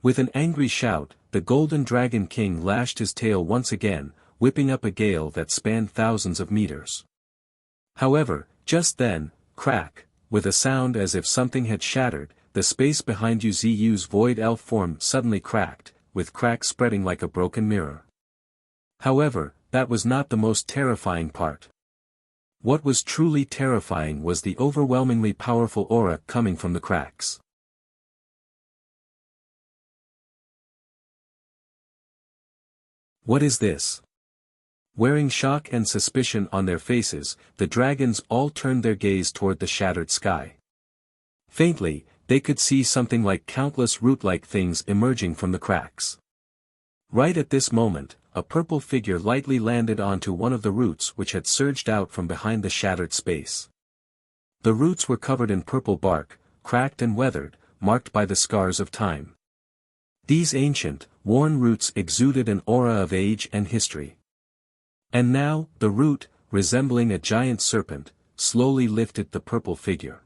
With an angry shout, the Golden Dragon King lashed his tail once again, whipping up a gale that spanned thousands of meters. However, just then, crack, with a sound as if something had shattered, the space behind Yu's void elf form suddenly cracked, with cracks spreading like a broken mirror. However, that was not the most terrifying part. What was truly terrifying was the overwhelmingly powerful aura coming from the cracks. What is this? Wearing shock and suspicion on their faces, the dragons all turned their gaze toward the shattered sky. Faintly, they could see something like countless root-like things emerging from the cracks. Right at this moment, a purple figure lightly landed onto one of the roots which had surged out from behind the shattered space. The roots were covered in purple bark, cracked and weathered, marked by the scars of time. These ancient, worn roots exuded an aura of age and history. And now, the root, resembling a giant serpent, slowly lifted the purple figure.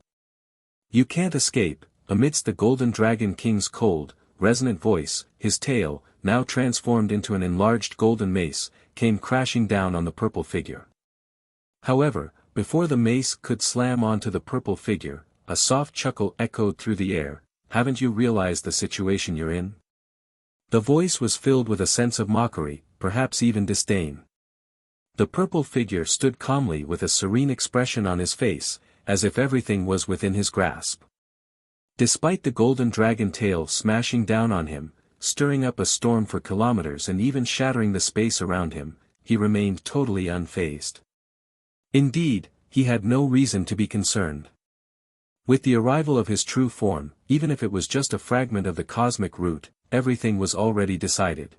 You can't escape. Amidst the Golden Dragon King's cold, resonant voice, his tail, now transformed into an enlarged golden mace, came crashing down on the purple figure. However, before the mace could slam onto the purple figure, a soft chuckle echoed through the air. Haven't you realized the situation you're in? The voice was filled with a sense of mockery, perhaps even disdain. The purple figure stood calmly with a serene expression on his face, as if everything was within his grasp. Despite the golden dragon tail smashing down on him, stirring up a storm for kilometers and even shattering the space around him, he remained totally unfazed. Indeed, he had no reason to be concerned. With the arrival of his true form, even if it was just a fragment of the cosmic root, everything was already decided.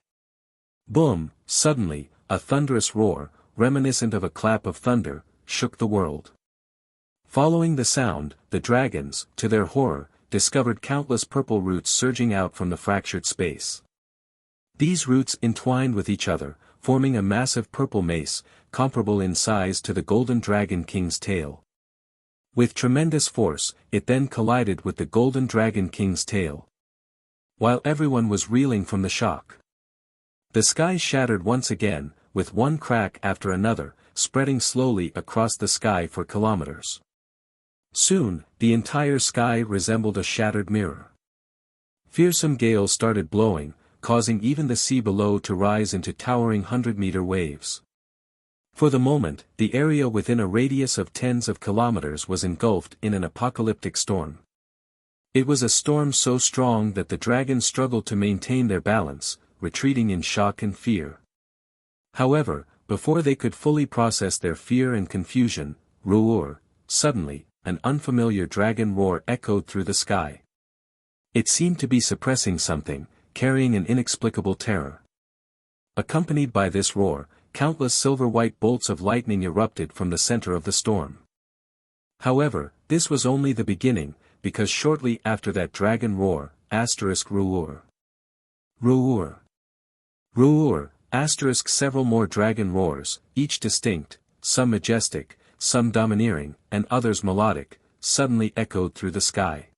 Boom! Suddenly, a thunderous roar, reminiscent of a clap of thunder, shook the world. Following the sound, the dragons, to their horror, discovered countless purple roots surging out from the fractured space. These roots entwined with each other, forming a massive purple mace, comparable in size to the Golden Dragon King's tail. With tremendous force, it then collided with the Golden Dragon King's tail. While everyone was reeling from the shock, the sky shattered once again, with one crack after another, spreading slowly across the sky for kilometers. Soon, the entire sky resembled a shattered mirror. Fearsome gales started blowing, causing even the sea below to rise into towering 100-meter waves. For the moment, the area within a radius of tens of kilometers was engulfed in an apocalyptic storm. It was a storm so strong that the dragons struggled to maintain their balance, retreating in shock and fear. However, before they could fully process their fear and confusion, suddenly, an unfamiliar dragon roar echoed through the sky. It seemed to be suppressing something, carrying an inexplicable terror. Accompanied by this roar, countless silver-white bolts of lightning erupted from the center of the storm. However, this was only the beginning, because shortly after that dragon roar, several more dragon roars, each distinct, some majestic, some domineering, and others melodic, suddenly echoed through the sky.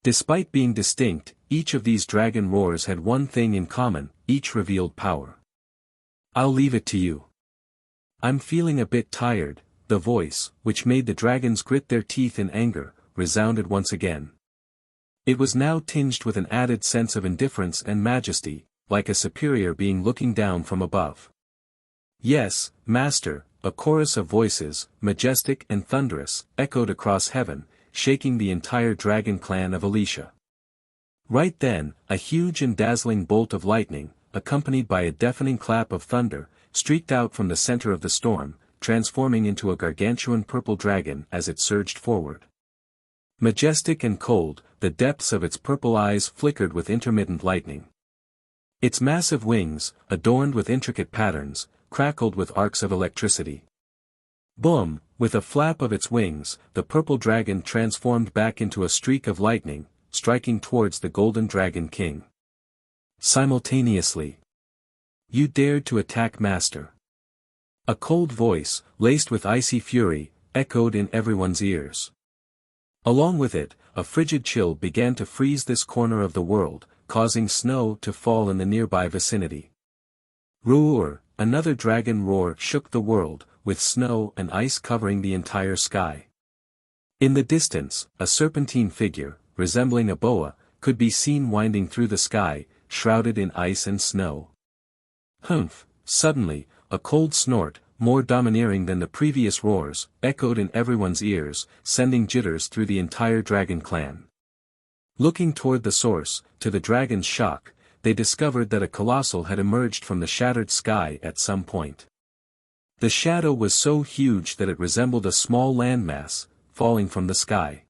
Despite being distinct, each of these dragon roars had one thing in common, each revealed power. I'll leave it to you. I'm feeling a bit tired. The voice, which made the dragons grit their teeth in anger, resounded once again. It was now tinged with an added sense of indifference and majesty, like a superior being looking down from above. Yes, Master, a chorus of voices, majestic and thunderous, echoed across heaven, shaking the entire dragon clan of Alicia. Right then, a huge and dazzling bolt of lightning, accompanied by a deafening clap of thunder, streaked out from the center of the storm, transforming into a gargantuan purple dragon as it surged forward. Majestic and cold, the depths of its purple eyes flickered with intermittent lightning. Its massive wings, adorned with intricate patterns, crackled with arcs of electricity. Boom! With a flap of its wings, the purple dragon transformed back into a streak of lightning, striking towards the golden dragon king. Simultaneously. You dared to attack Master. A cold voice, laced with icy fury, echoed in everyone's ears. Along with it, a frigid chill began to freeze this corner of the world, causing snow to fall in the nearby vicinity. Roar! Another dragon roar shook the world, with snow and ice covering the entire sky. In the distance, a serpentine figure, resembling a boa, could be seen winding through the sky, shrouded in ice and snow. Humph! Suddenly, a cold snort, more domineering than the previous roars, echoed in everyone's ears, sending jitters through the entire dragon clan. Looking toward the source, to the dragon's shock, they discovered that a colossal had emerged from the shattered sky at some point. The shadow was so huge that it resembled a small landmass, falling from the sky.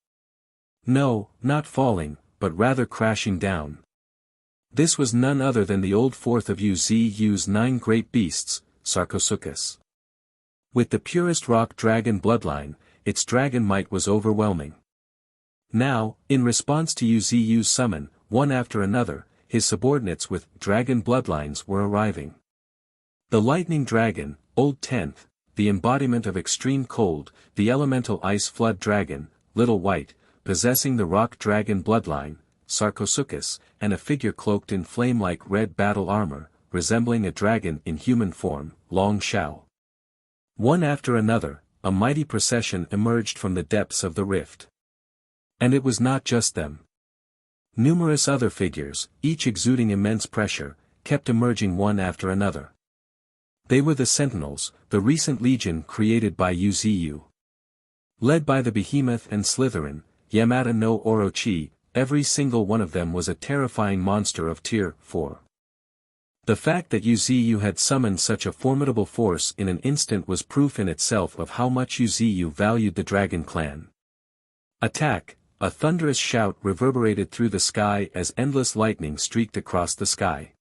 No, not falling, but rather crashing down. This was none other than the old fourth of Wuxia's 9 great beasts, Sarcosuchus. With the purest rock dragon bloodline, its dragon might was overwhelming. Now, in response to Wuxia's summon, one after another, his subordinates with dragon bloodlines were arriving. The lightning dragon, Old 10th, the embodiment of extreme cold, the elemental ice flood dragon, Little White, possessing the rock dragon bloodline, Sarcosuchus, and a figure cloaked in flame-like red battle armor, resembling a dragon in human form, Long Shao. One after another, a mighty procession emerged from the depths of the rift. And it was not just them. Numerous other figures, each exuding immense pressure, kept emerging one after another. They were the Sentinels, the recent legion created by Wuxia. Led by the Behemoth and Slytherin, Yamata no Orochi, every single one of them was a terrifying monster of Tier 4. The fact that Wuxia had summoned such a formidable force in an instant was proof in itself of how much Wuxia valued the Dragon Clan. Attack! A thunderous shout reverberated through the sky as endless lightning streaked across the sky.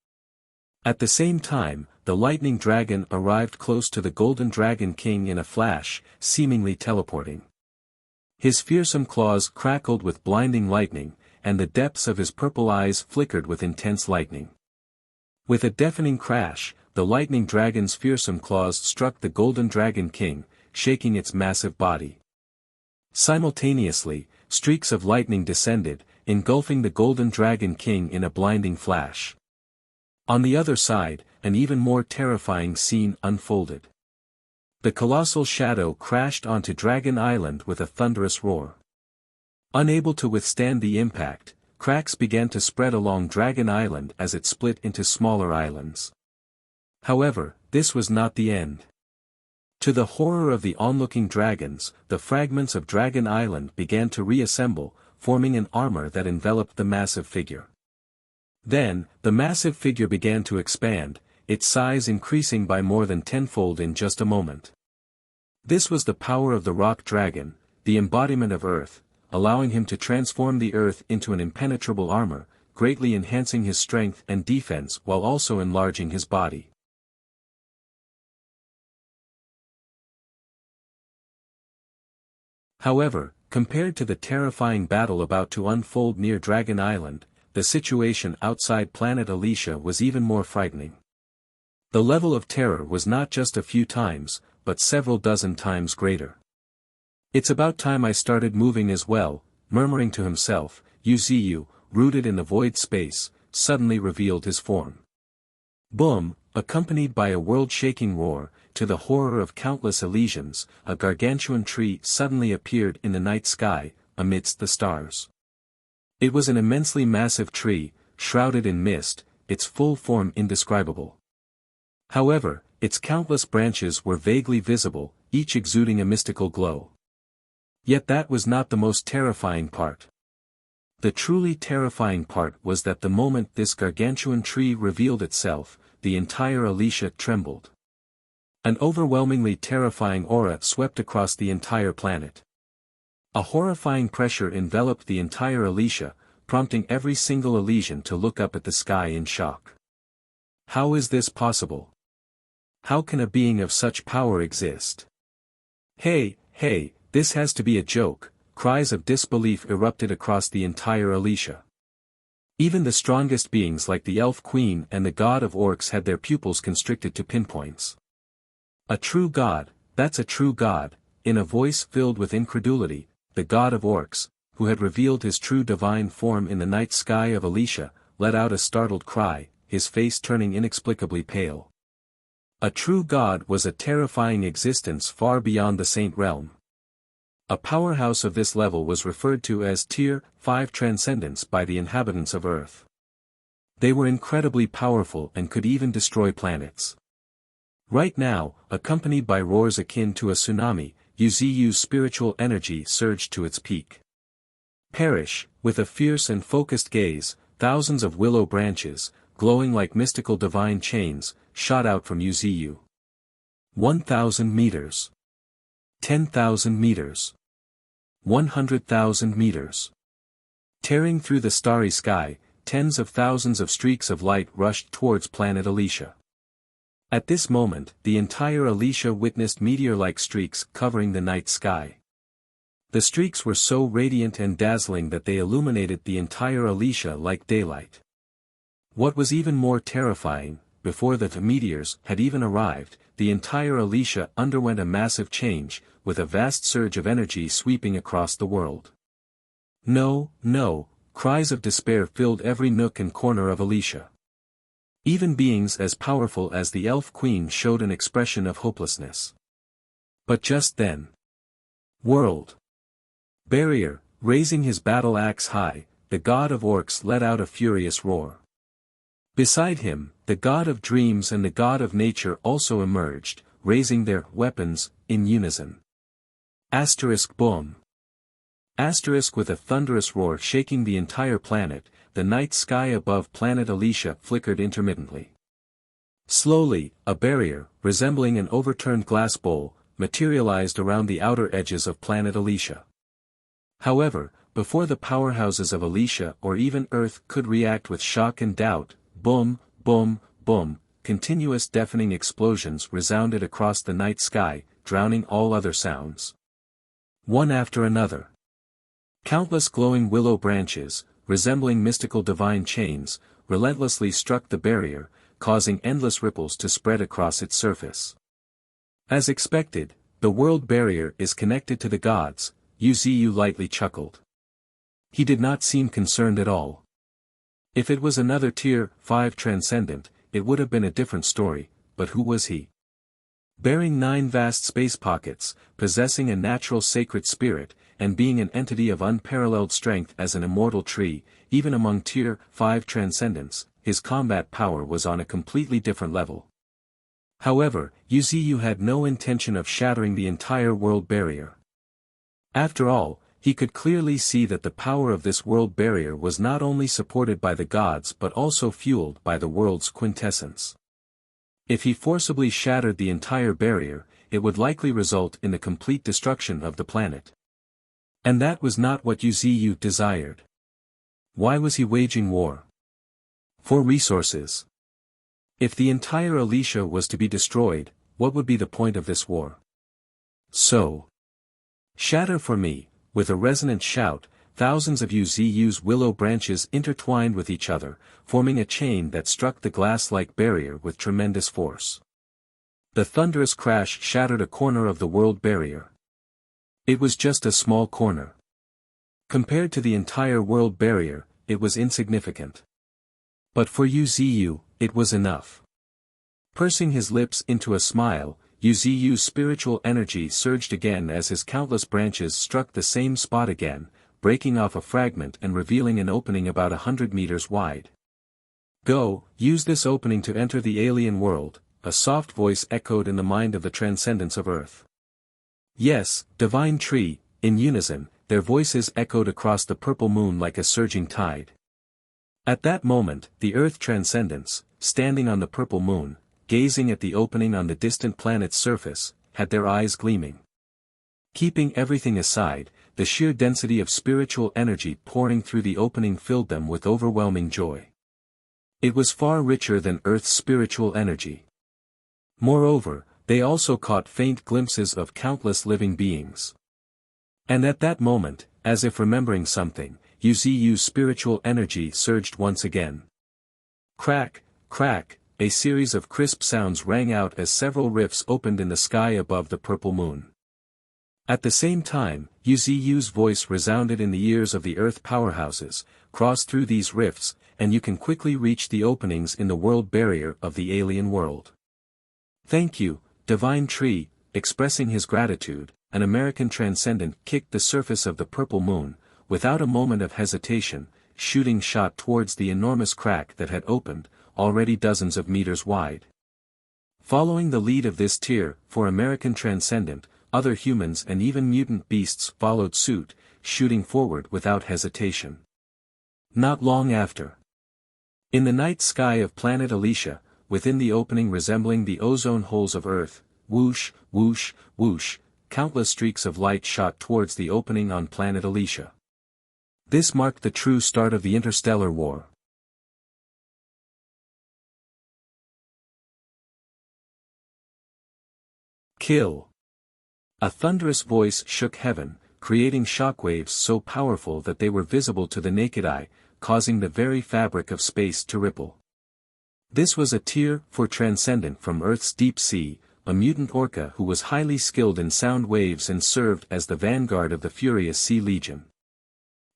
At the same time, the lightning dragon arrived close to the golden dragon king in a flash, seemingly teleporting. His fearsome claws crackled with blinding lightning, and the depths of his purple eyes flickered with intense lightning. With a deafening crash, the lightning dragon's fearsome claws struck the golden dragon king, shaking its massive body. Simultaneously, streaks of lightning descended, engulfing the golden dragon king in a blinding flash. On the other side, an even more terrifying scene unfolded. The colossal shadow crashed onto Dragon Island with a thunderous roar. Unable to withstand the impact, cracks began to spread along Dragon Island as it split into smaller islands. However, this was not the end. To the horror of the onlooking dragons, the fragments of Dragon Island began to reassemble, forming an armor that enveloped the massive figure. Then, the massive figure began to expand, its size increasing by more than tenfold in just a moment. This was the power of the rock dragon, the embodiment of Earth, allowing him to transform the Earth into an impenetrable armor, greatly enhancing his strength and defense while also enlarging his body. However, compared to the terrifying battle about to unfold near Dragon Island, the situation outside planet Alicia was even more frightening. The level of terror was not just a few times, but several dozen times greater. It's about time I started moving as well, murmuring to himself, Wuxia, rooted in the void space, suddenly revealed his form. Boom, accompanied by a world-shaking roar, to the horror of countless Elysians, a gargantuan tree suddenly appeared in the night sky, amidst the stars. It was an immensely massive tree, shrouded in mist, its full form indescribable. However, its countless branches were vaguely visible, each exuding a mystical glow. Yet that was not the most terrifying part. The truly terrifying part was that the moment this gargantuan tree revealed itself, the entire Alicia trembled. An overwhelmingly terrifying aura swept across the entire planet. A horrifying pressure enveloped the entire Alicia, prompting every single Elysian to look up at the sky in shock. How is this possible? How can a being of such power exist? Hey, this has to be a joke. Cries of disbelief erupted across the entire Alicia. Even the strongest beings like the Elf Queen and the God of Orcs had their pupils constricted to pinpoints. A true god, that's a true god, in a voice filled with incredulity, the God of Orcs, who had revealed his true divine form in the night sky of Alicia, let out a startled cry, his face turning inexplicably pale. A true god was a terrifying existence far beyond the saint realm. A powerhouse of this level was referred to as Tier 5 Transcendence by the inhabitants of Earth. They were incredibly powerful and could even destroy planets. Right now, accompanied by roars akin to a tsunami, Wuxia's spiritual energy surged to its peak. Perish, with a fierce and focused gaze, thousands of willow branches, glowing like mystical divine chains, shot out from Wuxia. 1,000 meters. 10,000 meters. 100,000 meters. Tearing through the starry sky, tens of thousands of streaks of light rushed towards planet Alicia. At this moment, the entire Alicia witnessed meteor-like streaks covering the night sky. The streaks were so radiant and dazzling that they illuminated the entire Alicia like daylight. What was even more terrifying, before the meteors had even arrived, the entire Alicia underwent a massive change, with a vast surge of energy sweeping across the world. No, cries of despair filled every nook and corner of Alicia. Even beings as powerful as the Elf Queen showed an expression of hopelessness. But just then. World Barrier, raising his battle axe high, the God of Orcs let out a furious roar. Beside him, the God of Dreams and the God of Nature also emerged, raising their weapons, in unison. Boom. With a thunderous roar shaking the entire planet, the night sky above planet Alicia flickered intermittently. Slowly, a barrier, resembling an overturned glass bowl, materialized around the outer edges of planet Alicia. However, before the powerhouses of Alicia or even Earth could react with shock and doubt, boom, boom, boom, continuous deafening explosions resounded across the night sky, drowning all other sounds. One after another. Countless glowing willow branches, resembling mystical divine chains, relentlessly struck the barrier, causing endless ripples to spread across its surface. As expected, the world barrier is connected to the gods, Wuxia lightly chuckled. He did not seem concerned at all. If it was another Tier 5 Transcendent, it would have been a different story, but who was he? Bearing 9 vast space pockets, possessing a natural sacred spirit, and being an entity of unparalleled strength as an immortal tree, even among Tier 5 Transcendents, his combat power was on a completely different level. However, Wuxia had no intention of shattering the entire world barrier. After all, he could clearly see that the power of this world barrier was not only supported by the gods but also fueled by the world's quintessence. If he forcibly shattered the entire barrier, it would likely result in the complete destruction of the planet. And that was not what Wuxia desired. Why was he waging war? For resources. If the entire Alicia was to be destroyed, what would be the point of this war? So. Shatter for me. With a resonant shout, thousands of Wuxia's willow branches intertwined with each other, forming a chain that struck the glass-like barrier with tremendous force. The thunderous crash shattered a corner of the world barrier. It was just a small corner. Compared to the entire world barrier, it was insignificant. But for Wuxia, it was enough. Pursing his lips into a smile, Wuxia's spiritual energy surged again as his countless branches struck the same spot again, breaking off a fragment and revealing an opening about 100 meters wide. Go, use this opening to enter the alien world, a soft voice echoed in the mind of the transcendents of Earth. Yes, divine tree, in unison, their voices echoed across the purple moon like a surging tide. At that moment, the Earth transcendents, standing on the purple moon, gazing at the opening on the distant planet's surface, had their eyes gleaming. Keeping everything aside, the sheer density of spiritual energy pouring through the opening filled them with overwhelming joy. It was far richer than Earth's spiritual energy. Moreover, they also caught faint glimpses of countless living beings. And at that moment, as if remembering something, Wuxia's spiritual energy surged once again. Crack, crack, a series of crisp sounds rang out as several rifts opened in the sky above the purple moon. At the same time, Wuxia's voice resounded in the ears of the Earth powerhouses. Cross through these rifts, and you can quickly reach the openings in the world barrier of the alien world. Thank you, Divine Tree. Expressing his gratitude, an American transcendent kicked the surface of the purple moon, without a moment of hesitation, shooting shot towards the enormous crack that had opened, already dozens of meters wide. Following the lead of this Tier 4 American transcendent, other humans and even mutant beasts followed suit, shooting forward without hesitation. Not long after. In the night sky of planet Alicia, within the opening resembling the ozone holes of Earth, whoosh, whoosh, whoosh, countless streaks of light shot towards the opening on planet Alicia. This marked the true start of the interstellar war. Kill. A thunderous voice shook heaven, creating shockwaves so powerful that they were visible to the naked eye, causing the very fabric of space to ripple. This was a Tier 4 transcendent from Earth's deep sea, a mutant orca who was highly skilled in sound waves and served as the vanguard of the furious Sea Legion.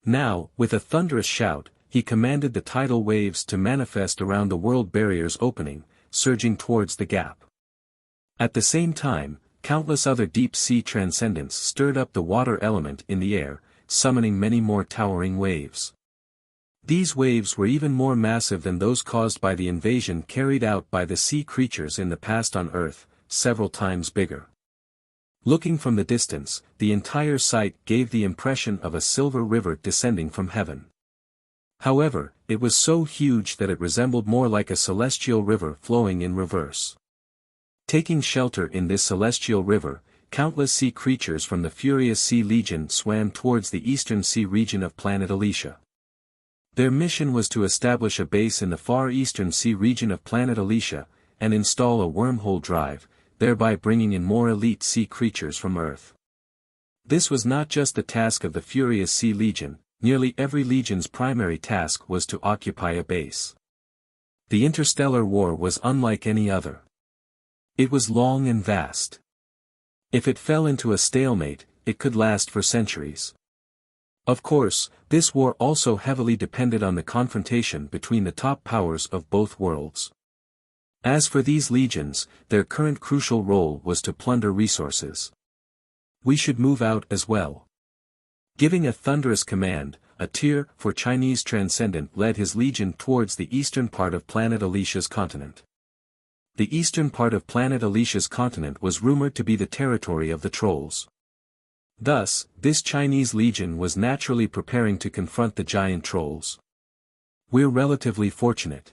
Now, with a thunderous shout, he commanded the tidal waves to manifest around the world barrier's opening, surging towards the gap. At the same time, countless other deep-sea transcendents stirred up the water element in the air, summoning many more towering waves. These waves were even more massive than those caused by the invasion carried out by the sea creatures in the past on Earth, several times bigger. Looking from the distance, the entire sight gave the impression of a silver river descending from heaven. However, it was so huge that it resembled more like a celestial river flowing in reverse. Taking shelter in this celestial river, countless sea creatures from the furious Sea Legion swam towards the eastern sea region of planet Alicia. Their mission was to establish a base in the far eastern sea region of planet Alicia, and install a wormhole drive, thereby bringing in more elite sea creatures from Earth. This was not just the task of the furious Sea Legion, nearly every legion's primary task was to occupy a base. The interstellar war was unlike any other. It was long and vast. If it fell into a stalemate, it could last for centuries. Of course, this war also heavily depended on the confrontation between the top powers of both worlds. As for these legions, their current crucial role was to plunder resources. We should move out as well. Giving a thunderous command, a Tier 4 Chinese transcendent led his legion towards the eastern part of planet Alicia's continent. The eastern part of planet Alicia's continent was rumored to be the territory of the trolls. Thus, this Chinese legion was naturally preparing to confront the giant trolls. We're relatively fortunate.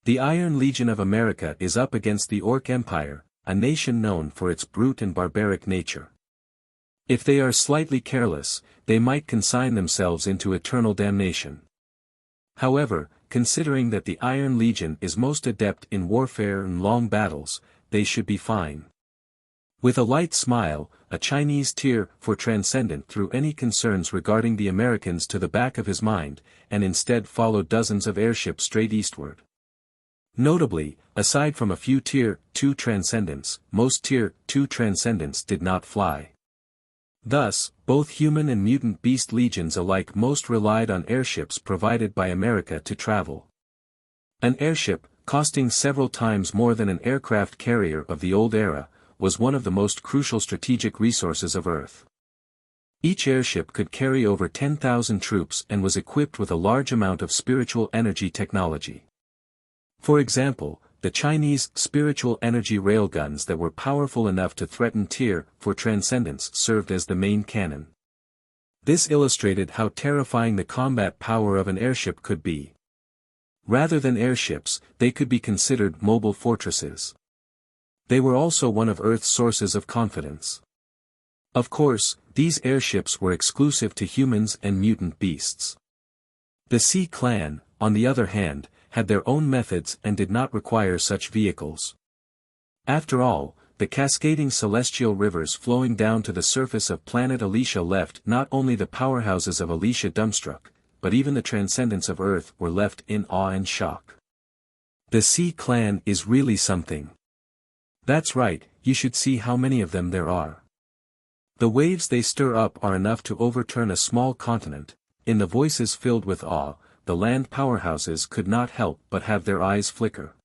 The Iron Legion of America is up against the Orc Empire, a nation known for its brute and barbaric nature. If they are slightly careless, they might consign themselves into eternal damnation. However, considering that the Iron Legion is most adept in warfare and long battles, they should be fine. With a light smile, a Chinese Tier 4 transcendent threw any concerns regarding the Americans to the back of his mind, and instead followed dozens of airships straight eastward. Notably, aside from a few Tier 2 transcendents, most Tier 2 transcendents did not fly. Thus, both human and mutant beast legions alike most relied on airships provided by America to travel. An airship, costing several times more than an aircraft carrier of the old era, was one of the most crucial strategic resources of Earth. Each airship could carry over 10,000 troops and was equipped with a large amount of spiritual energy technology. For example, the Chinese spiritual energy railguns that were powerful enough to threaten Tier 4 transcendents served as the main cannon. This illustrated how terrifying the combat power of an airship could be. Rather than airships, they could be considered mobile fortresses. They were also one of Earth's sources of confidence. Of course, these airships were exclusive to humans and mutant beasts. The Sea Clan, on the other hand, had their own methods and did not require such vehicles. After all, the cascading celestial rivers flowing down to the surface of planet Alicia left not only the powerhouses of Alicia dumbstruck, but even the transcendents of Earth were left in awe and shock. The Sea Clan is really something. That's right, you should see how many of them there are. The waves they stir up are enough to overturn a small continent. In the voices filled with awe, the land powerhouses could not help but have their eyes flicker.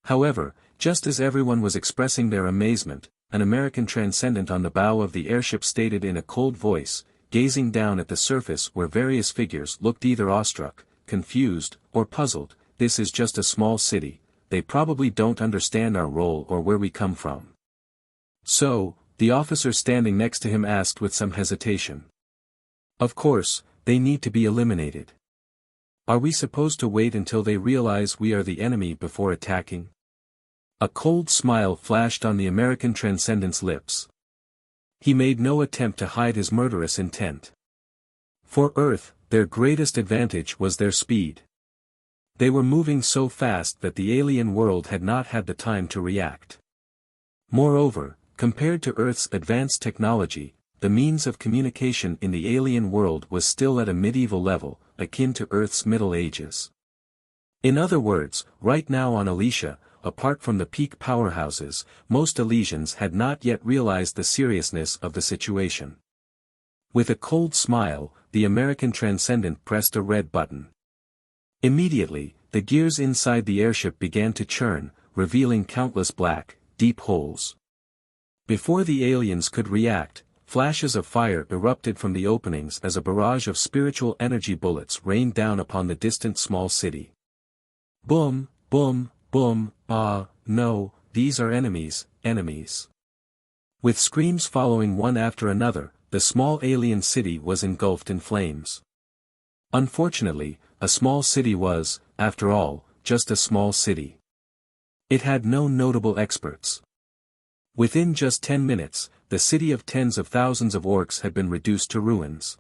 However, just as everyone was expressing their amazement, an American transcendent on the bow of the airship stated in a cold voice, gazing down at the surface where various figures looked either awestruck, confused, or puzzled, "This is just a small city, they probably don't understand our role or where we come from." So, the officer standing next to him asked with some hesitation. "Of course, they need to be eliminated. Are we supposed to wait until they realize we are the enemy before attacking?" A cold smile flashed on the American transcendent's lips. He made no attempt to hide his murderous intent. For Earth, their greatest advantage was their speed. They were moving so fast that the alien world had not had the time to react. Moreover, compared to Earth's advanced technology, the means of communication in the alien world was still at a medieval level, akin to Earth's Middle Ages. In other words, right now on Alicia, apart from the peak powerhouses, most Elysians had not yet realized the seriousness of the situation. With a cold smile, the American transcendent pressed a red button. Immediately, the gears inside the airship began to churn, revealing countless black, deep holes. Before the aliens could react, flashes of fire erupted from the openings as a barrage of spiritual energy bullets rained down upon the distant small city. Boom, boom, boom, no, these are enemies, enemies. With screams following one after another, the small alien city was engulfed in flames. Unfortunately, a small city was, after all, just a small city. It had no notable experts. Within just 10 minutes, the city of tens of thousands of orcs had been reduced to ruins.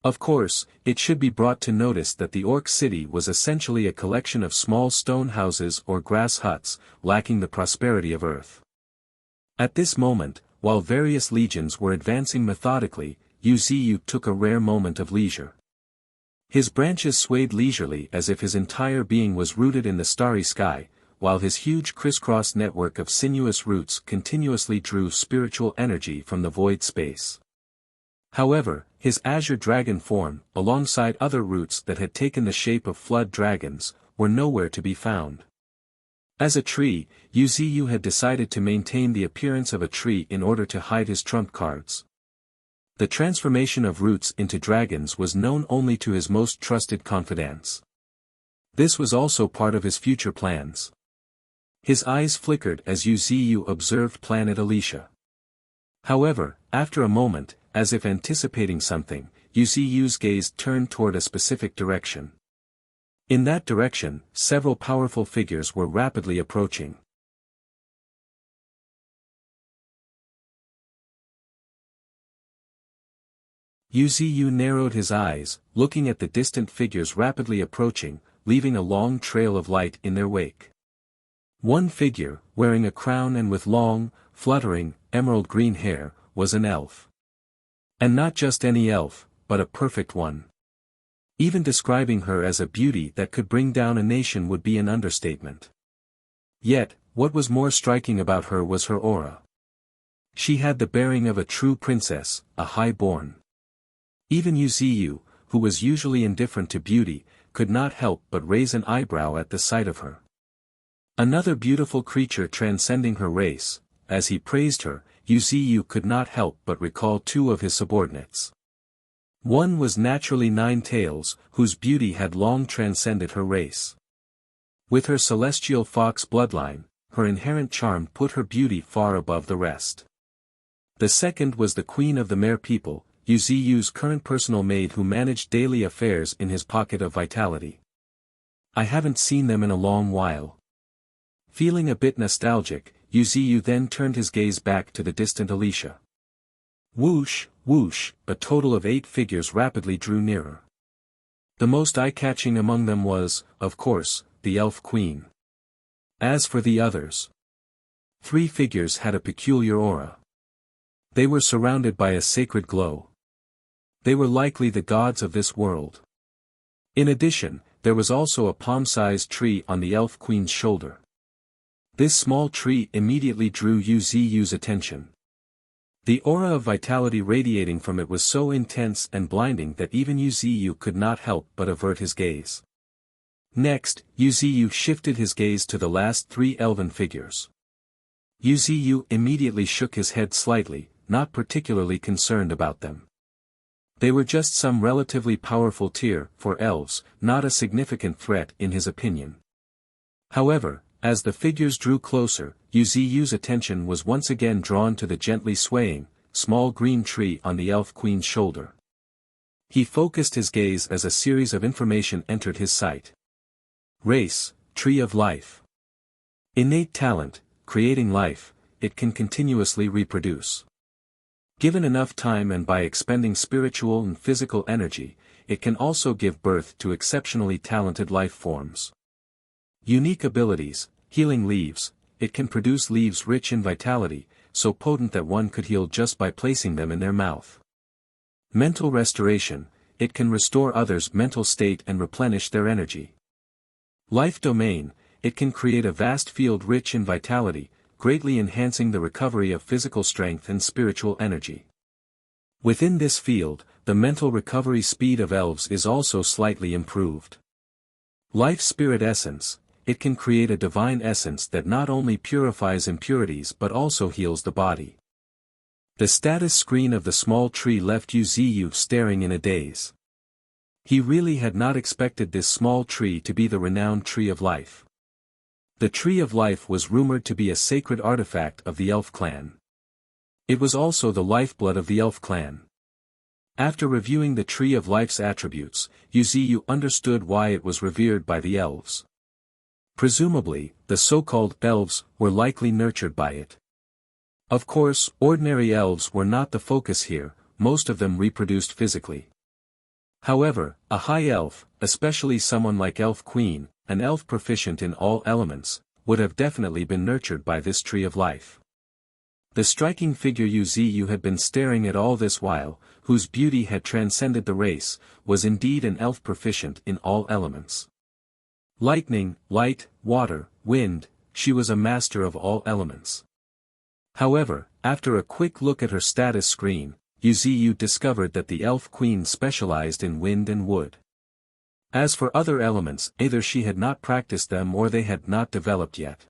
Of course, it should be brought to notice that the orc city was essentially a collection of small stone houses or grass huts, lacking the prosperity of Earth. At this moment, while various legions were advancing methodically, Wuxia took a rare moment of leisure. His branches swayed leisurely as if his entire being was rooted in the starry sky, while his huge crisscross network of sinuous roots continuously drew spiritual energy from the void space. However, his azure dragon form, alongside other roots that had taken the shape of flood dragons, were nowhere to be found. As a tree, Wuxia had decided to maintain the appearance of a tree in order to hide his trump cards. The transformation of roots into dragons was known only to his most trusted confidants. This was also part of his future plans. His eyes flickered as Wuxia observed planet Alicia. However, after a moment, as if anticipating something, Wuxia's gaze turned toward a specific direction. In that direction, several powerful figures were rapidly approaching. Wuxia narrowed his eyes, looking at the distant figures rapidly approaching, leaving a long trail of light in their wake. One figure, wearing a crown and with long, fluttering, emerald green hair, was an elf. And not just any elf, but a perfect one. Even describing her as a beauty that could bring down a nation would be an understatement. Yet, what was more striking about her was her aura. She had the bearing of a true princess, a high-born. Even Wuxia, who was usually indifferent to beauty, could not help but raise an eyebrow at the sight of her. Another beautiful creature transcending her race. As he praised her, Wuxia could not help but recall two of his subordinates. One was naturally Nine-Tails, whose beauty had long transcended her race. With her celestial fox bloodline, her inherent charm put her beauty far above the rest. The second was the queen of the Mare people, Wuxia's current personal maid who managed daily affairs in his pocket of vitality. I haven't seen them in a long while. Feeling a bit nostalgic, Wuxia then turned his gaze back to the distant Alicia. Whoosh, whoosh, a total of 8 figures rapidly drew nearer. The most eye-catching among them was, of course, the Elf Queen. As for the others, 3 figures had a peculiar aura. They were surrounded by a sacred glow. They were likely the gods of this world. In addition, there was also a palm-sized tree on the Elf Queen's shoulder. This small tree immediately drew Yu's attention. The aura of vitality radiating from it was so intense and blinding that even Yu could not help but avert his gaze. Next, Yu shifted his gaze to the last 3 elven figures. Yu immediately shook his head slightly, not particularly concerned about them. They were just some relatively powerful tier 4 elves, not a significant threat in his opinion. However, as the figures drew closer, Yu's attention was once again drawn to the gently swaying, small green tree on the Elf Queen's shoulder. He focused his gaze as a series of information entered his sight. Race, Tree of Life. Innate talent, creating life, it can continuously reproduce. Given enough time and by expending spiritual and physical energy, it can also give birth to exceptionally talented life forms. Unique abilities, healing leaves, it can produce leaves rich in vitality, so potent that one could heal just by placing them in their mouth. Mental restoration, it can restore others' mental state and replenish their energy. Life domain, it can create a vast field rich in vitality, greatly enhancing the recovery of physical strength and spiritual energy. Within this field, the mental recovery speed of elves is also slightly improved. Life spirit essence, it can create a divine essence that not only purifies impurities but also heals the body. The status screen of the small tree left Yu staring in a daze. He really had not expected this small tree to be the renowned Tree of Life. The Tree of Life was rumored to be a sacred artifact of the Elf clan. It was also the lifeblood of the Elf clan. After reviewing the Tree of Life's attributes, Yu understood why it was revered by the elves. Presumably, the so-called elves were likely nurtured by it. Of course, ordinary elves were not the focus here, most of them reproduced physically. However, a high elf, especially someone like Elf Queen, an elf proficient in all elements, would have definitely been nurtured by this Tree of Life. The striking figure Yu had been staring at all this while, whose beauty had transcended the race, was indeed an elf proficient in all elements. Lightning, light, water, wind, she was a master of all elements. However, after a quick look at her status screen, Yu discovered that the Elf Queen specialized in wind and wood. As for other elements, either she had not practiced them or they had not developed yet.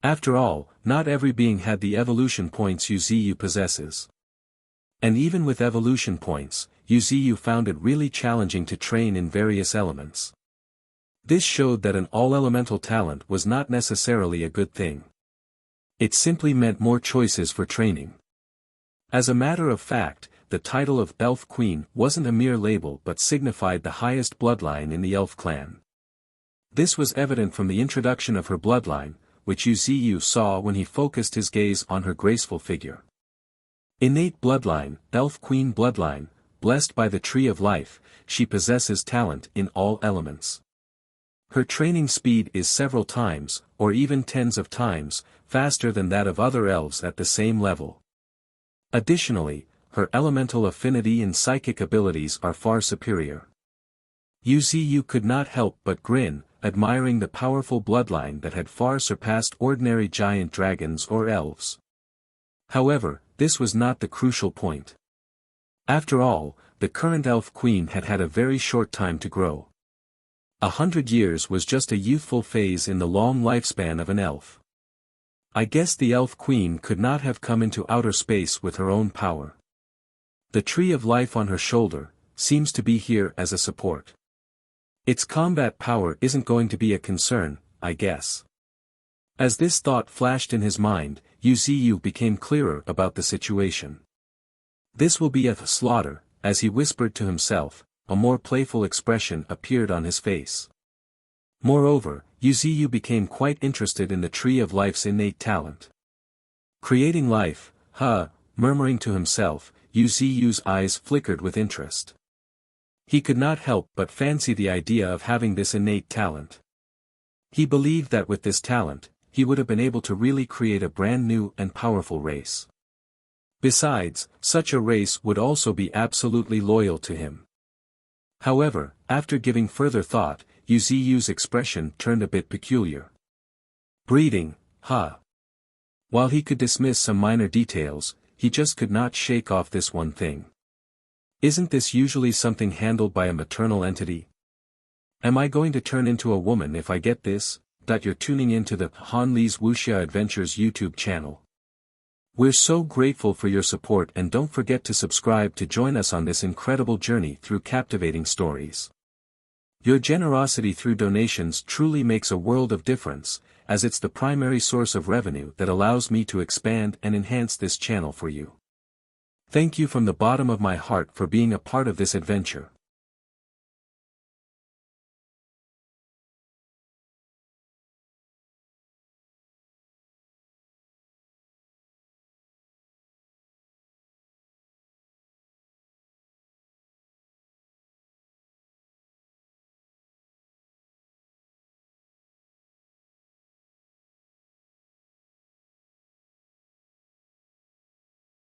After all, not every being had the evolution points Yu possesses. And even with evolution points, Yu found it really challenging to train in various elements. This showed that an all-elemental talent was not necessarily a good thing. It simply meant more choices for training. As a matter of fact, the title of Elf Queen wasn't a mere label but signified the highest bloodline in the Elf clan. This was evident from the introduction of her bloodline, which Yu saw when he focused his gaze on her graceful figure. Innate bloodline, Elf Queen bloodline, blessed by the Tree of Life, she possesses talent in all elements. Her training speed is several times, or even tens of times, faster than that of other elves at the same level. Additionally, her elemental affinity and psychic abilities are far superior. Yu could not help but grin, admiring the powerful bloodline that had far surpassed ordinary giant dragons or elves. However, this was not the crucial point. After all, the current Elf Queen had had a very short time to grow. 100 years was just a youthful phase in the long lifespan of an elf. I guess the Elf Queen could not have come into outer space with her own power. The Tree of Life on her shoulder seems to be here as a support. Its combat power isn't going to be a concern, I guess. As this thought flashed in his mind, Yu became clearer about the situation. This will be a slaughter, as he whispered to himself, a more playful expression appeared on his face. Moreover, Yu became quite interested in the Tree of Life's innate talent. Creating life, murmuring to himself, Yu's eyes flickered with interest. He could not help but fancy the idea of having this innate talent. He believed that with this talent, he would have been able to really create a brand new and powerful race. Besides, such a race would also be absolutely loyal to him. However, after giving further thought, Yu Ziyu's expression turned a bit peculiar. Breeding, huh? While he could dismiss some minor details, he just could not shake off this one thing. Isn't this usually something handled by a maternal entity? Am I going to turn into a woman if I get this? You're tuning into the Han Li's Wuxia Adventures YouTube channel. We're so grateful for your support, and don't forget to subscribe to join us on this incredible journey through captivating stories. Your generosity through donations truly makes a world of difference, as it's the primary source of revenue that allows me to expand and enhance this channel for you. Thank you from the bottom of my heart for being a part of this adventure.